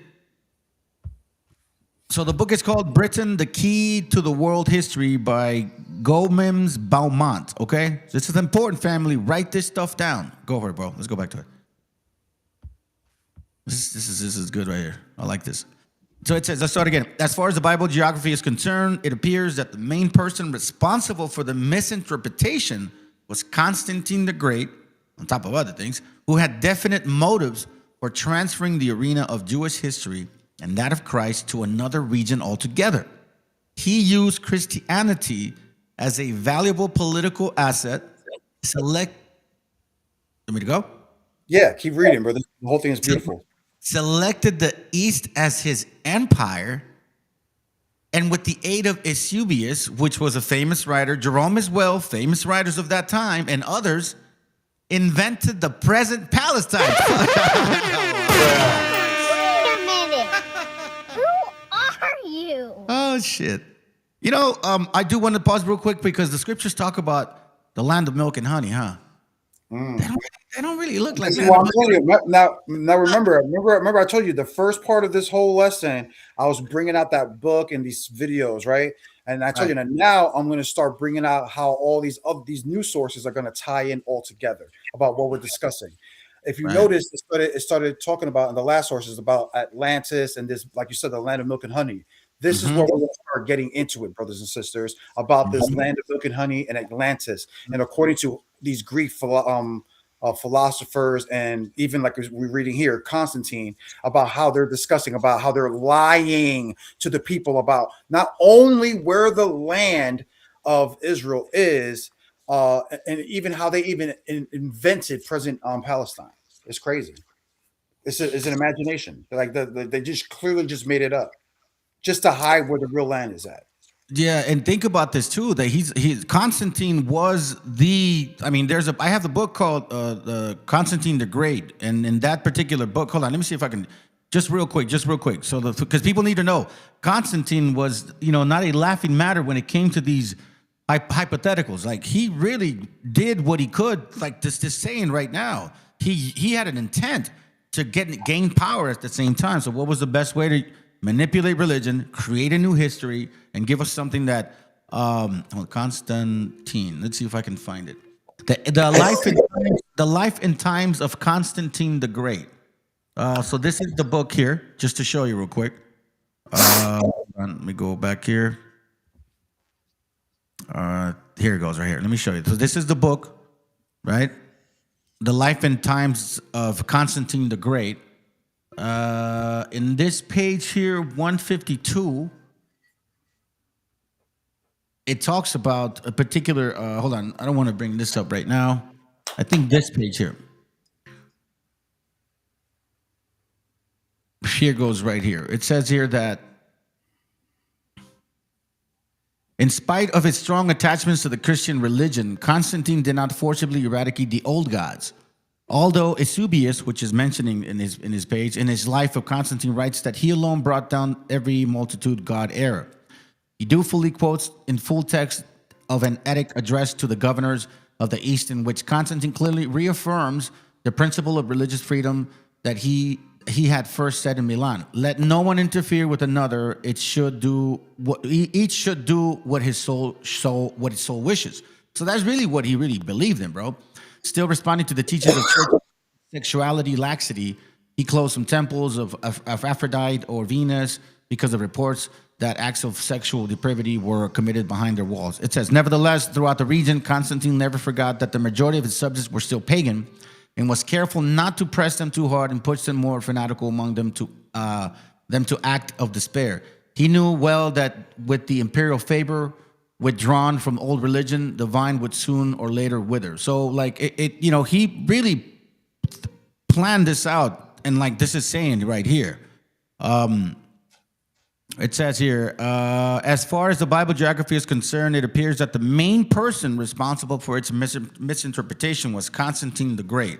So the book is called Britain, the Key to the World History by Gomez Beaumont. Okay? This is important, family. Write this stuff down. Go for it, bro. Let's go back to it. This is good right here. I like this. So it says, let's start again. As far as the Bible geography is concerned, it appears that the main person responsible for the misinterpretation was Constantine the Great, on top of other things, who had definite motives for transferring the arena of Jewish history and that of Christ to another region altogether. He used Christianity as a valuable political asset. Want me to go? Yeah, keep reading, brother. The whole thing is beautiful. Selected the East as his empire, and with the aid of Eusebius, which was a famous writer, Jerome as well, famous writers of that time, and others, invented the present Palestine. Wait a minute. Who are you? Oh, shit. You know, I do want to pause real quick because the scriptures talk about the land of milk and honey, huh? They don't really look like that. Well, I'm telling you, now remember, I told you the first part of this whole lesson, I was bringing out that book and these videos, right? And I told you that now I'm going to start bringing out how all these news sources are going to tie in all together about what we're discussing. If you notice, it started talking about in the last sources about Atlantis and this, like you said, the land of milk and honey. This is where we're going to start getting into it, brothers and sisters, about this land of milk and honey and Atlantis. And according to these Greek philosophers, and even like we're reading here, Constantine, about how they're discussing about how they're lying to the people about not only where the land of Israel is, and even how they even invented present Palestine. It's crazy. It's an imagination. Like they just clearly just made it up, just to hide where the real land is at. Yeah, and think about this too. That he's Constantine was the. I mean, I have the book called Constantine the Great, and in that particular book, hold on, let me see if I can just real quick. So because people need to know, Constantine was not a laughing matter when it came to these hypotheticals. Like he really did what he could. Like this saying right now, he had an intent to gain power at the same time. So what was the best way to manipulate religion, create a new history, and give us something that Constantine. Let's see if I can find it. The life and times of Constantine the Great. So this is the book here, just to show you real quick. Let me go back here. Here it goes, right here. Let me show you. So this is the book, right? The life and times of Constantine the Great. In this page here, 152, it talks about a particular. Hold on, I don't want to bring this up right now. I think this page here. Here goes right here. It says here that in spite of his strong attachments to the Christian religion, Constantine did not forcibly eradicate the old gods. Although Eusebius, which is mentioning in his page, in his life of Constantine, writes that he alone brought down every multitude god error. He dutifully quotes in full text of an edict addressed to the governors of the East, in which Constantine clearly reaffirms the principle of religious freedom that he had first said in Milan. Let no one interfere with another. Each should do what his soul wishes. So that's really what he really believed in, bro. Still responding to the teachings of church sexuality laxity, he closed some temples of Aphrodite or Venus because of reports that acts of sexual depravity were committed behind their walls. It says, nevertheless, throughout the region, Constantine never forgot that the majority of his subjects were still pagan and was careful not to press them too hard and push them more fanatical among them to act of despair. He knew well that with the imperial favor withdrawn from old religion, the vine would soon or later wither. So like he really planned this out, and like this is saying right here. It says here, as far as the Bible geography is concerned, it appears that the main person responsible for its misinterpretation was Constantine the Great.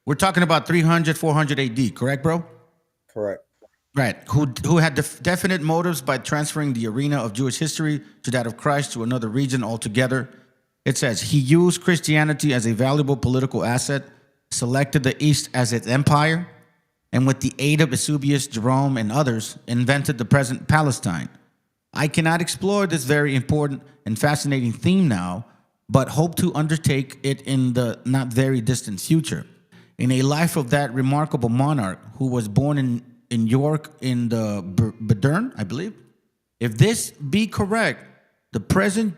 We're talking about 300, 400 AD, correct, bro? Correct. Right. Who had definite motives by transferring the arena of Jewish history to that of Christ to another region altogether. It says he used Christianity as a valuable political asset, selected the East as its empire, and with the aid of Eusebius, Jerome, and others, invented the present Palestine. I cannot explore this very important and fascinating theme now, but hope to undertake it in the not very distant future. In a life of that remarkable monarch who was born in York in the Bedern, I believe. If this be correct, the present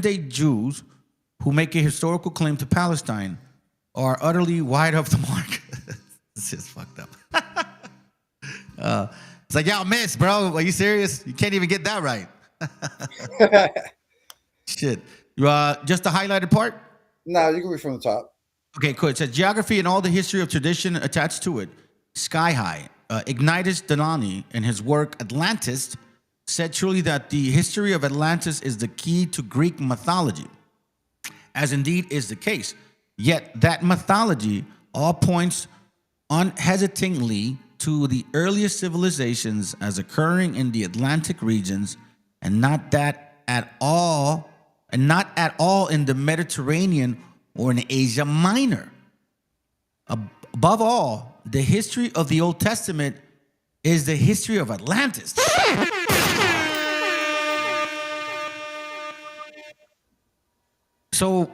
day Jews who make a historical claim to Palestine are utterly wide of the mark. This is fucked up. It's like, y'all miss, bro. Are you serious? You can't even get that right. Shit. Just the highlighted part? No, you can read from the top. Okay, cool. It says geography and all the history of tradition attached to it. Sky high. Ignatius Donani, in his work Atlantis, said truly that the history of Atlantis is the key to Greek mythology, as indeed is the case. Yet that mythology all points unhesitatingly to the earliest civilizations as occurring in the Atlantic regions, and not at all in the Mediterranean or in Asia Minor. Above all, the history of the Old Testament is the history of Atlantis. So,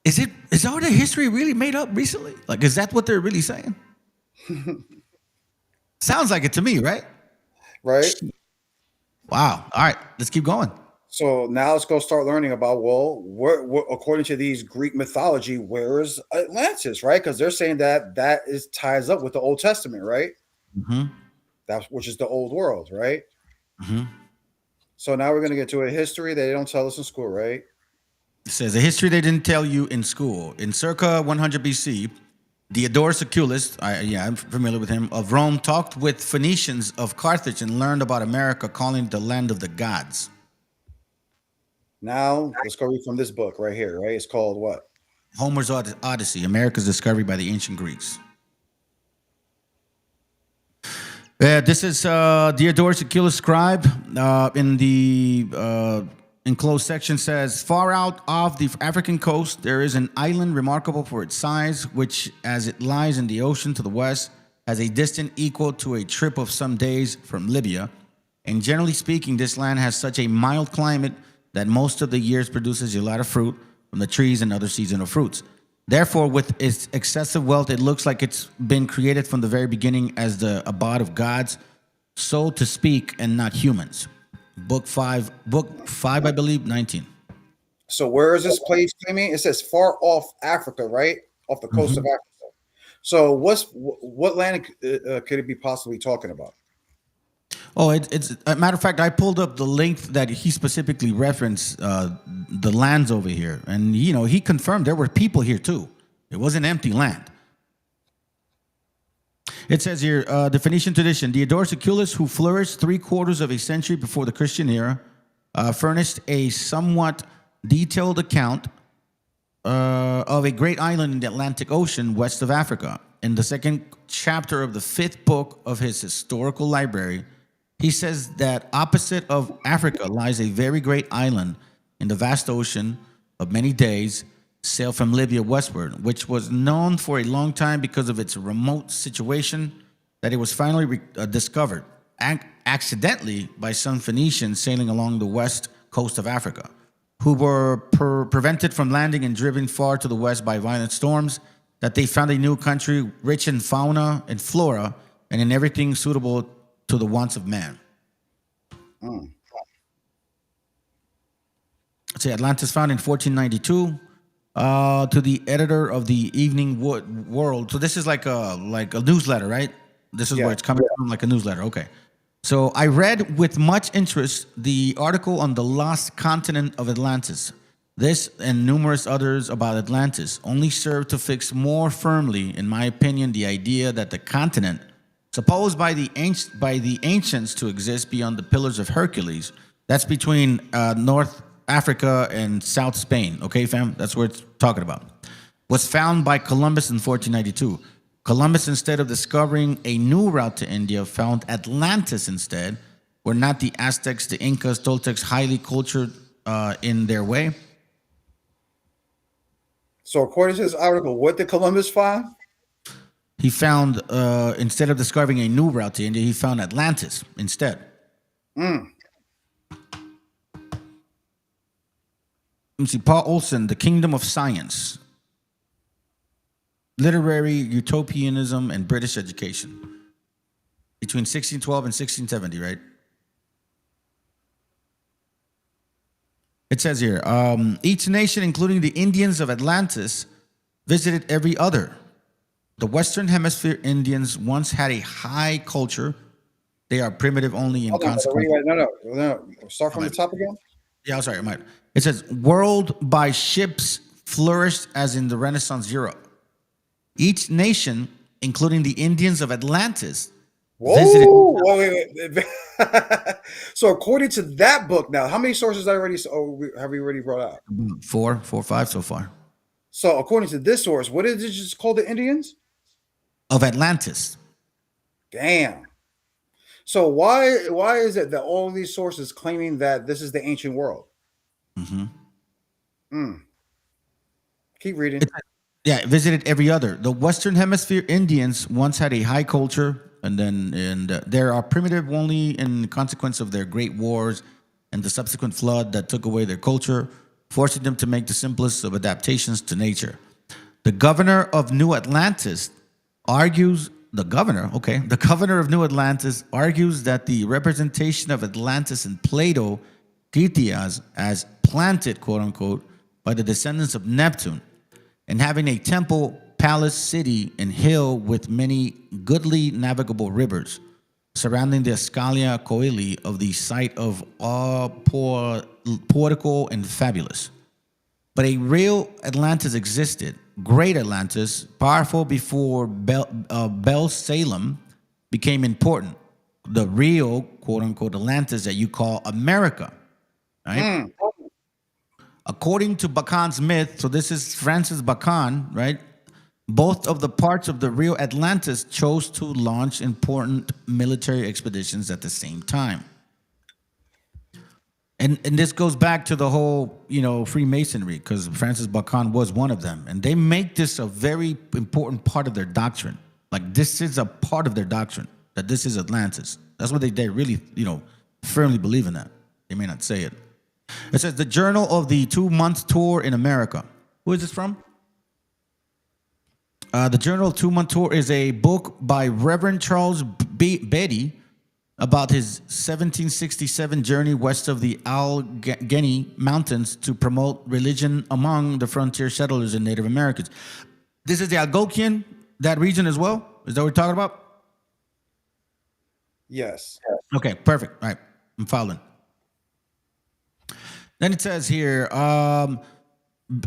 is all the history really made up recently? Like, is that what they're really saying? Sounds like it to me, right? Right. Wow. All right, let's keep going. So now let's go start learning about, where according to these Greek mythology, where is Atlantis, right? Because they're saying that ties up with the Old Testament, right? Mm-hmm. Which is the old world, right? Mm-hmm. So now we're going to get to a history that they don't tell us in school, right? It says a history they didn't tell you in school. In circa 100 BC, Diodorus Siculus, I'm familiar with him, of Rome, talked with Phoenicians of Carthage and learned about America, calling it the land of the gods. Now, let's go read from this book right here, right? It's called what? Homer's Odyssey, America's discovery by the ancient Greeks. This is Diodorus Siculus scribe in the enclosed section says, far out off the African coast, there is an island remarkable for its size, which, as it lies in the ocean to the west, has a distance equal to a trip of some days from Libya. And generally speaking, this land has such a mild climate that most of the years produces a lot of fruit from the trees and other seasonal fruits. Therefore, with its excessive wealth, it looks like it's been created from the very beginning as the abode of gods, so to speak, and not humans. Book 5, I believe, 19. So where is this place claiming? It says far off Africa, right? Off the coast of Africa. So what land could it be possibly talking about? Oh, it's a matter of fact, I pulled up the link that he specifically referenced the lands over here. And, he confirmed there were people here too. It wasn't empty land. It says here, the Phoenician tradition, Diodorus Siculus, who flourished 3/4 of a century before the Christian era, furnished a somewhat detailed account of a great island in the Atlantic Ocean west of Africa. In the second chapter of the 5th book of his historical library, he says that opposite of Africa lies a very great island in the vast ocean of many days, sailed from Libya westward, which was known for a long time because of its remote situation, that it was finally discovered accidentally by some Phoenicians sailing along the west coast of Africa, who were prevented from landing and driven far to the west by violent storms, that they found a new country rich in fauna and flora and in everything suitable to the wants of man. Let's say Atlantis found in 1492. To the editor of the Evening World. So this is like a newsletter, right? This is where it's coming from, like a newsletter. Okay. So I read with much interest the article on the lost continent of Atlantis. This and numerous others about Atlantis only serve to fix more firmly, in my opinion, the idea that the continent, supposed by the ancients to exist beyond the Pillars of Hercules, that's between North Africa and South Spain, okay, fam? That's what it's talking about. Was found by Columbus in 1492. Columbus, instead of discovering a new route to India, found Atlantis instead. Were not the Aztecs, the Incas, Toltecs highly cultured in their way? So according to this article, what did Columbus find? He found, instead of discovering a new route to India, he found Atlantis instead. Let me see, Paul Olson, The Kingdom of Science, Literary Utopianism and British Education, between 1612 and 1670, right? It says here, each nation, including the Indians of Atlantis, visited every other. The Western Hemisphere Indians once had a high culture. They are primitive only in consequence. No. Start from the top again. Yeah, I'm sorry, I might. It says, world by ships flourished as in the Renaissance Europe. Each nation, including the Indians of Atlantis, visited. Wait. So according to that book, now, how many sources have we already brought out? 4 or 5 so far. So according to this source, what is it just called, the Indians? Of Atlantis. Damn. So why is it that all these sources claiming that this is the ancient world? Keep reading. Yeah, visited every other. The Western Hemisphere Indians once had a high culture, and they are primitive only in consequence of their great wars and the subsequent flood that took away their culture, forcing them to make the simplest of adaptations to nature. The governor of New Atlantis argues. The governor of New Atlantis argues that the representation of Atlantis in Plato, Critias, as planted, quote unquote, by the descendants of Neptune, and having a temple, palace, city, and hill with many goodly navigable rivers, surrounding the Escalia Coeli of the site of all poetical and fabulous. But a real Atlantis existed, Great Atlantis, powerful before Bel Salem became important. The real, quote unquote, Atlantis that you call America, right? According to Bacon's myth, so this is Francis Bacon, right? Both of the parts of the real Atlantis chose to launch important military expeditions at the same time. And this goes back to the whole, Freemasonry, because Francis Bacon was one of them. And they make this a very important part of their doctrine. Like, this is a part of their doctrine, that this is Atlantis. That's what they really, firmly believe in that. They may not say it. It says, the Journal of the 2-Month Tour in America. Who is this from? The Journal of 2-Month Tour is a book by Reverend Charles Beatty about his 1767 journey west of the Allegheny Mountains to promote religion among the frontier settlers and Native Americans. This is the Algonquian, that region as well? Is that what we're talking about? Yes. Okay, perfect. All right, I'm following. Then it says here,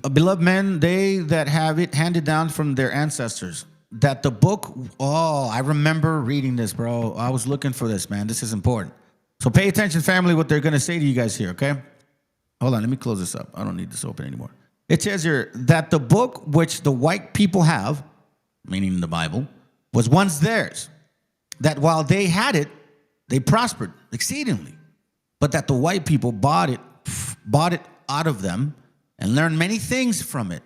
beloved men, they that have it handed down from their ancestors, that the book, I remember reading this, bro. I was looking for this, man. This is important. So pay attention, family, what they're going to say to you guys here, okay? Hold on, let me close this up. I don't need this open anymore. It says here that the book which the white people have, meaning the Bible, was once theirs, that while they had it, they prospered exceedingly, but that the white people bought it out of them and learned many things from it.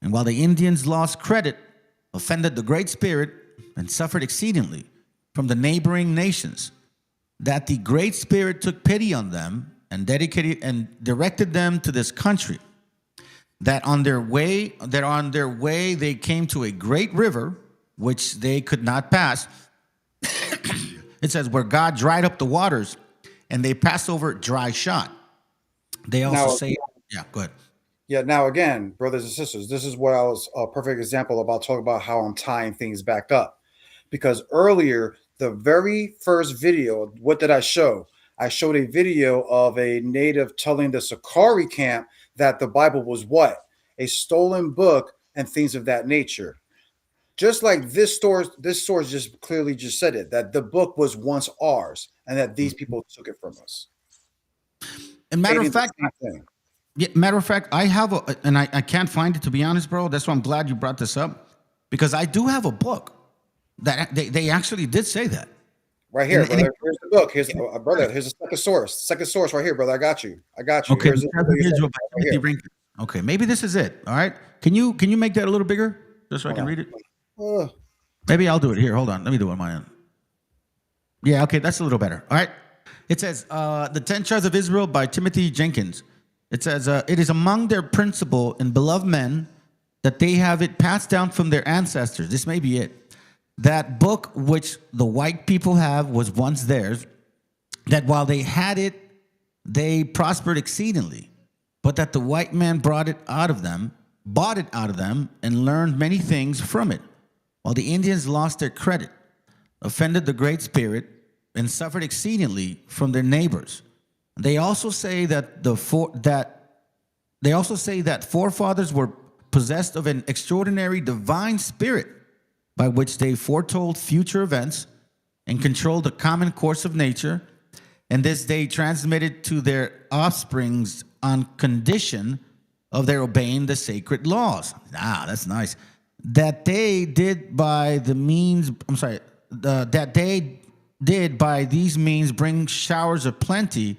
And while the Indians lost credit, offended the Great Spirit, and suffered exceedingly from the neighboring nations, that the Great Spirit took pity on them and directed them to this country, that on their way they came to a great river which they could not pass. It says, where God dried up the waters and they passed over dry shod. They also say, yeah, go ahead. Yeah, now again, brothers and sisters, this is what I was a perfect example about talking about how I'm tying things back up. Because earlier, the very first video, what did I show? I showed a video of a native telling the Sakari camp that the Bible was what? A stolen book and things of that nature. Just like this source just clearly just said it, that the book was once ours and that these people took it from us. And matter of fact, I have I can't find it, to be honest, bro. That's why I'm glad you brought this up, because I do have a book that they actually did say that. Right here, brother. Here's the book. Here's brother. Here's a second source. Second source right here, brother. I got you. Okay. Okay. Maybe this is it. All right. Can you make that a little bigger just so I can read it? Maybe I'll do it here. Hold on. Let me do it on my end. Yeah. Okay. That's a little better. All right. It says, The 10 Tribes of Israel by Timothy Jenkins. It says, it is among their principal and beloved men that they have it passed down from their ancestors. This may be it. That book which the white people have was once theirs, that while they had it, they prospered exceedingly, but that the white man bought it out of them, and learned many things from it, while the Indians lost their credit, offended the Great Spirit, and suffered exceedingly from their neighbors. They also say that forefathers were possessed of an extraordinary divine spirit by which they foretold future events and controlled the common course of nature, and this they transmitted to their offsprings on condition of their obeying the sacred laws. That's nice. That they did by these means bring showers of plenty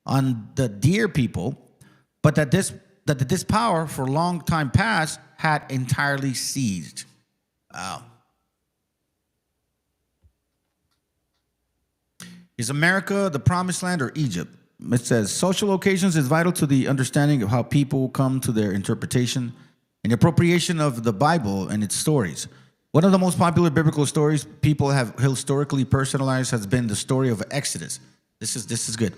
on the dear people, but that this power for a long time past had entirely ceased. Wow. Is America the promised land or Egypt? It says, social occasions is vital to the understanding of how people come to their interpretation and appropriation of the Bible and its stories. One of the most popular biblical stories people have historically personalized has been the story of Exodus. This is good.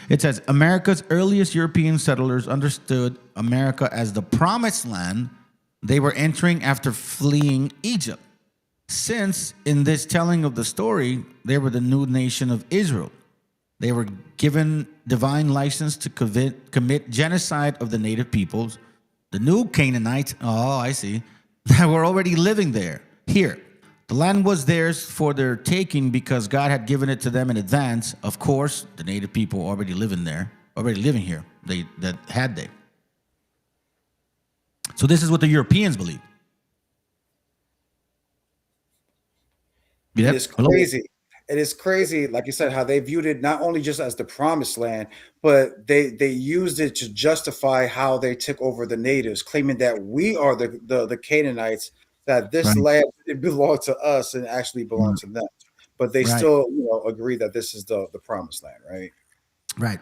It says, America's earliest European settlers understood America as the promised land they were entering after fleeing Egypt, since in this telling of the story, they were the new nation of Israel. They were given divine license to commit genocide of the native peoples. The new Canaanites, I see, that were already living there. Here, the land was theirs for their taking because God had given it to them in advance. Of course, the native people already living here. They. So this is what the Europeans believe. It is crazy. It is crazy, like you said, how they viewed it not only just as the promised land, but they used it to justify how they took over the natives, claiming that we are the Canaanites, that this land it belonged to us and actually belonged to them. But they still, agree that this is the promised land, right? Right.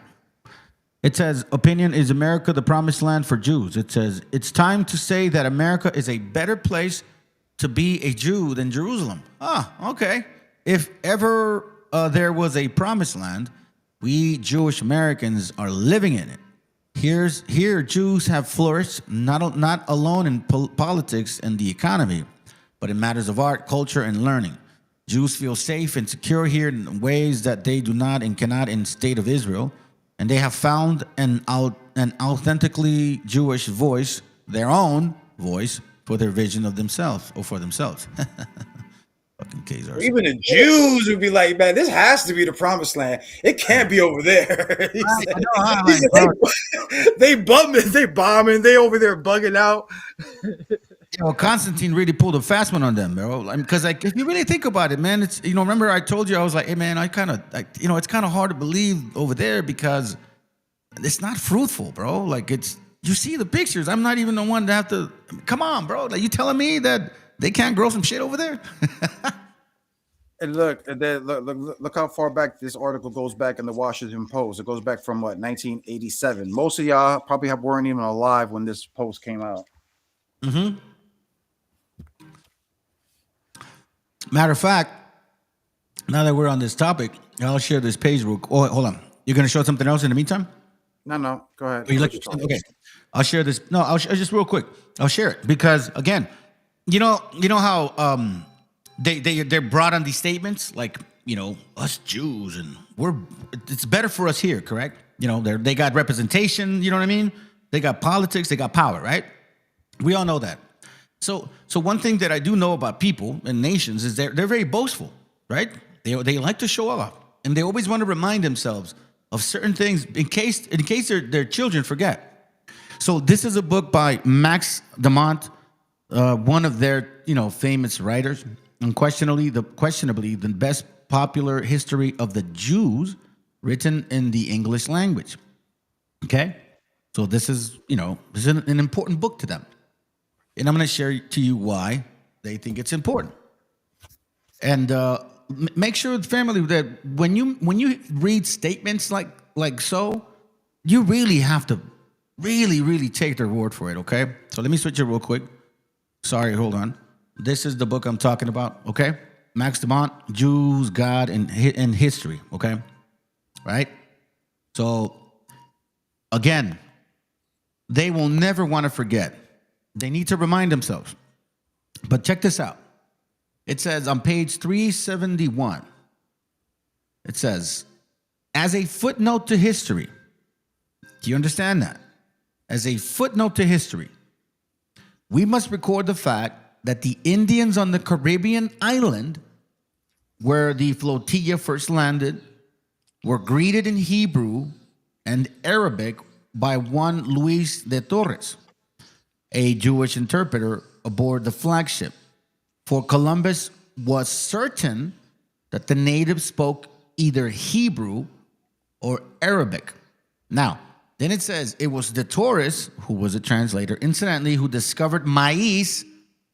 It says, opinion, is America the promised land for Jews? It says, it's time to say that America is a better place to be a Jew than Jerusalem. Ah, okay. If ever there was a promised land, we Jewish Americans are living in it. Here, Jews have flourished, not alone in politics and the economy, but in matters of art, culture, and learning. Jews feel safe and secure here in ways that they do not and cannot in the state of Israel, and they have found an authentically Jewish voice, their own voice, for their vision of themselves, or for themselves. Fucking Khazars. Even the Jews would be like, man, this has to be the promised land. It can't be over there. They bombing, they over there bugging out. Constantine really pulled a fast one on them, bro. Because if you really think about it, man, it's remember I told you I was like, hey man, it's kind of hard to believe over there because it's not fruitful, bro. Like you see the pictures. I'm not even the one to have to. Come on, bro. Like you telling me that they can't grow some shit over there? And look how far back this article goes back in the Washington Post. It goes back from 1987. Most of y'all probably weren't even alive when this post came out. Mm-hmm. Matter of fact, now that we're on this topic, I'll share this page real quick. Oh, hold on. You're gonna show something else in the meantime? No. Go ahead. Okay. I'll share this. No, I'll just real quick. I'll share it because again, you know how they're brought on these statements like us Jews and it's better for us here, correct? They got representation. You know what I mean? They got politics. They got power, right? We all know that. So one thing that I do know about people and nations is they're very boastful, right? They like to show off, and they always want to remind themselves of certain things in case their children forget. So this is a book by Max Demont, one of their famous writers, unquestionably the best popular history of the Jews written in the English language. Okay, so this is an important book to them. And I'm going to share to you why they think it's important. And make sure, family, that when you read statements like so, you really have to really take their word for it, okay? So let me switch it real quick. Sorry, hold on. This is the book I'm talking about, okay? Max Demont, Jews, God, and History, okay? Right? So, again, they will never want to forget. They need to remind themselves. But check this out. It says on page 371, it says, as a footnote to history, do you understand that? As a footnote to history, we must record the fact that the Indians on the Caribbean island where the flotilla first landed were greeted in Hebrew and Arabic by one Luis de Torres, a Jewish interpreter aboard the flagship. For Columbus was certain that the natives spoke either Hebrew or Arabic. Now, then it says it was de Torres, who was a translator, incidentally, who discovered maize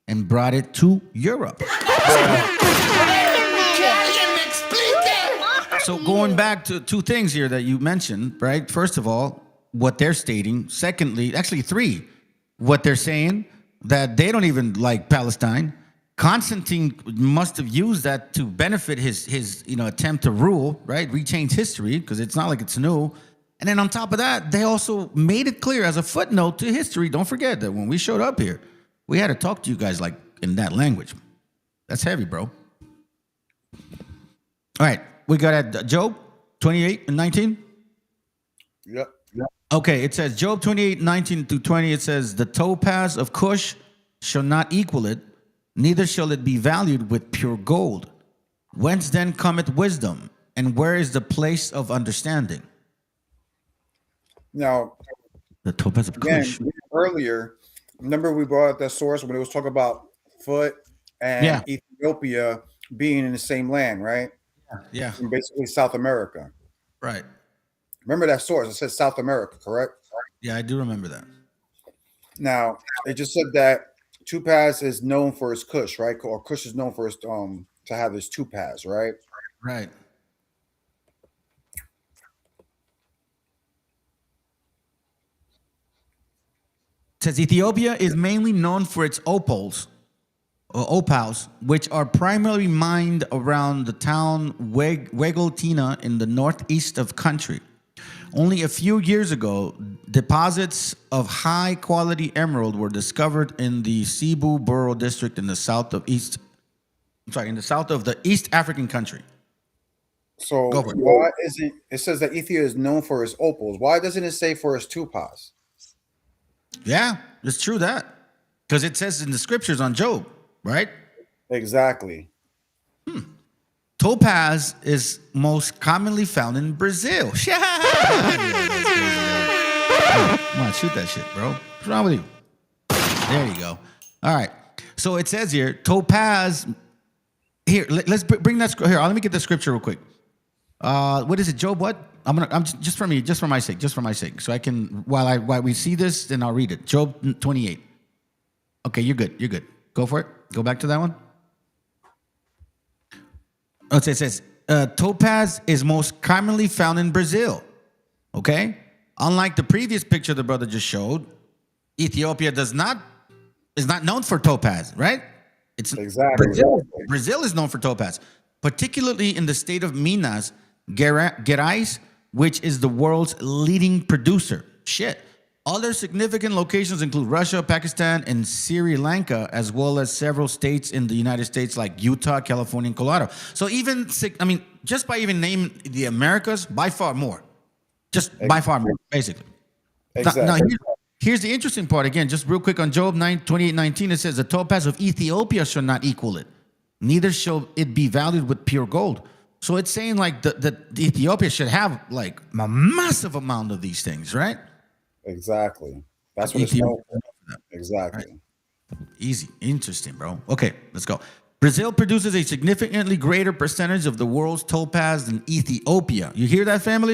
and brought it to Europe. So going back to two things here that you mentioned, right? First of all, what they're stating. Secondly, actually three, what they're saying, that they don't even like Palestine. Constantine must have used that to benefit his attempt to rule, right? Rechange history, because it's not like it's new. And then on top of that, they also made it clear as a footnote to history. Don't forget that when we showed up here, we had to talk to you guys like in that language. That's heavy, bro. All right, we got at Job 28 and 19. Yep. Okay, it says Job 28, 19 through 20. It says the topaz of Cush shall not equal it, neither shall it be valued with pure gold. Whence then cometh wisdom, and where is the place of understanding? Now, the topaz of again, Cush. earlier, remember we brought up that source when it was talking about Foot and Ethiopia being in the same land, right? Yeah. In basically South America. Right. Remember that source? It said South America, correct? Yeah, I do remember that. Now, it just said that Topaz is known for his Kush, right? Or Kush is known for his to have his Topaz, right? Right. It says Ethiopia is mainly known for its opals, or opals, which are primarily mined around the town Wegeltina in the northeast of country. Only a few years ago, deposits of high-quality emerald were discovered in the Cebu Borough district in the south of the East African country. So why isn't it says that Ethiopia is known for its opals? Why doesn't it say for its topaz? Yeah, it's true that. Because it says in the scriptures on Job, right? Exactly. Topaz is most commonly found in Brazil. Come on, shoot that shit, bro. What's wrong with you? There you go. All right. So it says here, topaz. Here, let's bring that here. Let me get the scripture real quick. What is it, Job? What? I'm just for me, just for my sake, so I can while we see this, then I'll read it. Job 28. Okay, you're good. You're good. Go for it. Go back to that one. Oh, it says topaz is most commonly found in Brazil. Okay, unlike the previous picture the brother just showed, Ethiopia is not known for topaz, right? It's exactly Brazil is known for topaz, particularly in the state of Minas Gerais, which is the world's leading producer. Shit. Other significant locations include Russia, Pakistan, and Sri Lanka, as well as several states in the United States like Utah, California, and Colorado. So even, just by even naming the Americas, by far more. By far more, basically. Exactly. Now here's the interesting part. Again, just real quick on Job 28:19, it says, the topaz of Ethiopia shall not equal it, neither shall it be valued with pure gold. So it's saying like that Ethiopia should have like a massive amount of these things, right? Exactly. That's what it's known for. Exactly. Right. Easy. Interesting, bro. Okay, let's go. Brazil produces a significantly greater percentage of the world's topaz than Ethiopia. You hear that, family?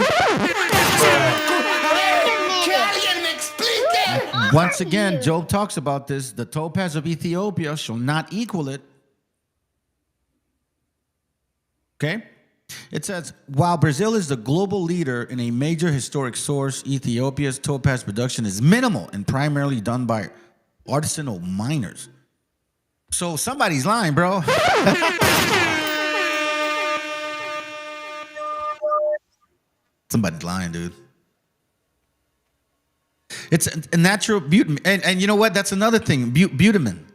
Once again, Job talks about this. The topaz of Ethiopia shall not equal it. Okay? It says, while Brazil is the global leader in a major historic source, Ethiopia's topaz production is minimal and primarily done by artisanal miners. So somebody's lying, bro. Somebody's lying, dude. It's a natural bitumen. And you know what? That's another thing. Bitumen.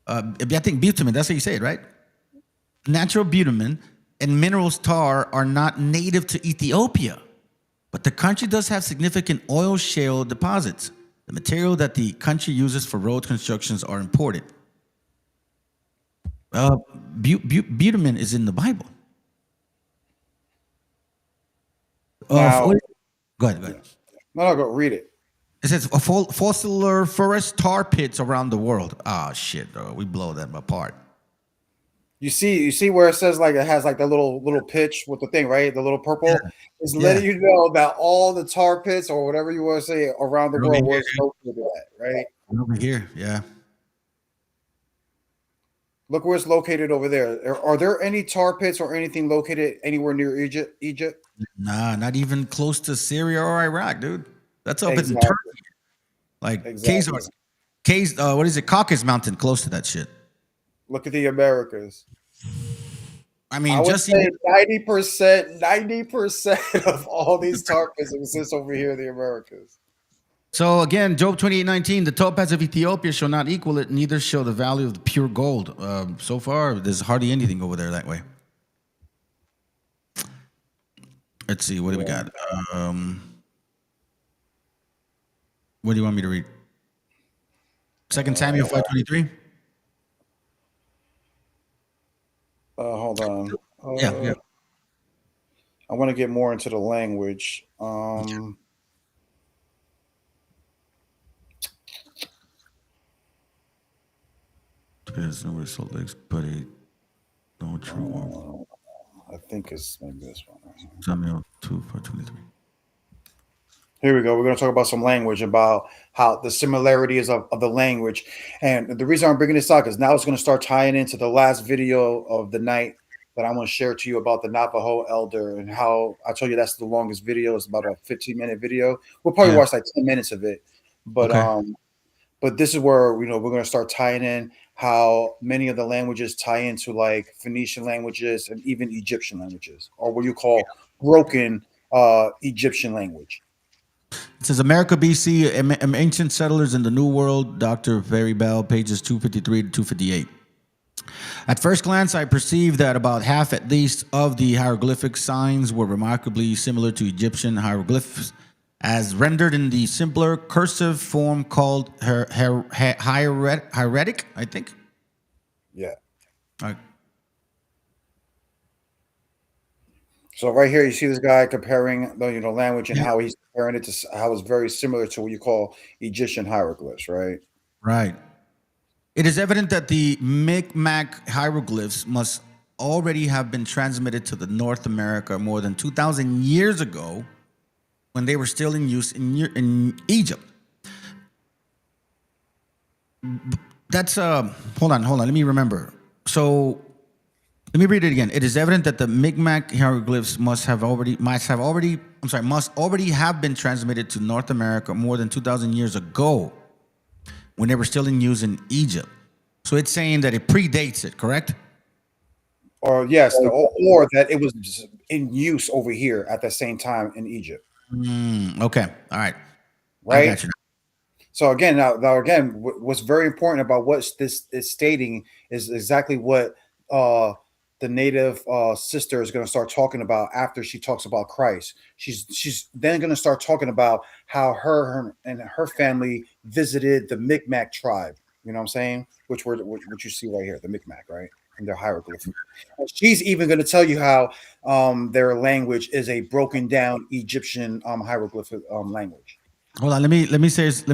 I think bitumen, that's how you say it, right? Natural bitumen and minerals tar are not native to Ethiopia, but the country does have significant oil shale deposits. The material that the country uses for road constructions are imported. Bitumen is in the Bible. Go ahead. No, go read it. It says fossiler forest tar pits around the world. Ah, shit, bro. We blow them apart. You see where it says like it has like the little pitch with the thing, right? The little purple is letting you know that all the tar pits or whatever you want to say around the world was located at, right? Over here, yeah. Look where it's located over there. Are there any tar pits or anything located anywhere near Egypt? Nah, not even close to Syria or Iraq, dude. That's up in Turkey. Like what is it? Caucasus Mountain, close to that shit. Look at the Americas. I mean, I would say 90% of all these tar pits exist over here in the Americas. So again, Job 28:19, the topaz of Ethiopia shall not equal it, neither shall the value of the pure gold. So far, there's hardly anything over there that way. Let's see, what do we got? What do you want me to read? 2 Samuel 5:23. Hold on. Yeah. I want to get more into the language. There's no Salt Lakes, but no true one. I think it's maybe this one. Samuel 2:523. Here we go. We're going to talk about some language, about how the similarities of the language. And the reason I'm bringing this up is now it's going to start tying into the last video of the night that I'm going to share to you about the Navajo elder and how I told you that's the longest video. It's about a 15-minute video. We'll probably watch like 10 minutes of it. But but this is where we're going to start tying in how many of the languages tie into like Phoenician languages and even Egyptian languages, or what you call broken Egyptian language. It says America, BC, ancient settlers in the New World, Dr. Ferry Bell, pages 253 to 258. At first glance, I perceived that about half at least of the hieroglyphic signs were remarkably similar to Egyptian hieroglyphs, as rendered in the simpler cursive form called hieratic, I think. Yeah. All right. So right here, you see this guy comparing the language and how he's comparing it to how it's very similar to what you call Egyptian hieroglyphs, right? Right. It is evident that the Mi'kmaq hieroglyphs must already have been transmitted to the North America more than 2,000 years ago, when they were still in use in Egypt. That's hold on. Let me remember. So let me read it again. It is evident that the Mi'kmaq hieroglyphs must already have been transmitted to North America more than 2,000 years ago, when they were still in use in Egypt. So it's saying that it predates it, correct? Or yes, or that it was in use over here at the same time in Egypt. Okay. All right. Right. I got you. So again, now again, what's very important about what this is stating is exactly what the native sister is going to start talking about after she talks about Christ. She's then going to start talking about how her and her family visited the Mi'kmaq tribe. You know what I'm saying? What you see right here, the Mi'kmaq, right? And their hieroglyphic. She's even going to tell you how their language is a broken down Egyptian hieroglyphic language. Hold on. Let me just.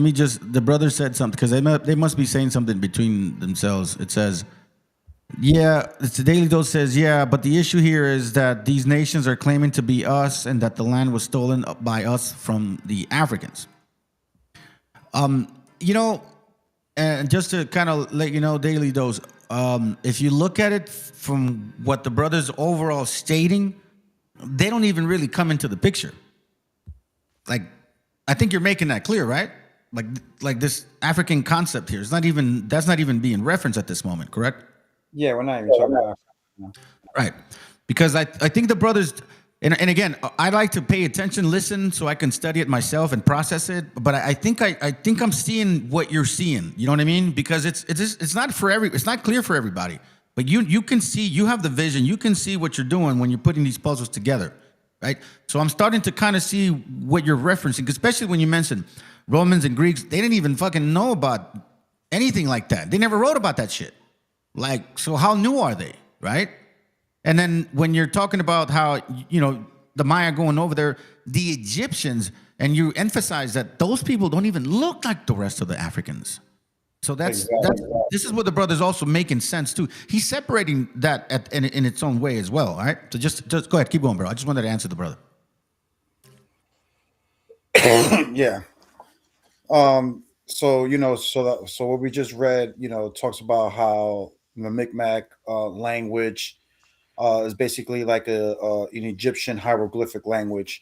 The brother said something because they must be saying something between themselves. It says, yeah, it's the Daily Dose says, yeah, but the issue here is that these nations are claiming to be us and that the land was stolen by us from the Africans. And just to kind of let you know, Daily Dose, if you look at it from what the brother's overall stating, they don't even really come into the picture. Like, I think you're making that clear, right? Like this African concept here. That's not even being referenced at this moment, correct? Yeah, we're not even talking about Africa. Right. Because I think the brothers, and again, I like to pay attention, listen, so I can study it myself and process it. But I think I'm seeing what you're seeing. You know what I mean? Because it's not clear for everybody. But you can see, you have the vision, you can see what you're doing when you're putting these puzzles together. Right? So I'm starting to kind of see what you're referencing, especially when you mentioned Romans and Greeks. They didn't even fucking know about anything like that. They never wrote about that shit. Like, so how new are they? Right? And then when you're talking about how, the Maya going over there, the Egyptians, and you emphasize that those people don't even look like the rest of the Africans. So this is what the brother's also making sense too. He's separating that in its own way as well. All right. So just go ahead, keep going, bro. I just wanted to answer the brother. Yeah. So what we just read, talks about how the Mi'kmaq language is basically like an Egyptian hieroglyphic language.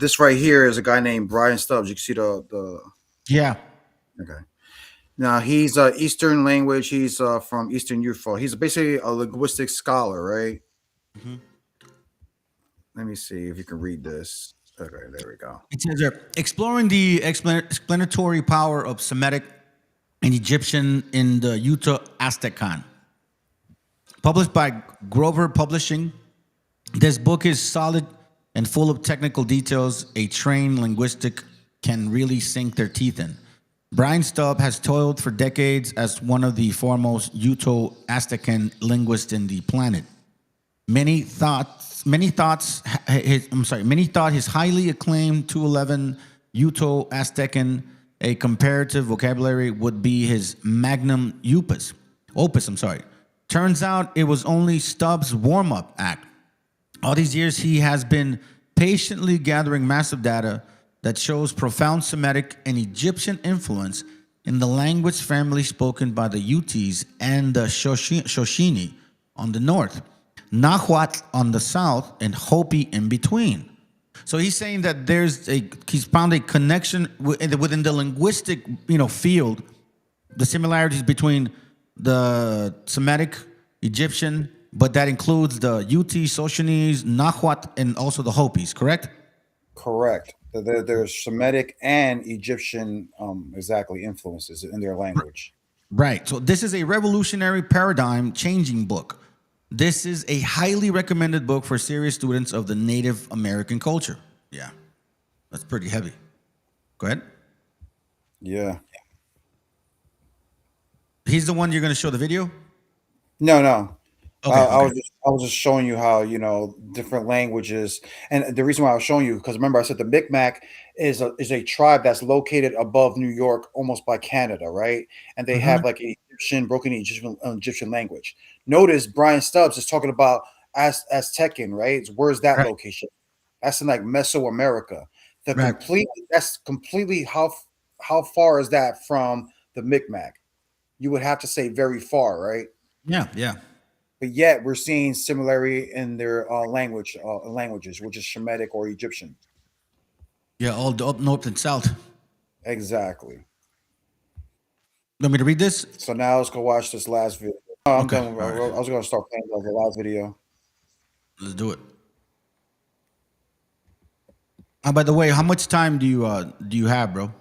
This right here is a guy named Brian Stubbs. You can see the yeah. Okay. Now he's Eastern language. He's from Eastern Utah. He's basically a linguistic scholar, right? Mm-hmm. Let me see if you can read this. Okay, there we go. It says there, exploring the explanatory power of Semitic and Egyptian in the Utah Aztecan. Published by Grover Publishing, this book is solid and full of technical details a trained linguistic can really sink their teeth in. Brian Stubb has toiled for decades as one of the foremost Uto-Aztecan linguists in the planet. Many thought his highly acclaimed 211 Uto-Aztecan, a comparative vocabulary, would be his magnum opus. Turns out it was only Stubbs' warm-up act. All these years, he has been patiently gathering massive data that shows profound Semitic and Egyptian influence in the language family spoken by the Utes and the Shoshini on the north, Nahuatl on the south, and Hopi in between. So he's saying that he's found a connection within the linguistic, field, the similarities between the Semitic, Egyptian, but that includes the Utes, Shoshinis, Nahuatl, and also the Hopis, correct? Correct. There's Semitic and Egyptian influences in their language. Right. So this is a revolutionary paradigm changing book. This is a highly recommended book for serious students of the Native American culture. Yeah. That's pretty heavy. Go ahead. Yeah. He's the one you're going to show the video? No. Okay, I was just showing you how, different languages, and the reason why I was showing you, because remember I said the Mi'kmaq is a tribe that's located above New York, almost by Canada, right? And they have like broken Egyptian language. Notice Brian Stubbs is talking about Aztecan, right? Where's that location? That's in like Mesoamerica. That's completely how far is that from the Mi'kmaq? You would have to say very far, right? Yeah. But yet we're seeing similarity in their languages, which is Shemitic or Egyptian. Yeah, all up north and south. Exactly. You want me to read this? So now let's go watch this last video. I'm done. Right. I was going to start playing the last video. Let's do it. By the way, how much time do you have, bro?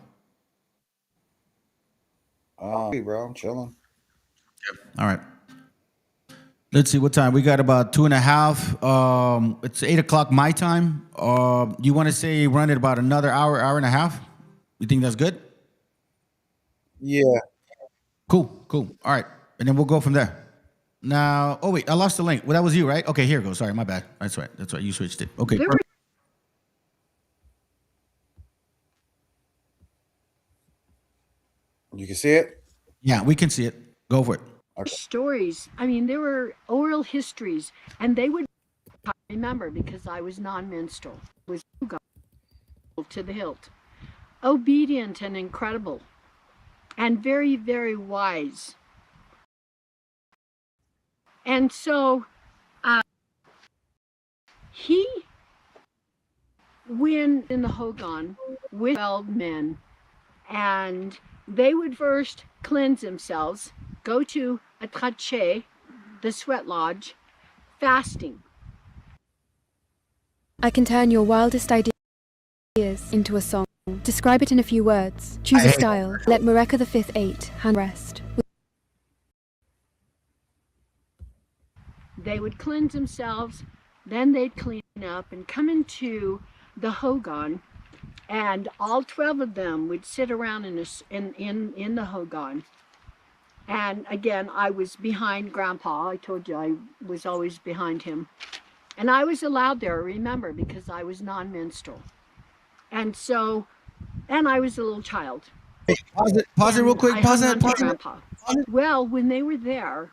Bro, I'm chilling. All right. Let's see what time. We got about 2.5. It's 8:00 my time. You want to say run it about another hour and a half? You think that's good? Yeah. Cool. All right. And then we'll go from there. Now, oh wait, I lost the link. Well, that was you, right? Okay, here it goes. Sorry, my bad. That's right. You switched it. Okay. You can see it? Yeah, we can see it. Go for it. Stories. I mean, there were oral histories, and they would remember because I was non-minstrel, was to the hilt, obedient and incredible, and very, very wise. And so he went in the Hogan with 12 men, and they would first cleanse themselves, go to a trache, the sweat lodge, fasting. I can turn your wildest ideas into a song. Describe it in a few words. Choose a style. Let Mareka V 8 hand rest. They would cleanse themselves, then they'd clean up and come into the Hogan, and all 12 of them would sit around in the Hogan. And again, I was behind Grandpa. I told you I was always behind him. And I was allowed there, remember, because I was non-minstrel. And so, and I was a little child. Pause it real quick. Pause it. Well, when they were there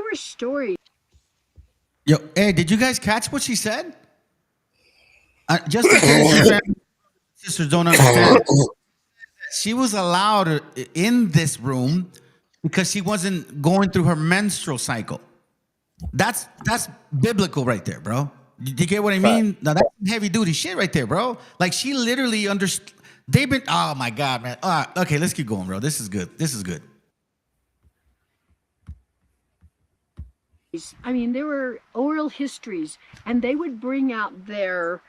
were stories. Yo, hey, did you guys catch what she said? Just in case your sisters don't understand. She was allowed in this room because she wasn't going through her menstrual cycle. That's biblical right there, bro. Do you get what I mean? Now that's heavy duty shit right there, bro. Like she literally understood. Oh my God, man. Okay, let's keep going, bro. This is good. I mean, there were oral histories, and they would bring out their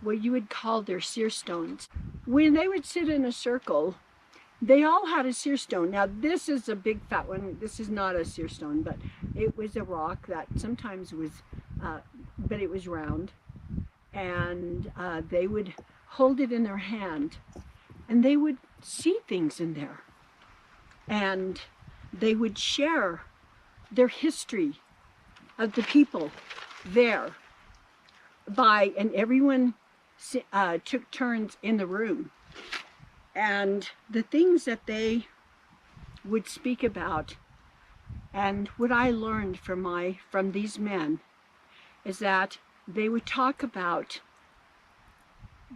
what you would call their seer stones. When they would sit in a circle, they all had a seer stone. Now, this is a big fat one. This is not a seer stone, but it was a rock that sometimes was, but it was round. And they would hold it in their hand. and they would see things in there, and they would share their history of the people there and everyone took turns in the room. And the things that they would speak about, and what I learned from these men, is that they would talk about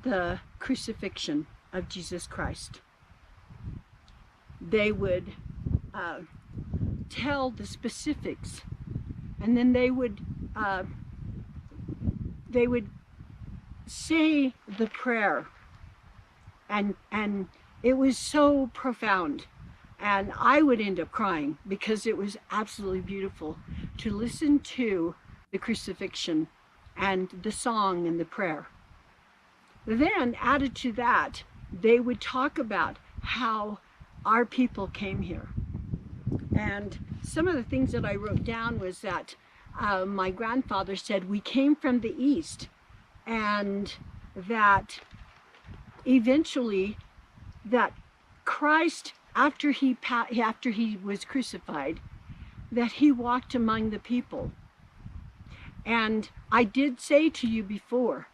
the crucifixion of Jesus Christ. They would tell the specifics, and then they would say the prayer, and it was so profound, and I would end up crying because it was absolutely beautiful to listen to the crucifixion and the song and the prayer. Then added to that, they would talk about how our people came here. And some of the things that I wrote down was that my grandfather said we came from the east, and that eventually that Christ, after he was crucified, that he walked among the people. And I did say to you before,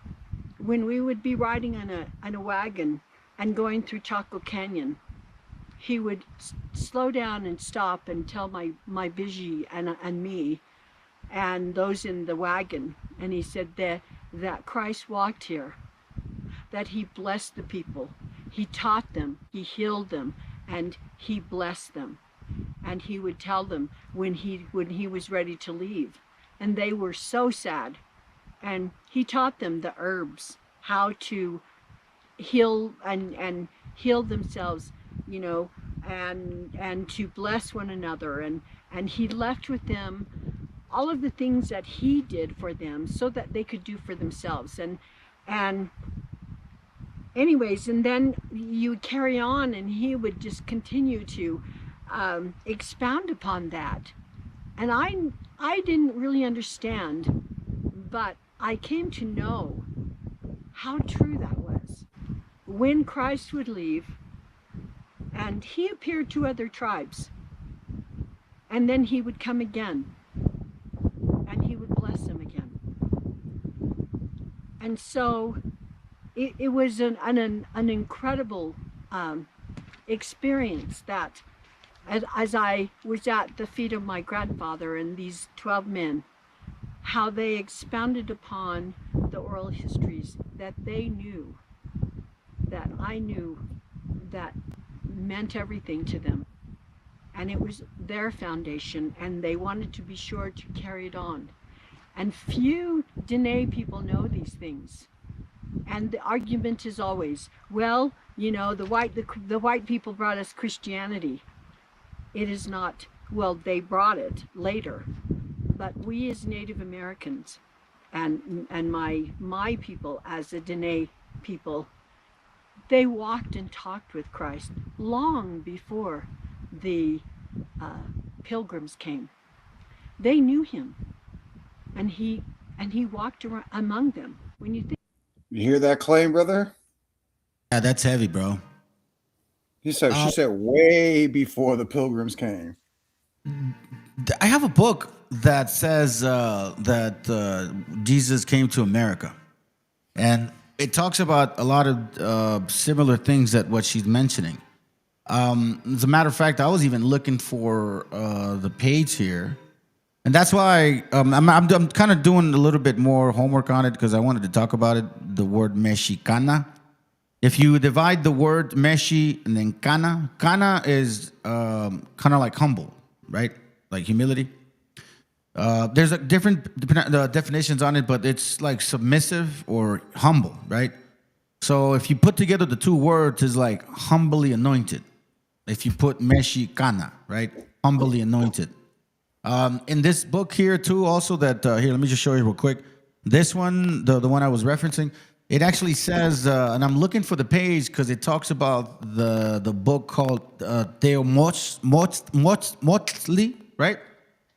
when we would be riding on a wagon and going through Chaco Canyon, he would slow down and stop and tell my Biji and me and those in the wagon, and he said that Christ walked here, that he blessed the people, he taught them, he healed them, and he blessed them. And he would tell them when he was ready to leave, and they were so sad, and he taught them the herbs, how to heal and heal themselves, you know, and to bless one another, and he left with them all of the things that he did for them so that they could do for themselves. And anyways, and then you would carry on, and he would just continue to expound upon that. And I didn't really understand, but I came to know how true that was. When Christ would leave, and he appeared to other tribes, and then he would come again, and he would bless them again. And so it was an incredible experience that as I was at the feet of my grandfather and these 12 men, how they expounded upon the oral histories that they knew, that I knew, that meant everything to them. And it was their foundation, and they wanted to be sure to carry it on. And few Dene people know these things. And the argument is always, well, you know, the white people brought us Christianity. It is not, well, they brought it later, but we as Native Americans and my people as the Dene people, they walked and talked with Christ long before the pilgrims came. They knew him, and he walked around among them. When you think, you hear that claim, brother? Yeah, that's heavy, bro. She said way before the pilgrims came. I have a book that says that Jesus came to America, and it talks about a lot of similar things that what she's mentioning. As a matter of fact, I was even looking for the page here, and that's why I'm kind of doing a little bit more homework on it because I wanted to talk about it. The word mexicana. If you divide the word meshi and then kana is kind of like humble, right? Like humility. There's a different definitions on it, but it's like submissive or humble, right? So if you put together the two words, it's like humbly anointed. If you put mexicana, right? Humbly anointed. In this book here too, also that here, let me just show you real quick. This one, the one I was referencing, it actually says, and I'm looking for the page because it talks about the book called Teomotzli, right?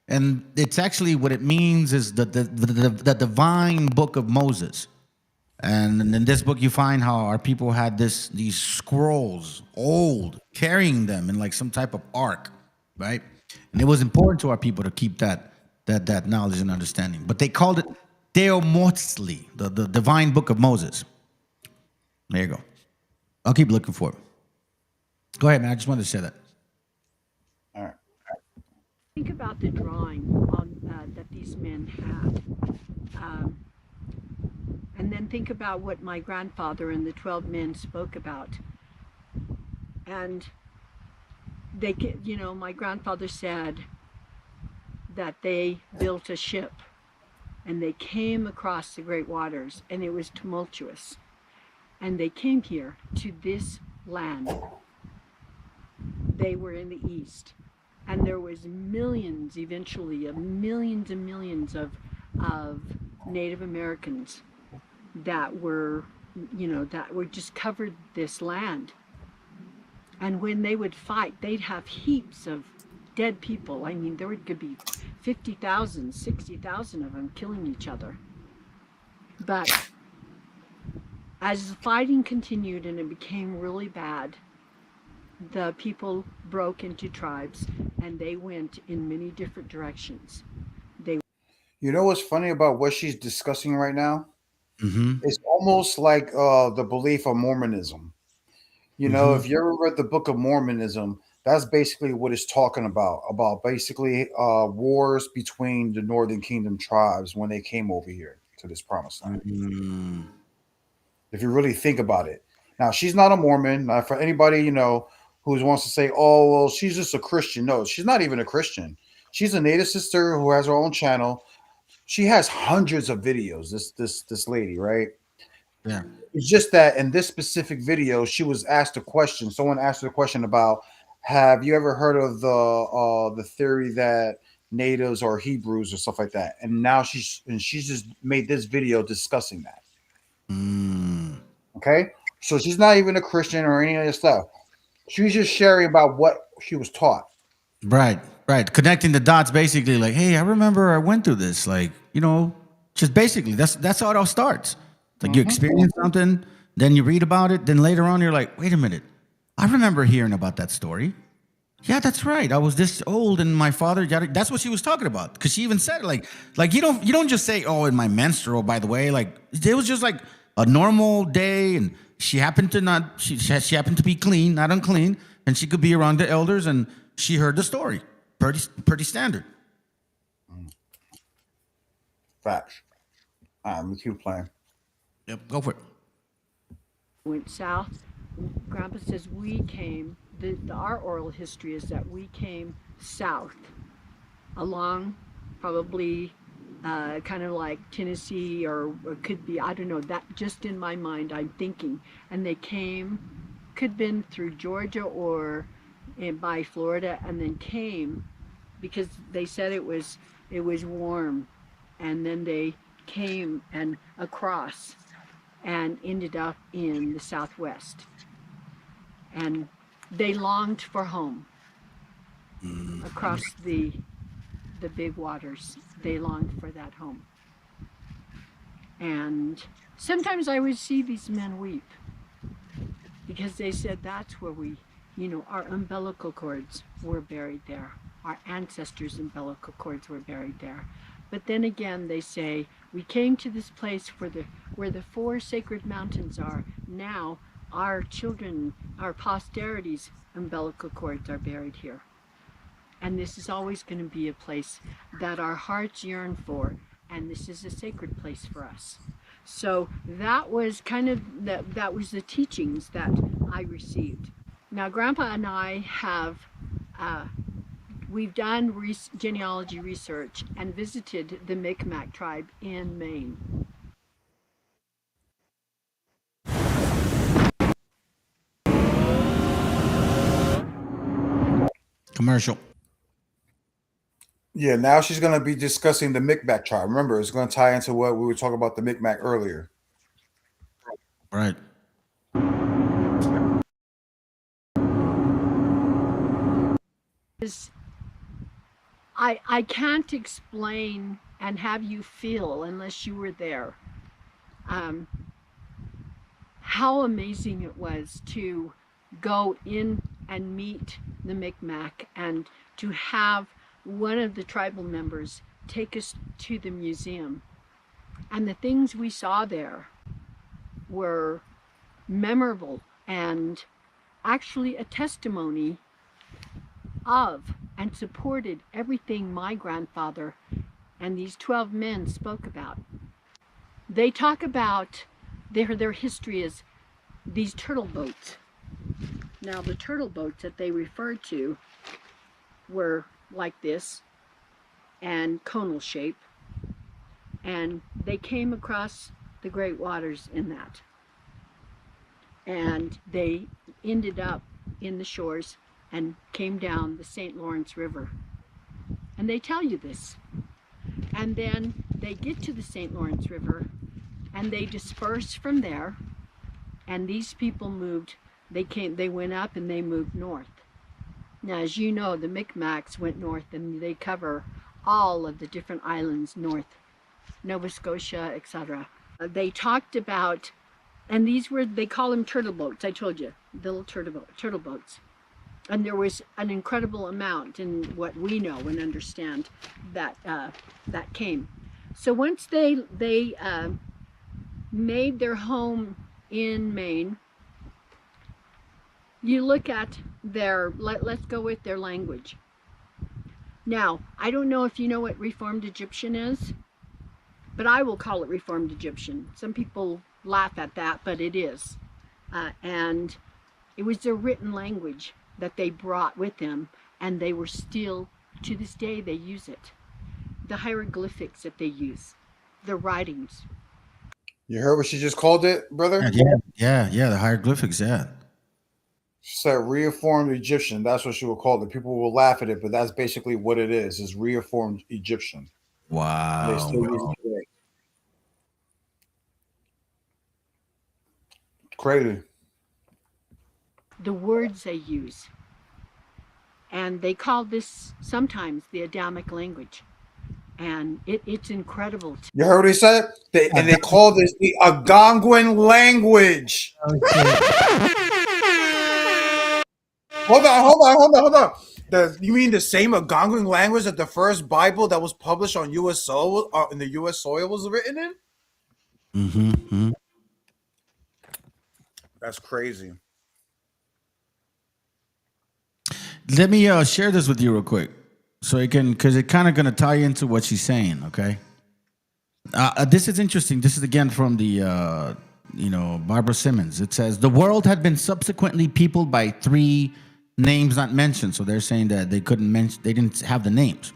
And it's actually what it means is the divine book of Moses. And in this book, you find how our people had these scrolls, old, carrying them in like some type of ark, right? And it was important to our people to keep that knowledge and understanding. But they called it Teomotzli, the divine book of Moses. There you go. I'll keep looking for it. Go ahead, man. I just wanted to say that. All right. Think about the drawing on that these men had. And then think about what my grandfather and the 12 men spoke about. And they, my grandfather said that they built a ship and they came across the great waters and it was tumultuous. And they came here to this land. They were in the east. And there was millions, eventually, of millions and millions of Native Americans that were just covered this land. And when they would fight, they'd have heaps of dead people. I mean, could be 50,000, 60,000 of them killing each other. But as the fighting continued and it became really bad, the people broke into tribes and they went in many different directions. You know what's funny about what she's discussing right now? Mm-hmm. It's almost like the belief of Mormonism. You know, if you ever read the Book of Mormonism, that's basically what it's talking about basically wars between the Northern Kingdom tribes when they came over here to this promised land. If you really think about it. Now, she's not a Mormon. For anybody, who wants to say, oh, well, she's just a Christian. No, she's not even a Christian. She's a Native sister who has her own channel. She has hundreds of videos, this lady, right? Yeah. It's just that in this specific video, she was asked a question. Someone asked her a question about, have you ever heard of the theory that natives are Hebrews or stuff like that? And now she's just made this video discussing that. Okay? So she's not even a Christian or any of this stuff. She's just sharing about what she was taught. Right. Connecting the dots, basically, like, hey, I remember I went through this. Like, just basically, that's how it all starts. Like you experience something, then you read about it, then later on you're like, wait a minute, I remember hearing about that story. Yeah, that's right. I was this old, and my father. That's what she was talking about. Because she even said, like you don't just say, oh, in my menstrual. By the way, like it was just like a normal day, and she happened to she happened to be clean, not unclean, and she could be around the elders, and she heard the story. Pretty standard. Facts. Let me keep playing. Yep, go for it. Went south. Grandpa says we came. Our oral history is that we came south, along probably kind of like Tennessee or could be, I don't know. That just in my mind, I'm thinking, and they came, could have been through Georgia or by Florida, and then came because they said it was warm, and then they came and across and ended up in the Southwest, and they longed for home across the big waters. They longed for that home, and sometimes I would see these men weep because they said that's where our umbilical cords were buried there. Our ancestors' umbilical cords were buried there. But then again, they say, we came to this place where the 4 sacred mountains are. Now, our children, our posterity's umbilical cords are buried here. And this is always going to be a place that our hearts yearn for, and this is a sacred place for us. So that was kind of, that was the teachings that I received. Now, Grandpa and I have, we've done genealogy research and visited the Micmac tribe in Maine. Commercial. Yeah, now she's going to be discussing the Micmac tribe. Remember, it's going to tie into what we were talking about the Micmac earlier. Right. I can't explain and have you feel unless you were there. how amazing it was to go in and meet the Micmac and to have one of the tribal members take us to the museum. And the things we saw there were memorable and actually a testimony of and supported everything my grandfather and these 12 men spoke about. They talk about their history as these turtle boats. Now the turtle boats that they referred to were like this and conal shape, and they came across the great waters in that, and they ended up in the shores and came down the St. Lawrence River. And they tell you this. And then they get to the St. Lawrence River and they disperse from there, and these people moved. They went up and they moved north. Now, as you know, the Micmacs went north and they cover all of the different islands north, Nova Scotia, etc. They talked about, and these were, they call them turtle boats. I told you, the little turtle boats. And there was an incredible amount in what we know and understand that that came. So once they made their home in Maine, you look at their, let's go with their language. Now, I don't know if you know what Reformed Egyptian is, but I will call it Reformed Egyptian. Some people laugh at that, but it is. And it was their written language that they brought with them, and they were still, to this day, they use it. The hieroglyphics that they use, the writings. You heard what she just called it, brother? Yeah, the hieroglyphics, yeah. She said reformed Egyptian. That's what she would call it. People will laugh at it, but that's basically what it is reformed Egyptian. Wow. They still use it today. Crazy. The words they use. And they call this sometimes the Adamic language. And it's incredible. You heard what he said? They call this the Algonquin language. Hold on. You mean the same Algonquin language that the first Bible that was published on U.S. soil, in the U.S. soil was written in? Mm-hmm. That's crazy. Let me share this with you real quick, so you can, because it's kind of going to tie into what she's saying. Okay, this is interesting. This is again from the Barbara Simmons. It says the world had been subsequently peopled by 3 names not mentioned. So they're saying that they couldn't mention, they didn't have the names.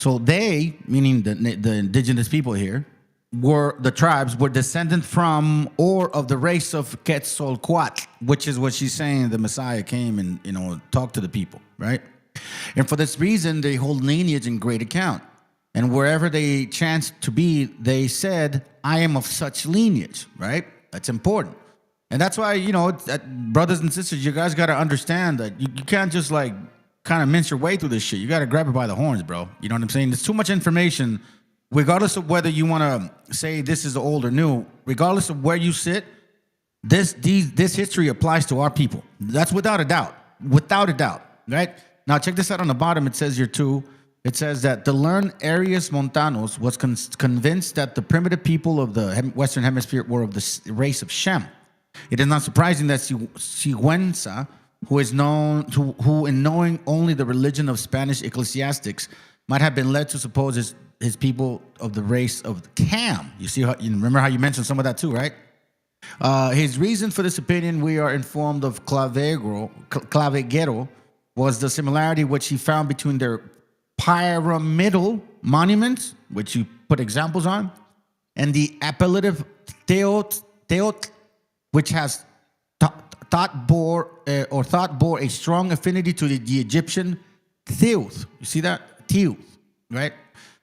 So they, meaning the indigenous people here, the tribes were descendant from or of the race of Quetzalcoatl, which is what she's saying. The Messiah came and talked to the people, right? And for this reason, they hold lineage in great account. And wherever they chanced to be, they said, "I am of such lineage," right? That's important. And that's why, brothers and sisters, you guys got to understand that you can't just kind of mince your way through this shit. You got to grab it by the horns, bro. You know what I'm saying? There's too much information. Regardless of whether you want to say this is old or new, regardless of where you sit, this history applies to our people. That's without a doubt, right? Now check this out on the bottom. It says here too. It says that the learned Arias Montanos was convinced that the primitive people of the Western Hemisphere were of the race of Shem. It is not surprising that Sigüenza, who in knowing only the religion of Spanish ecclesiastics, might have been led to suppose his people of the race of Cam. You remember how you mentioned some of that too, right? His reason for this opinion, we are informed of Claveguero, was the similarity which he found between their pyramidal monuments, which you put examples on, and the appellative Teot, which has thought bore a strong affinity to the Egyptian Theoth. You see that? Theoth, right?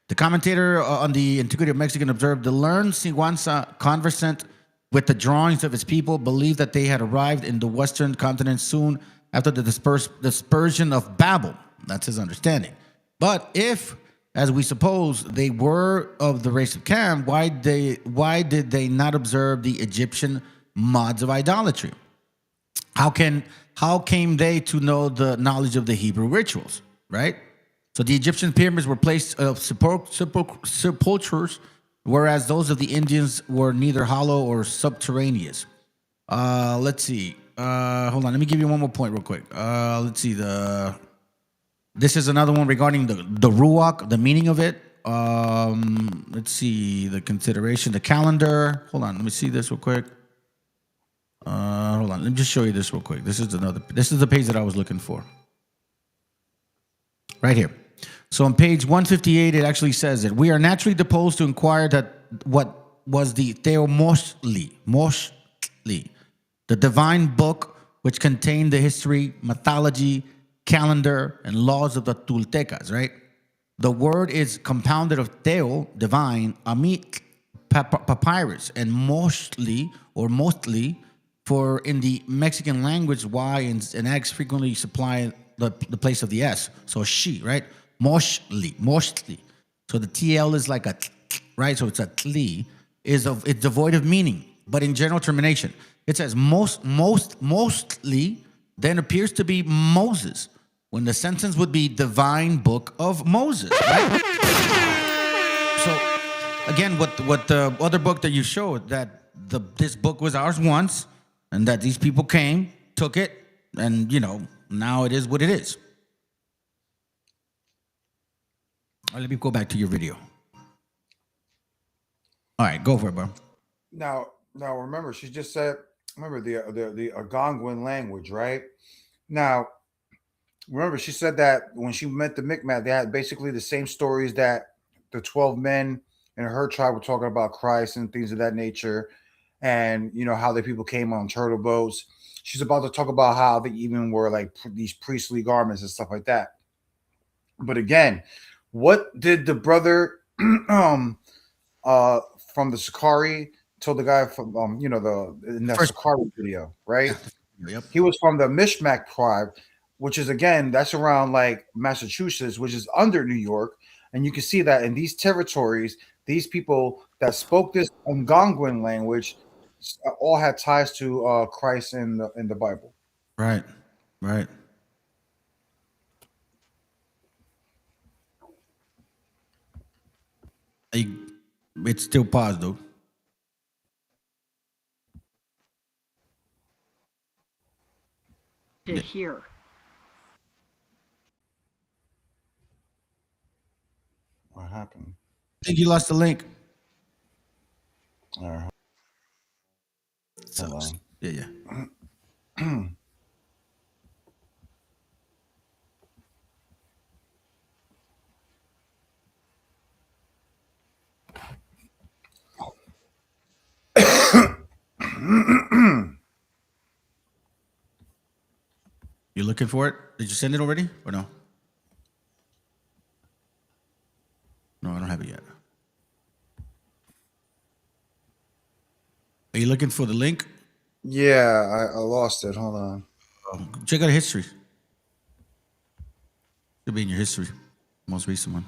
The commentator on the Antiquity of Mexican observed the learned Sigüenza, conversant with the drawings of his people, believed that they had arrived in the western continent soon after the dispersion of Babel. That's his understanding. But if, as we suppose, they were of the race of Cam, why did they not observe the Egyptian mods of idolatry. How came they to know the knowledge of the Hebrew rituals, right? So the Egyptian pyramids were placed of sepulchres, whereas those of the Indians were neither hollow or subterraneous. Let's see. Hold on. Let me give you one more point real quick. Let's see. This is another one regarding the ruach, the meaning of it. Let's see the consideration, the calendar. Hold on. Let me see this real quick. Hold on. Let me just show you this real quick. This is the page that I was looking for. Right here. So on page 158, it actually says that we are naturally disposed to inquire that what was the Theomosli, the divine book which contained the history, mythology, calendar, and laws of the Toltecas, right? The word is compounded of Theo, divine, Amit, papyrus, and mostly, for in the Mexican language, Y and X frequently supply the place of the S. So she, right? Mostly. So the TL is like a, right? So it's a tli, it's devoid of meaning, but in general termination. It says mostly, then appears to be Moses, when the sentence would be divine book of Moses, right? So again, what the other book that you showed, that this book was ours once, and that these people came, took it, and now it is what it is. All right, let me go back to your video. All right, go for it, bro. Now remember, she just said, the Algonquin language, right? Now, remember, she said that when she met the Micmac, they had basically the same stories that the 12 men in her tribe were talking about Christ and things of that nature, and how the people came on turtle boats. She's about to talk about how they even wore like these priestly garments and stuff like that. But again, what did the brother from the Sakari told the guy from in that Sakari video, right? Yep. He was from the Mishmac tribe, which is again, that's around like Massachusetts, which is under New York. And you can see that in these territories, these people that spoke this Algonquin language all had ties to Christ in the Bible. Right. It's still paused, though. To hear. What happened? I think you lost the link. All right. Hold on. Yeah. You looking for it? Did you send it already or no? No, I don't have it yet. Are you looking for the link? Yeah, I lost it. Hold on. Check out history. Should be in your history. Most recent one.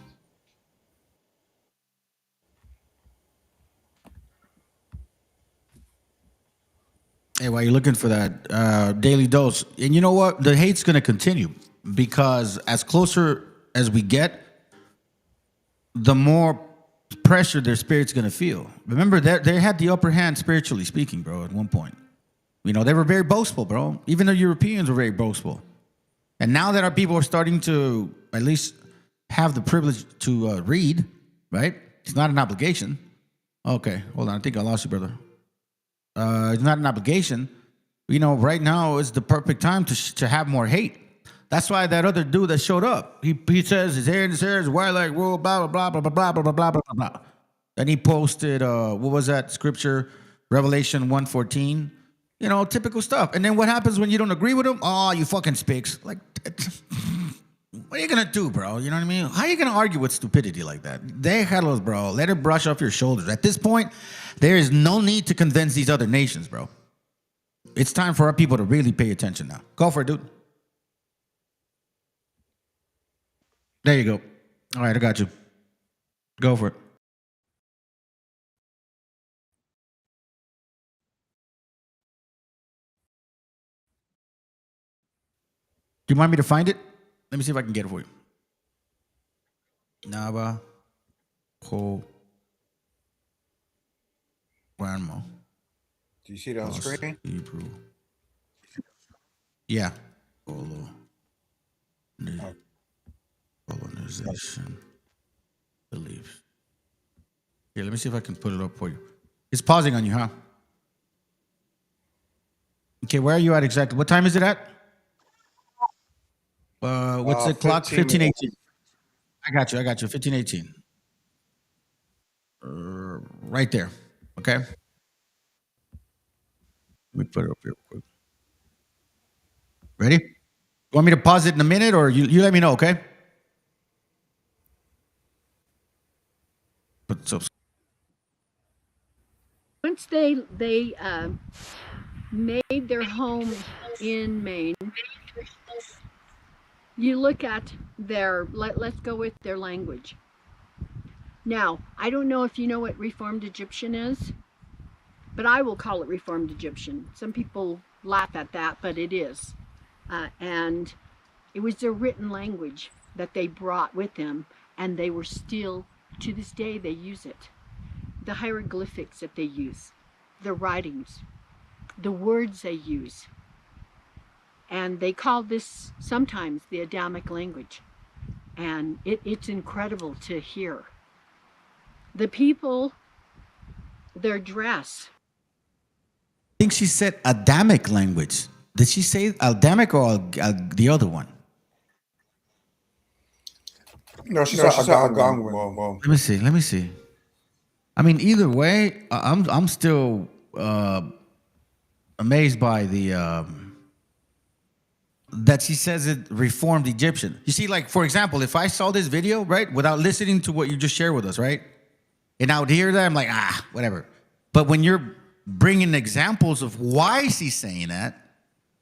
Hey, while you're looking for that daily dose, and you know what? The hate's going to continue because as closer as we get, the more pressure their spirit's going to feel. Remember, they had the upper hand spiritually speaking, bro, at one point. They were very boastful, bro. Even the Europeans were very boastful. And now that our people are starting to at least have the privilege to read, right? It's not an obligation. Okay, hold on. I think I lost you, brother. It's not an obligation. Right now is the perfect time to have more hate. That's why that other dude that showed up, he says his hair in his hair is white like wool, blah blah blah blah blah blah blah blah blah blah. And he posted what was that scripture? Revelation 1:14. Typical stuff. And then what happens when you don't agree with him? Oh, you fucking spics. Like, what are you gonna do, bro? You know what I mean? How are you gonna argue with stupidity like that? Déjalos, bro. Let it brush off your shoulders. At this point, there is no need to convince these other nations, bro. It's time for our people to really pay attention now. Go for it, dude. There you go. All right, I got you. Go for it. Do you want me to find it? Let me see if I can get it for you. Navajo grandma. Do you see it on Lost screen? Hebrew. Yeah. Colonization beliefs. Here, let me see if I can put it up for you. It's pausing on you, huh? Okay, where are you at exactly? What time is it at? What's the clock? 15:18. I got you. 15:18. Right there. Okay. Let me put it up here quick. Ready? You want me to pause it in a minute, or you let me know, okay? But so Once they made their home in Maine, you look at their, let's go with their language. Now, I don't know if you know what Reformed Egyptian is, but I will call it Reformed Egyptian. Some people laugh at that, but it is. And it was their written language that they brought with them, and they were still, to this day, they use it. The hieroglyphics that they use, the writings, the words they use. And they call this sometimes the Adamic language. And it's incredible to hear. The people, their dress. I think she said Adamic language. Did she say Adamic or the other one? No, she said Algonquin. Well, Let me see. I mean, either way, I'm still amazed by the that she says it Reformed Egyptian. You see, like, for example, if I saw this video, right, without listening to what you just shared with us, right, and I would hear that, I'm like, whatever. But when you're bringing examples of why she's saying that,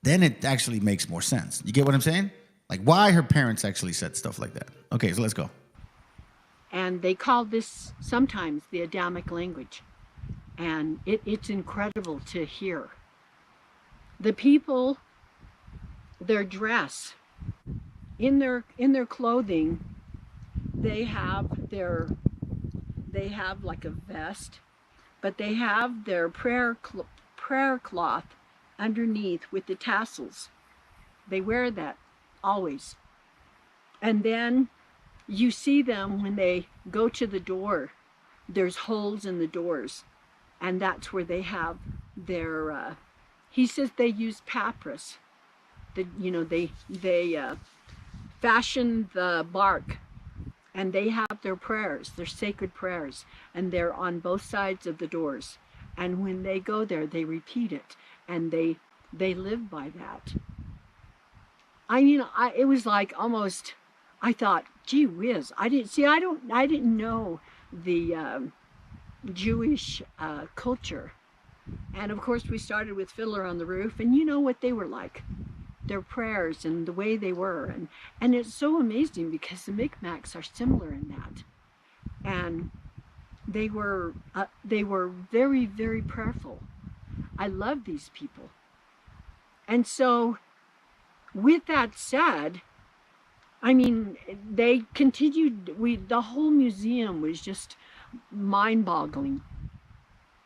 then it actually makes more sense. You get what I'm saying? Like, why her parents actually said stuff like that. Okay, so let's go. And they call this sometimes the Adamic language. And it's incredible to hear. The people, their dress, in their clothing, they have like a vest, but they have their prayer cloth underneath with the tassels. They wear that always. And then you see them when they go to the door, there's holes in the doors, and that's where they have their he says they use papyrus. They fashion the bark, and they have their prayers, their sacred prayers, and they're on both sides of the doors. And when they go there, they repeat it, and they live by that. It was like almost, I thought, gee whiz, I didn't know the Jewish culture. And of course we started with Fiddler on the Roof, and you know what they were like, their prayers and the way they were, and it's so amazing because the Micmacs are similar in that. And they were very, very prayerful. I love these people. And so with that said, I mean, they continued, the whole museum was just mind-boggling.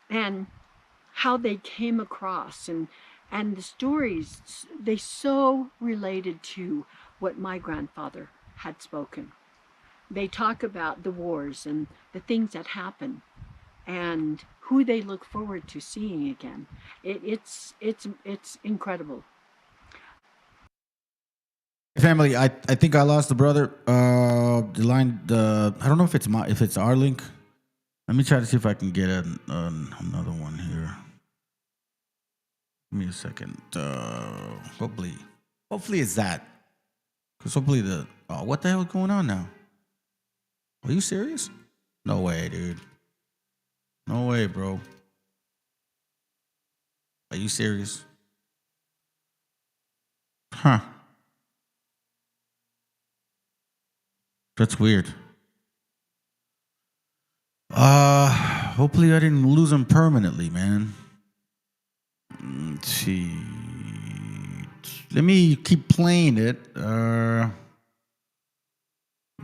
And how they came across, and the stories, they so related to what my grandfather had spoken. They talk about the wars and the things that happen and who they look forward to seeing again. It's incredible. Family, I think I lost the brother. The line. I don't know if it's our link. Let me try to see if I can get another one here. Give me a second. Hopefully it's that. Because hopefully what the hell is going on now? Are you serious? No way, dude. No way, bro. Are you serious? Huh. That's weird. Hopefully I didn't lose him permanently, man. Let's see. Let me keep playing it.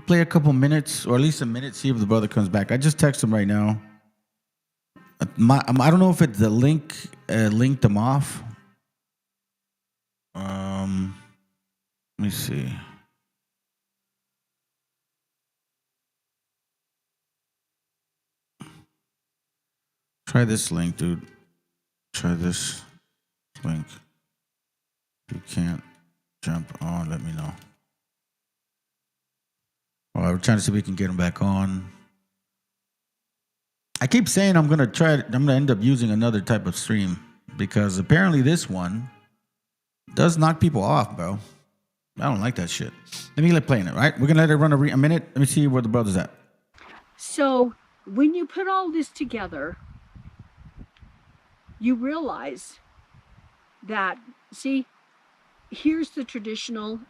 Play a couple minutes, or at least a minute, see if the brother comes back. I just text him right now. I don't know if it's the link linked them off. Let me see. Try this link, dude. Try this link. If you can't jump on, let me know. Well, we're trying to see if we can get him back on. I keep saying I'm gonna end up using another type of stream because apparently this one does knock people off, bro. I don't like that shit. Let me playing it, right? We're gonna let it run a minute. Let me see where the brother's at. So when you put all this together, you realize that, see, here's the traditional.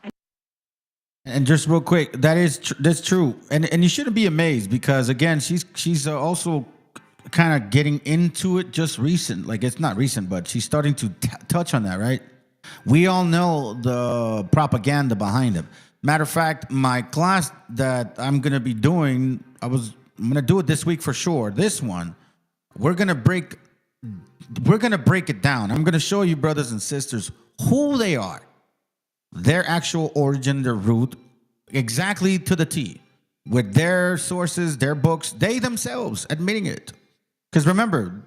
And just real quick, that's true, and you shouldn't be amazed because again, she's also kind of getting into it just recent. Like it's not recent, but she's starting to touch on that, right? We all know the propaganda behind it. Matter of fact, my class that I'm gonna be doing, I'm gonna do it this week for sure. This one, we're gonna break it down. I'm gonna show you, brothers and sisters, who they are, their actual origin, their root, exactly to the T, with their sources, their books, they themselves admitting it. Because remember,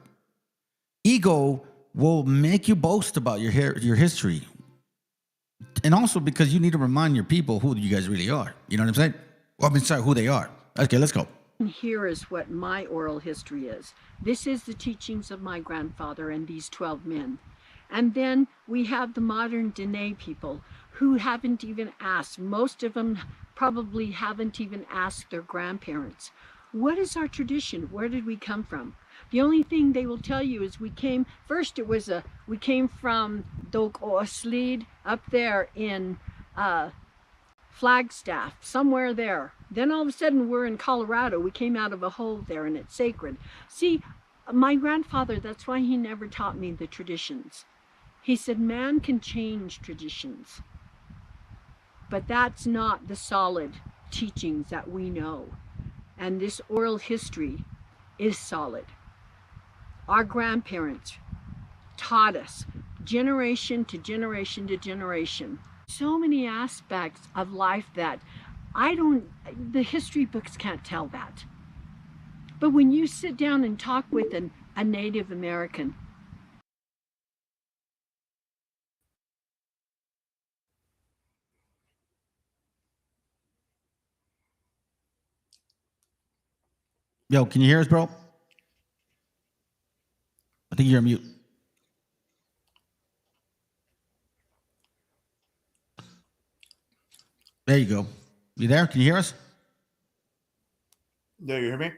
ego will make you boast about your history. And also because you need to remind your people who you guys really are. You know what I'm saying? Well, sorry, who they are. Okay, let's go. Here is what my oral history is. This is the teachings of my grandfather and these 12 men. And then we have the modern Dene people who haven't even asked. Most of them probably haven't even asked their grandparents. What is our tradition? Where did we come from? The only thing they will tell you is we came from Dog Oslid up there in Flagstaff, somewhere there. Then all of a sudden we're in Colorado. We came out of a hole there and it's sacred. See, my grandfather, that's why he never taught me the traditions. He said man can change traditions, but that's not the solid teachings that we know. And this oral history is solid. Our grandparents taught us generation to generation to generation. So many aspects of life that the history books can't tell that. But when you sit down and talk with a Native American, Yo, can you hear us, bro? I think you're on mute. There you go. You there? Can you hear us? Yeah, you hear me?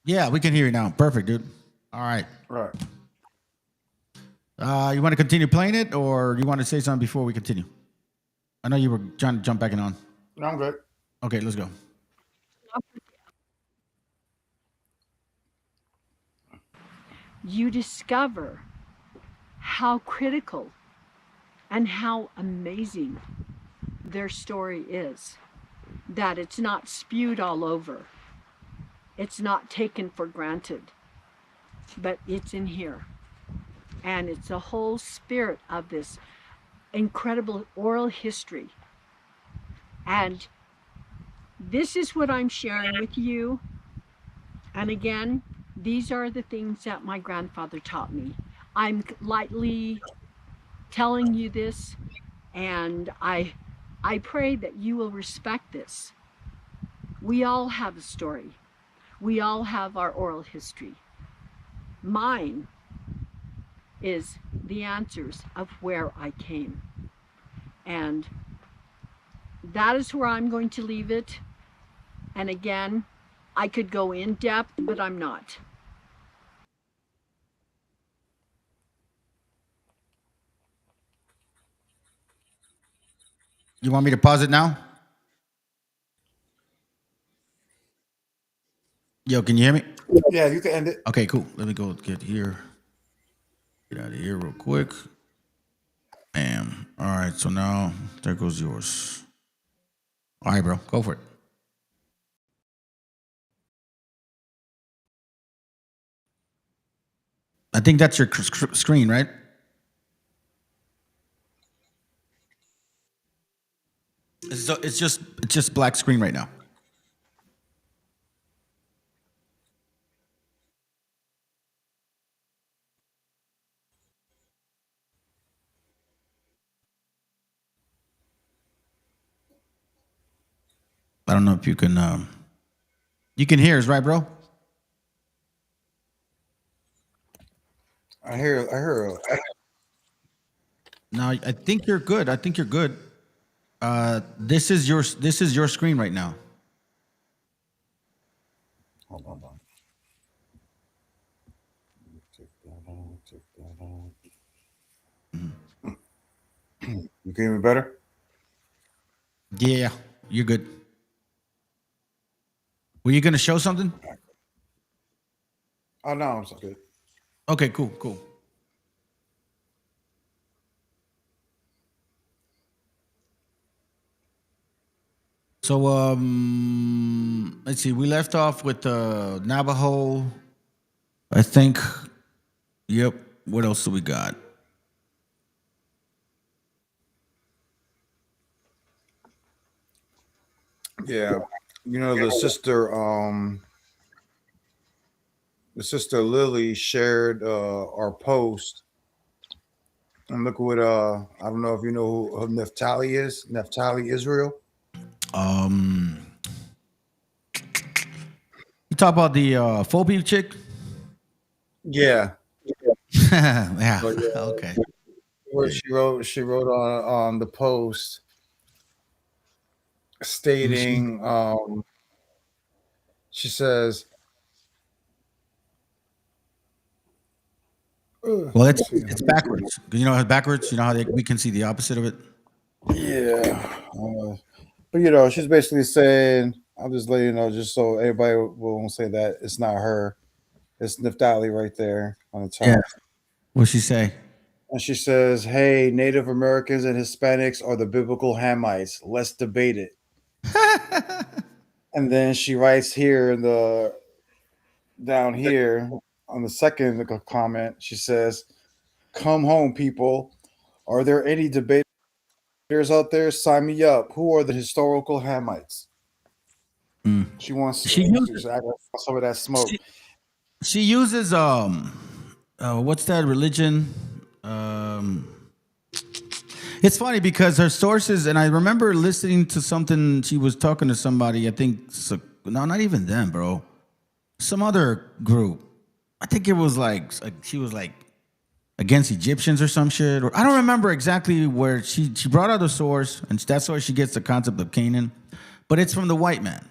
Yeah, we can hear you now. Perfect, dude. All right. Right. You want to continue playing it, or you want to say something before we continue? I know you were trying to jump back in on. No, I'm good. Okay, let's go. you discover how critical and how amazing their story is. That it's not spewed all over. It's not taken for granted, but it's in here. And it's the whole spirit of this incredible oral history. And this is what I'm sharing with you. And again, these are the things that my grandfather taught me. I'm lightly telling you this, and I pray that you will respect this. We all have a story. We all have our oral history. Mine is the answers of where I came. And that is where I'm going to leave it. And again, I could go in depth, but I'm not. You want me to pause it now? Yo, can you hear me? Yeah, you can end it. Okay, cool. Let me go get here. Get out of here real quick. Bam. All right, so now there goes yours. All right, bro, go for it. I think that's your screen, right? It's just black screen right now. I don't know if you can hear us, right, bro? I hear. No, I think you're good. I think you're good. This is your screen right now. Hold on. Take that out. You can hear me better? Yeah, you're good. Were you gonna show something? Oh no, I'm so good. Okay, cool. So let's see. We left off with Navajo. I think. Yep. What else do we got? Yeah, the sister Lily shared our post. And look what I don't know if you know who Neftali is. Neftali Israel. You talk about the phobia chick? Yeah. Yeah. Okay. Where she wrote on the post stating she says well, it's backwards. You know how it's backwards? You know how we can see the opposite of it? Yeah. But she's basically saying, I'll just let you know, just so everybody won't say that it's not her. It's Neftali right there on the top. Yeah. What'd she say? And she says, hey, Native Americans and Hispanics are the biblical Hamites. Let's debate it. And then she writes here down here on the second comment, she says, come home, people. Are there any debaters out there? Sign me up. Who are the historical Hamites? She wants to some of that smoke. She uses what's that religion? It's funny because her sources, and I remember listening to something. She was talking to somebody. I think no, not even them, bro. Some other group. I think it was like she was like against Egyptians or some shit. Or I don't remember exactly where she brought out a source, and that's where she gets the concept of Canaan. But it's from the white man.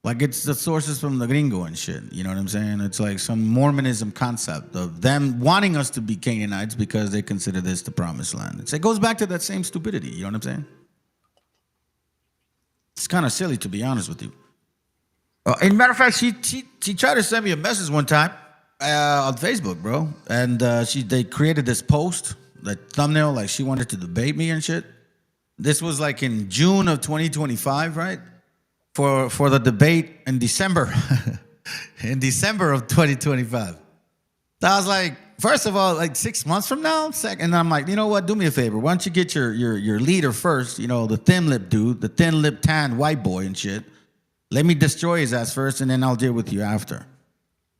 Like it's the sources from the gringo and shit. You know what I'm saying? It's like some Mormonism concept of them wanting us to be Canaanites because they consider this the promised land. It goes back to that same stupidity. You know what I'm saying? It's kind of silly, to be honest with you. As a matter of fact, she tried to send me a message one time on Facebook, bro. And they created this post, that thumbnail, like she wanted to debate me and shit. This was like in June of 2025, right? For the debate in December, in December of 2025. So I was like, first of all, like 6 months from now, and I'm like, you know what? Do me a favor. Why don't you get your leader first? The thin lip dude, the thin lip tan white boy and shit. Let me destroy his ass first, and then I'll deal with you after.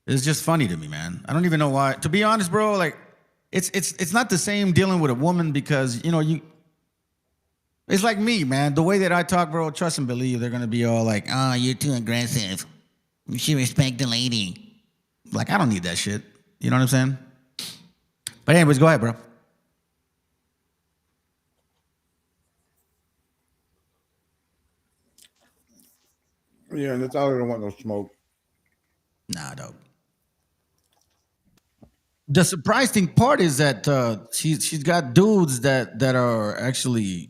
It's just funny to me, man. I don't even know why. To be honest, bro, like it's not the same dealing with a woman because you. It's like me, man. The way that I talk, bro, trust and believe, they're going to be all like, oh, you're too aggressive. You should respect the lady. Like, I don't need that shit. You know what I'm saying? But anyways, go ahead, bro. Yeah, and that's all. I don't want no smoke. Nah, dog. The surprising part is that she's got dudes that are actually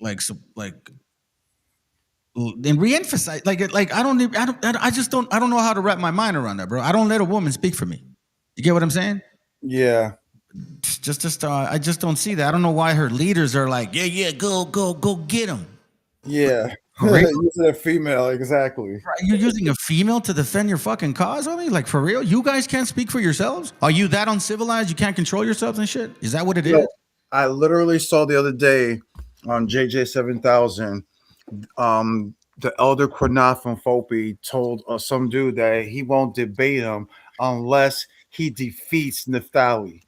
like and re-emphasize like I don't know how to wrap my mind around that, bro. I don't let a woman speak for me. You get what I'm saying? Yeah. I just don't see that. I don't know why her leaders are like, yeah, go get him. Yeah. Using a female, exactly. You're using a female to defend your fucking cause, homie? Like, for real? You guys can't speak for yourselves? Are you that uncivilized? You can't control yourselves and shit? Is that what it is? I literally saw the other day on JJ 7000, the elder Quanah from Fopi told some dude that he won't debate him unless he defeats Naphtali.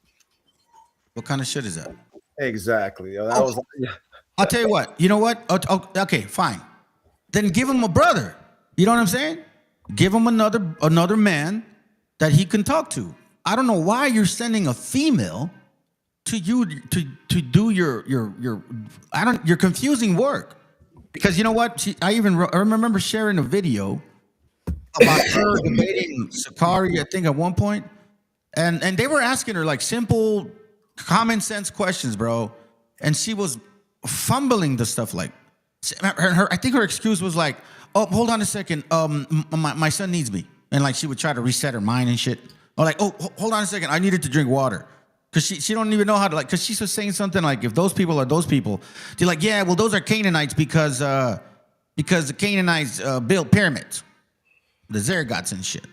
What kind of shit is that? Exactly. That was. I'll tell you what. You know what? Okay, fine. Then give him a brother. You know what I'm saying? Give him another man that he can talk to. I don't know why you're sending a female to you to do your confusing work. Because you know what? I remember sharing a video about her debating Sakari, I think, at one point, and they were asking her like simple, common sense questions, bro, and she was fumbling the stuff. Like, I think her excuse was like, "Oh, hold on a second, my son needs me," and like she would try to reset her mind and shit. Or like, "Oh, hold on a second, I needed to drink water." Because she don't even know how to, like, because she's just saying something like, if those people are those people, they're like, yeah, well, those are Canaanites because the Canaanites built pyramids, the Zergots and shit.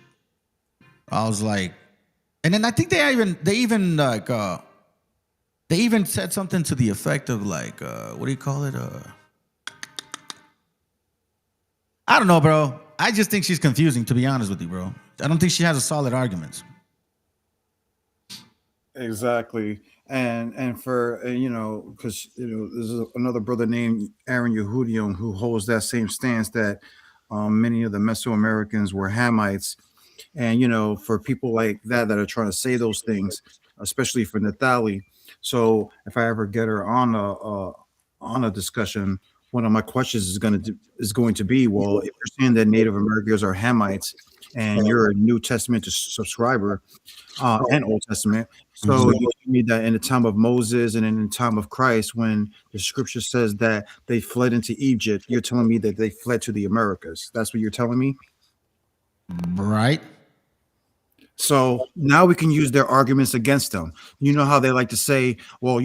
I was like, and then I think they even said something to the effect of like, what do you call it? I don't know, bro. I just think she's confusing, to be honest with you, bro. I don't think she has a solid argument. Exactly. And for because there's another brother named Aaron Yehudion who holds that same stance that many of the Mesoamericans were Hamites, and for people like that are trying to say those things, especially for Nathalie. So if I ever get her on a discussion, one of my questions is going to be, well, if you're saying that Native Americans are Hamites and you're a New Testament subscriber and Old Testament, so you mean that in the time of Moses and in the time of Christ, when the scripture says that they fled into Egypt, you're telling me that they fled to the Americas. That's what you're telling me? Right. So now we can use their arguments against them. You know how they like to say, well,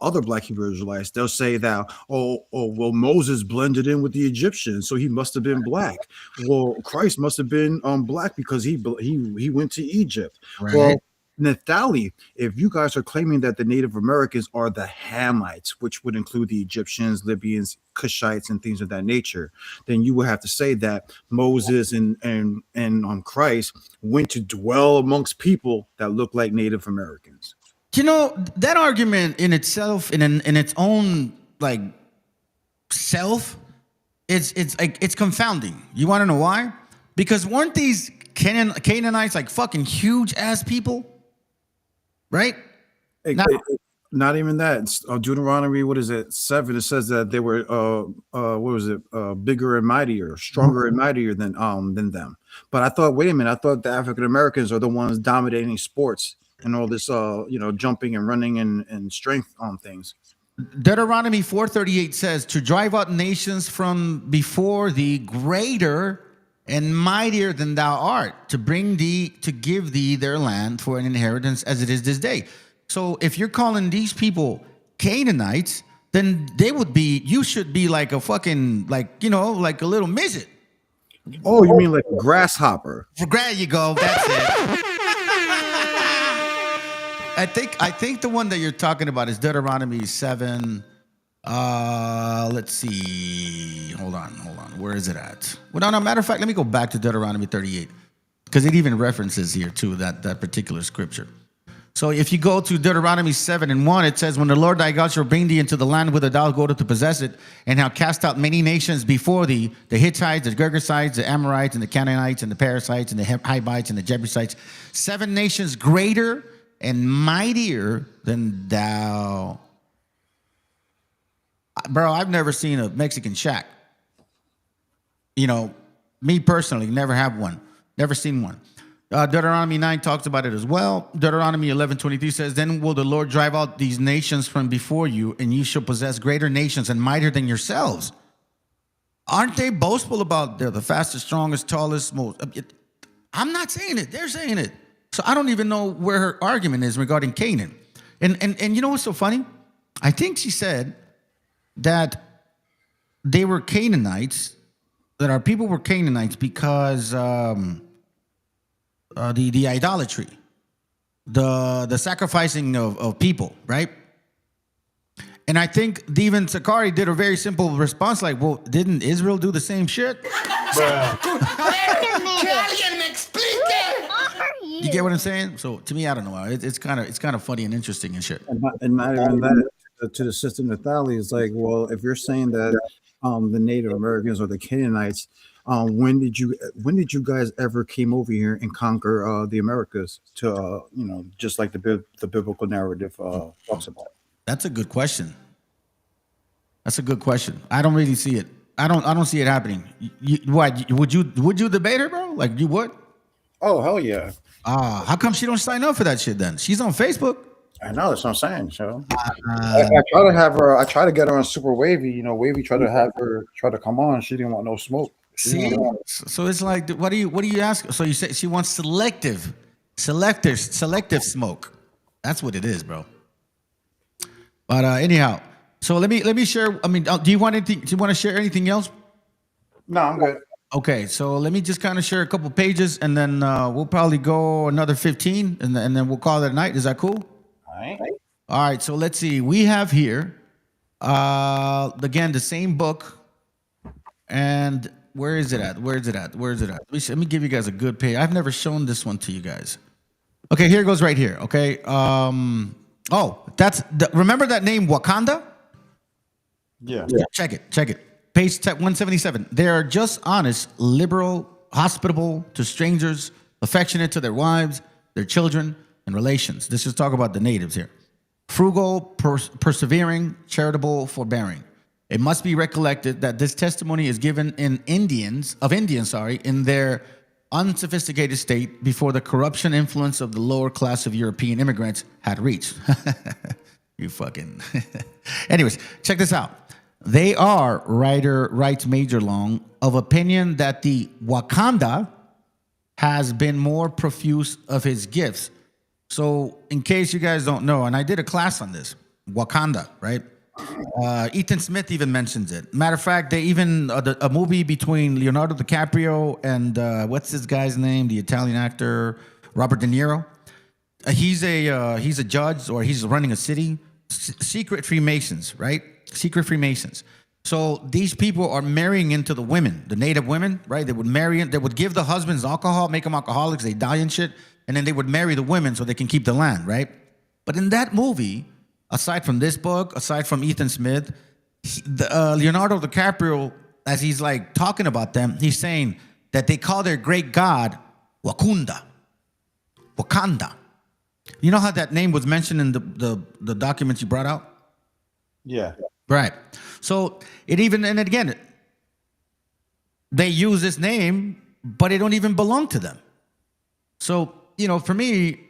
other Black Hebrew Israelites, they'll say that, well, Moses blended in with the Egyptians, so he must have been black. Well, Christ must have been black because he went to Egypt. Right. Well, Nathalie, if you guys are claiming that the Native Americans are the Hamites, which would include the Egyptians, Libyans, Cushites, and things of that nature, then you would have to say that Moses and Christ went to dwell amongst people that look like Native Americans. That argument in itself, in its own like self, it's confounding. You want to know why? Because weren't these Canaanites like fucking huge ass people? Right? Not even that. It's, Deuteronomy, what is it? 7. It says that they were bigger and mightier, stronger and mightier than them. But I thought, wait a minute, I thought the African Americans are the ones dominating sports and all this jumping and running and strength on things. Deuteronomy 4:38 says, to drive out nations from before thee, greater and mightier than thou art, to bring thee, to give thee their land for an inheritance as it is this day. So if you're calling these people Canaanites, then you should be like a fucking, like a little midget. Oh, you mean like a grasshopper? There you go. That's it. I think the one that you're talking about is Deuteronomy 7. Let's see. Hold on. Where is it at? Well, no, matter of fact, let me go back to Deuteronomy 38 because it even references here too that particular scripture. So if you go to Deuteronomy 7:1, it says, when the Lord thy God shall bring thee into the land whither thou goest to possess it, and have cast out many nations before thee, the Hittites, the Girgashites, the Amorites, and the Canaanites, and the Perizzites, and the Hivites, and the Jebusites, 7 nations greater and mightier than thou. Bro, I've never seen a Mexican shack. Me personally, never have one. Never seen one. Deuteronomy 9 talks about it as well. Deuteronomy 11:23 says, then will the Lord drive out these nations from before you, and you shall possess greater nations and mightier than yourselves. Aren't they boastful about they're the fastest, strongest, tallest, most? I'm not saying it. They're saying it. So I don't even know where her argument is regarding Canaan. And you know what's so funny? I think she said that they were Canaanites, that our people were Canaanites because the idolatry, the sacrificing of people, right? And I think even Sakari did a very simple response, like, well, didn't Israel do the same shit? You get what I'm saying? So to me, I don't know. It's kind of funny and interesting and shit. And not even that, to the Sister Nathalie, is like, well, if you're saying that the Native Americans or the Canaanites, when did you guys ever came over here and conquer the Americas to just like the biblical narrative talks about? That's a good question. That's a good question. I don't really see it. I don't see it happening. What would you debate her, bro? Like you would? Oh hell yeah! How come she don't sign up for that shit then? She's on Facebook. I know, that's what I'm saying. So I try to have her. I try to get her on Super Wavy. Wavy tried to have her try to come on. She didn't want no smoke. See, so it's like, what do you ask? So you say she wants selective smoke. That's what it is, bro. But anyhow, so let me share. I mean, do you want anything? Do you want to share anything else? No, I'm good. Okay, so let me just kind of share a couple pages, and then we'll probably go another 15, and then we'll call it a night. Is that cool? All right. So let's see. We have here again the same book, and where is it at? Let me give you guys a good page. I've never shown this one to you guys. Okay, here it goes right here. Okay. Remember that name Wakanda? Yeah. Check it. Page 177. They are just honest, liberal, hospitable to strangers, affectionate to their wives, their children, and relations. This is talk about the natives here. Frugal, persevering, charitable, forbearing. It must be recollected that this testimony is given in Indians in their unsophisticated state before the corruption influence of the lower class of European immigrants had reached. You fucking. Anyways, check this out. They are, writer writes Major Long, of opinion that the Wakanda has been more profuse of his gifts. So, in case you guys don't know, and I did a class on this, Wakanda, right? Ethan Smith even mentions it. Matter of fact, they even a movie between Leonardo DiCaprio and what's this guy's name? The Italian actor Robert De Niro. He's a judge, or he's running a city. Secret Freemasons, right? Secret Freemasons. So these people are marrying into the women, the native women, right? They would marry, they would give the husbands alcohol, make them alcoholics, they die and shit, and then they would marry the women so they can keep the land, right? But in that movie, aside from this book, aside from Ethan Smith, Leonardo DiCaprio, as he's like talking about them, he's saying that they call their great god Wakanda. You know how that name was mentioned in the documents you brought out? Yeah. Right. So it even, and again, they use this name, but it don't even belong to them. So, for me,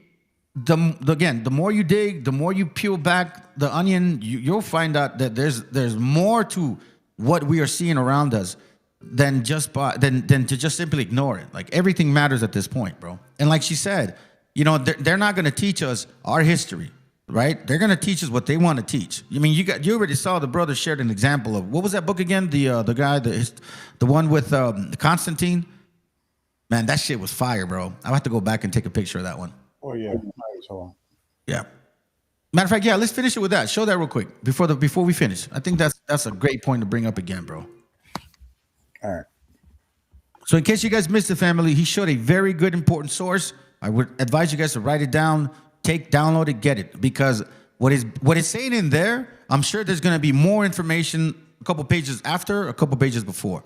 the more you dig, the more you peel back the onion, you'll find out that there's more to what we are seeing around us than to just simply ignore it. Like everything matters at this point, bro. And like she said, they're not going to teach us our history, right? They're going to teach us what they want to teach. I mean, you already saw the brother shared an example of, what was that book again? The guy, the one with Constantine. Man, that shit was fire, bro. I'll have to go back and take a picture of that one. Oh yeah. Yeah. Matter of fact, yeah, let's finish it with that. Show that real quick before we finish. I think that's a great point to bring up again, bro. All right. So in case you guys missed the family, he showed a very good, important source. I would advise you guys to write it down, download it, get it, because what it's saying in there, I'm sure there's going to be more information a couple pages after, a couple pages before.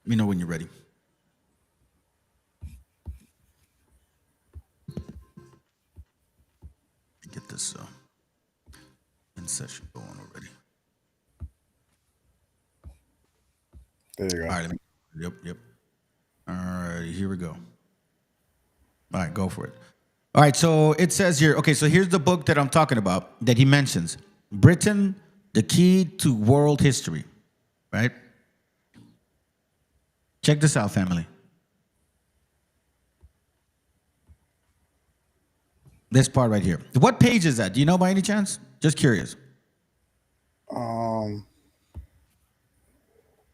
Let me know when you're ready. Get this in session going already. There you go. All right. Yep. All right, here we go. All right, go for it. All right, so it says here, okay, so here's the book that I'm talking about that he mentions. Britain, the key to world history, right? Check this out, family. This part right here. What page is that? Do you know by any chance? Just curious.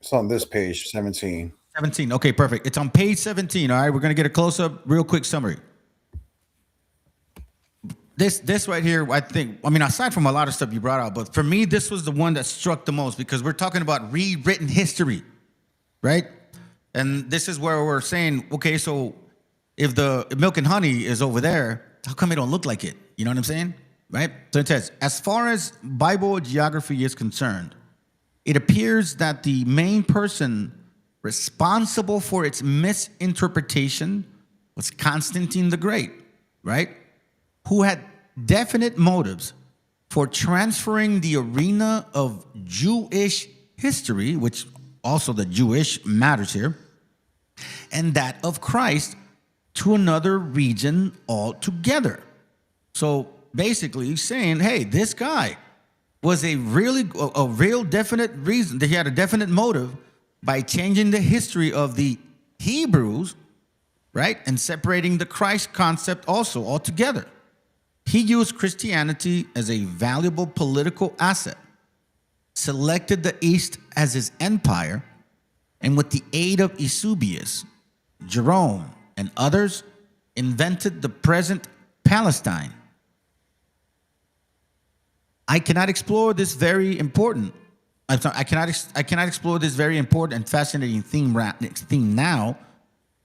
It's on this page, 17. 17. Okay, perfect. It's on page 17. All right, we're gonna get a close-up, real quick summary. This right here, I mean, aside from a lot of stuff you brought out, but for me, this was the one that struck the most because we're talking about rewritten history, right? And this is where we're saying, okay, so if the milk and honey is over there, how come it don't look like it? You know what I'm saying? Right? So it says, as far as Bible geography is concerned, it appears that the main person responsible for its misinterpretation was Constantine the Great, right? Who had definite motives for transferring the arena of Jewish history, which also the Jewish matters here, and that of Christ to another region altogether. So basically he's saying, hey, this guy was a real definite reason that he had a definite motive by changing the history of the Hebrews, right? And separating the Christ concept also altogether. He used Christianity as a valuable political asset, selected the East as his empire, and with the aid of Eusebius, Jerome, and others, invented the present Palestine. I cannot explore this very important and fascinating theme now,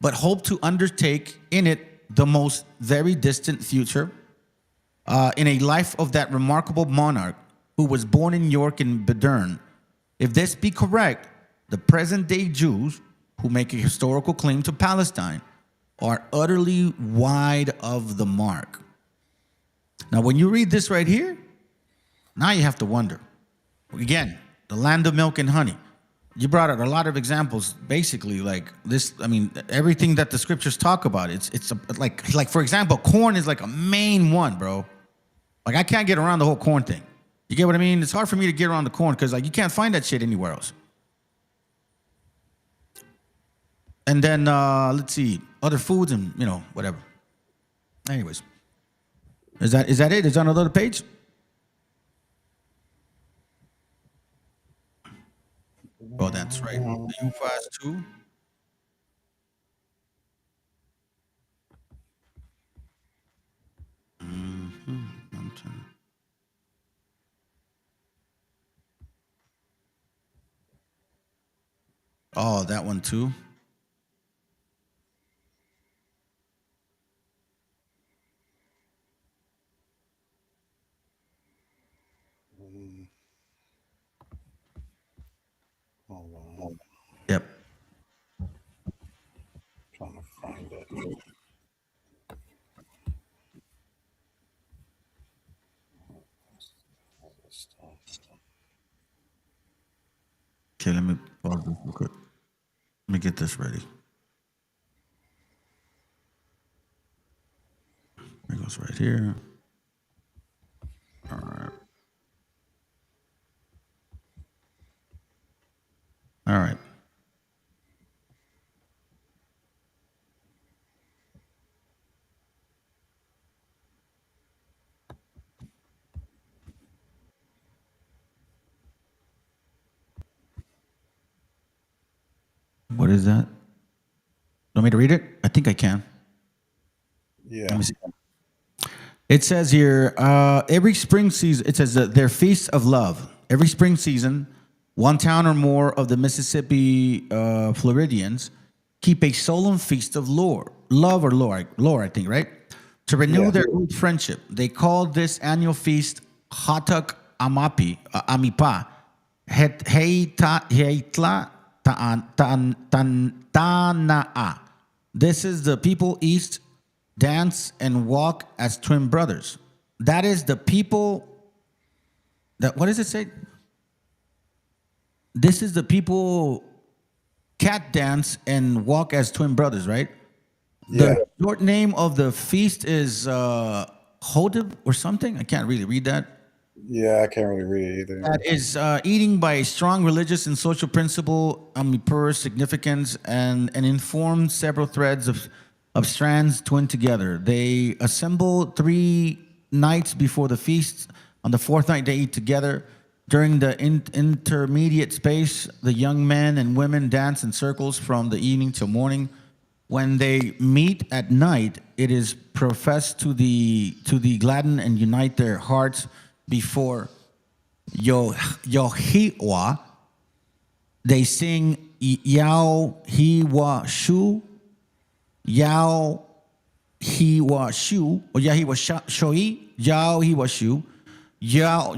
but hope to undertake in it the most very distant future, in a life of that remarkable monarch who was born in York and Bedern. If this be correct, the present-day Jews who make a historical claim to Palestine are utterly wide of the mark. Now, when you read this right here, now you have to wonder. Again, the land of milk and honey. You brought out a lot of examples, basically like this. I mean, everything that the scriptures talk about. Like for example, corn is like a main one, bro. Like I can't get around the whole corn thing. You get what I mean? It's hard for me to get around the corn because like you can't find that shit anywhere else. And then let's see, other foods and whatever. Anyways, is that it? Is that another page? Oh, that's right. The U-Fast 2. Oh, that one too. Yep. Trying to find it. Okay, let me pause this real quick. Let me get this ready. It goes right here. All right. All right. What is that? Want me to read it? I think I can. Yeah. Let me see. It says here, every spring season, it says their feast of love. Every spring season, one town or more of the Mississippi Floridians keep a solemn feast of lore, I think, right? To renew their old friendship. They call this annual feast Hatak Amipa, Heitla Tana'a. This is the people east dance and walk as twin brothers. That is the people that, what does it say? This is the people cat dance and walk as twin brothers, right? The short name of the feast is Hodib or something. I can't really read that. Yeah, I can't really read it either. That is eating by a strong religious and social principle, omnivorous significance, and informed several threads of strands twined together. They assemble 3 nights before the feast. On the 4th night, they eat together. During the intermediate space, the young men and women dance in circles from the evening till morning. When they meet at night, it is professed to the gladden and unite their hearts before Yohiwa. They sing Yao Hiwa Shu, Yao Hiwa Shu, or Yahiwa Shoi, Yao Hiwa Shu, Yao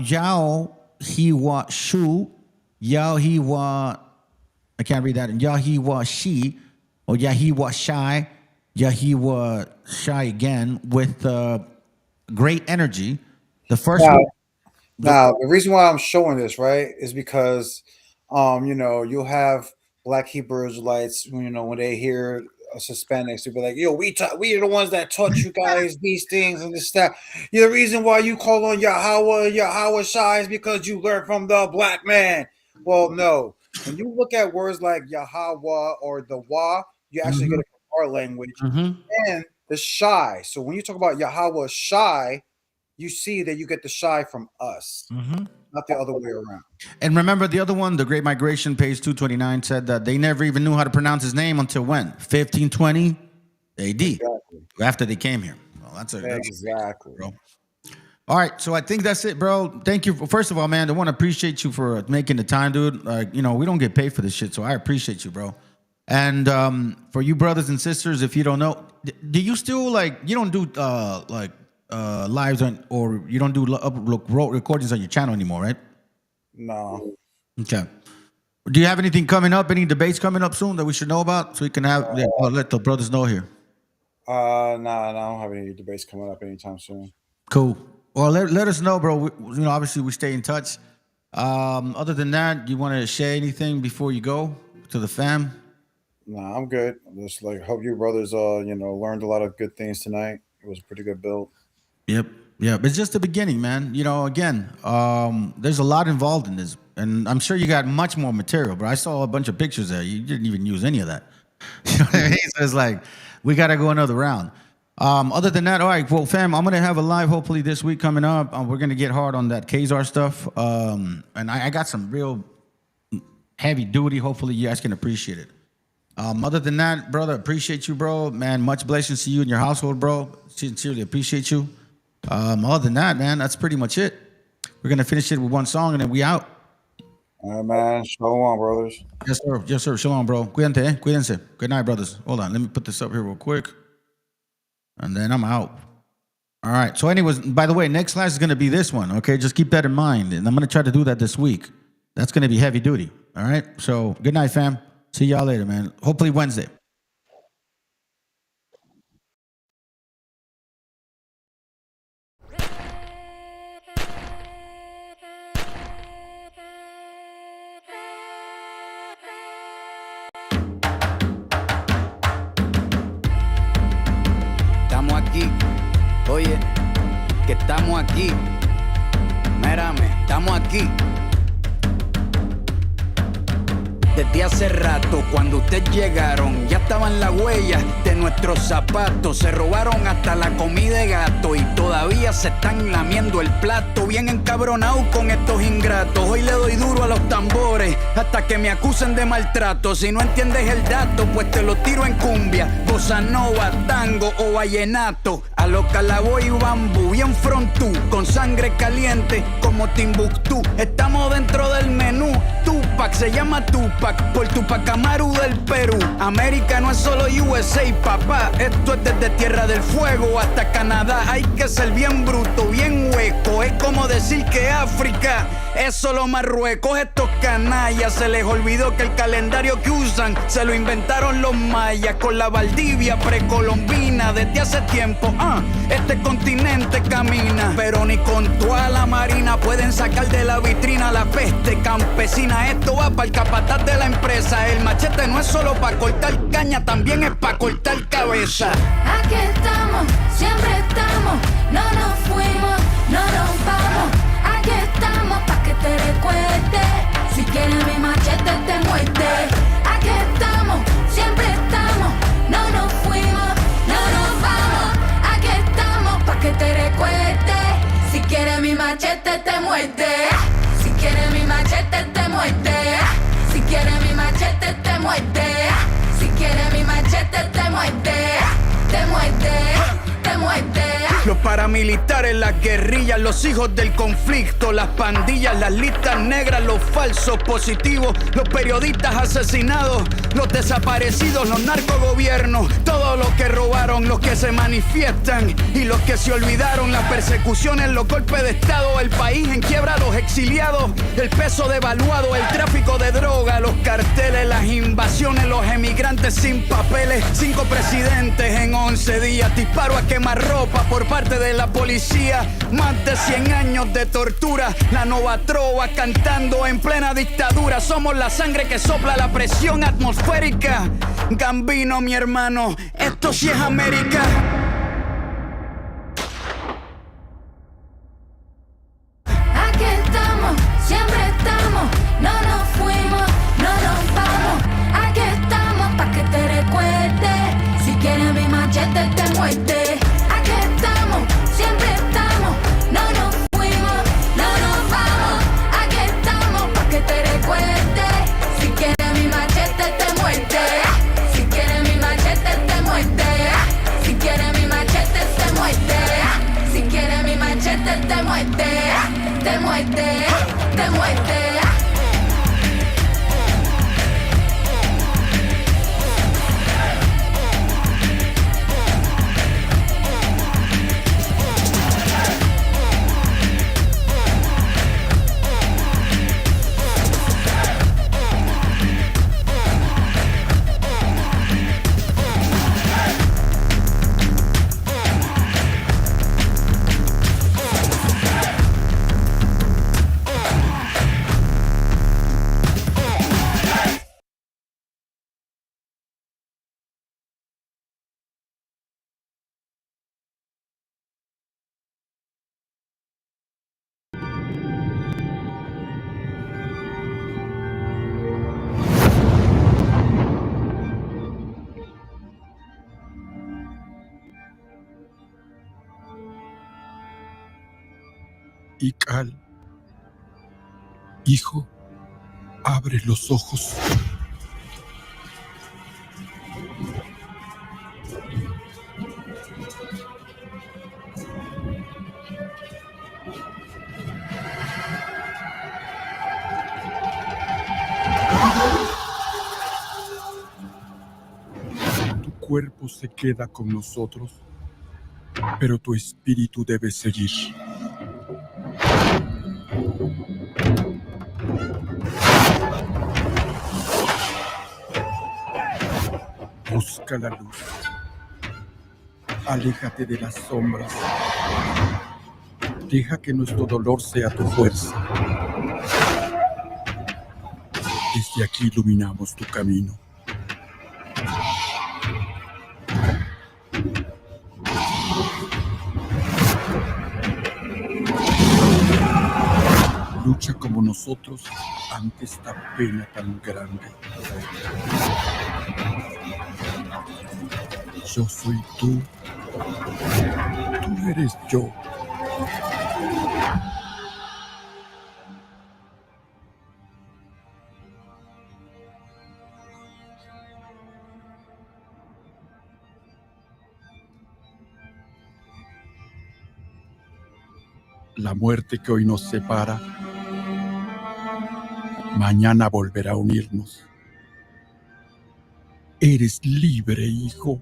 Hiwa Shu, Yao Hiwa, I can't read that, Yahiwa Shi, or Yahiwa Shai, Yahiwa Shai again, with great energy. The first Now, the reason why I'm showing this, right, is because, you'll have Black Hebrew Israelites, when they hear Hispanics, they'll be like, "Yo, we are the ones that taught you guys these things and this that. The reason why you call on Yahweh Shai is because you learned from the black man." Well, no. When you look at words like Yahweh or the Wa, you actually get it from our language and the Shai. So when you talk about Yahweh Shai, you see that you get the Shai from us, not the other way around. And remember the other one, the Great Migration, page 229, said that they never even knew how to pronounce his name until when? 1520 AD, after they came here. Well, that's exactly, bro. All right, so I think that's it, bro. Thank you. First of all, man, I want to appreciate you for making the time, dude. We don't get paid for this shit, so I appreciate you, bro. And for you brothers and sisters, if you don't know, do you still you don't do lives on, or you don't do recordings on your channel anymore, right? No. Okay. Do you have anything coming up? Any debates coming up soon that we should know about, so we can have let the brothers know here? No, I don't have any debates coming up anytime soon. Cool. Well, let us know, bro. Obviously we stay in touch. Other than that, do you want to share anything before you go to the fam? Nah, I'm good. Just hope you brothers learned a lot of good things tonight. It was a pretty good build. Yep. Yeah, but it's just the beginning, man. Again, there's a lot involved in this, and I'm sure you got much more material, but I saw a bunch of pictures there. You didn't even use any of that. You know what I mean? So it's we got to go another round. Other than that, all right, well, fam, I'm going to have a live hopefully this week coming up. We're going to get hard on that Khazar stuff. And I got some real heavy duty. Hopefully you guys can appreciate it. Other than that, brother, appreciate you, bro. Man, much blessings to you and your household, bro. Sincerely appreciate you. Other than that, man, that's pretty much it. We're going to finish it with one song and then we out. All right, man. Shalom, brothers. Yes, sir. Yes, sir. Shalom, bro. Cuídense, cuídense. Good night, brothers. Hold on. Let me put this up here real quick. And then I'm out. All right. So anyways, by the way, next class is going to be this one. Okay. Just keep that in mind. And I'm going to try to do that this week. That's going to be heavy duty. All right. So good night, fam. See y'all later, man. Hopefully Wednesday. Estamos aquí, oye, que estamos aquí. Mírame, estamos aquí. Desde hace rato, cuando ustedes llegaron, ya estaban las huellas de nuestros zapatos. Se robaron hasta la comida de gato y todavía se están lamiendo el plato. Bien encabronados con estos ingratos. Hoy le doy duro a los tambores hasta que me acusen de maltrato. Si no entiendes el dato, pues te lo tiro en cumbia, bossa nova, tango o vallenato. A lo Calaboy y bambú, bien frontú, con sangre caliente como Timbuktu. Estamos dentro del menú. Tupac se llama Tupac por Tupac Amaru del Perú. América no es solo USA, papá. Esto es desde Tierra del Fuego hasta Canadá. Hay que ser bien bruto, bien hueco. Es como decir que África es solo Marruecos. Estos canallas se les olvidó que el calendario que usan se lo inventaron los mayas con la Valdivia precolombina. Desde hace tiempo, este continente camina, pero ni con toda la marina pueden sacar de la vitrina la peste campesina. Esto va para el capataz de la empresa. El machete no es solo para cortar caña, también es para cortar cabeza. Aquí estamos, siempre estamos, no nos fuimos, no nos vamos. Aquí machete te muerde. Si quieres mi machete te muerde. Si quieres mi machete te muerde. Si quieres mi machete te muerde. Te muerde, te muerde. Los paramilitares, las guerrillas, los hijos del conflicto, las pandillas, las listas negras, los falsos positivos, los periodistas asesinados, los desaparecidos, los narcogobiernos, todos los que robaron, los que se manifiestan y los que se olvidaron, las persecuciones, los golpes de estado, el país en quiebra, los exiliados, el peso devaluado, el tráfico de droga, los carteles, las invasiones, los emigrantes sin papeles, 5 presidentes en 11 días, disparo a quemarropa por parte de la policía, más de 100 años de tortura, la nova trova cantando en plena dictadura, somos la sangre que sopla la presión atmosférica, Gambino mi hermano, esto sí es América. Aquí estamos, siempre estamos, no nos fuimos, no nos vamos. Aquí estamos pa' que te recuerdes. Si quieres mi machete te muerde. Aquí estamos, siempre estamos, no nos fuimos, no nos vamos. Aquí estamos pa' que te recuerdes. Si quieres mi machete te muerde. Si quieres mi machete te muerde. Si quieres mi machete te muerde. Si quieres mi machete te muerde. Te muerde, te muerde. Ical, hijo, abre los ojos. Tu cuerpo se queda con nosotros, pero tu espíritu debe seguir. Busca la luz. Aléjate de las sombras. Deja que nuestro dolor sea tu fuerza. Desde aquí iluminamos tu camino. Lucha como nosotros ante esta pena tan grande. Yo soy tú. Tú eres yo. La muerte que hoy nos separa, mañana volverá a unirnos. Eres libre, hijo.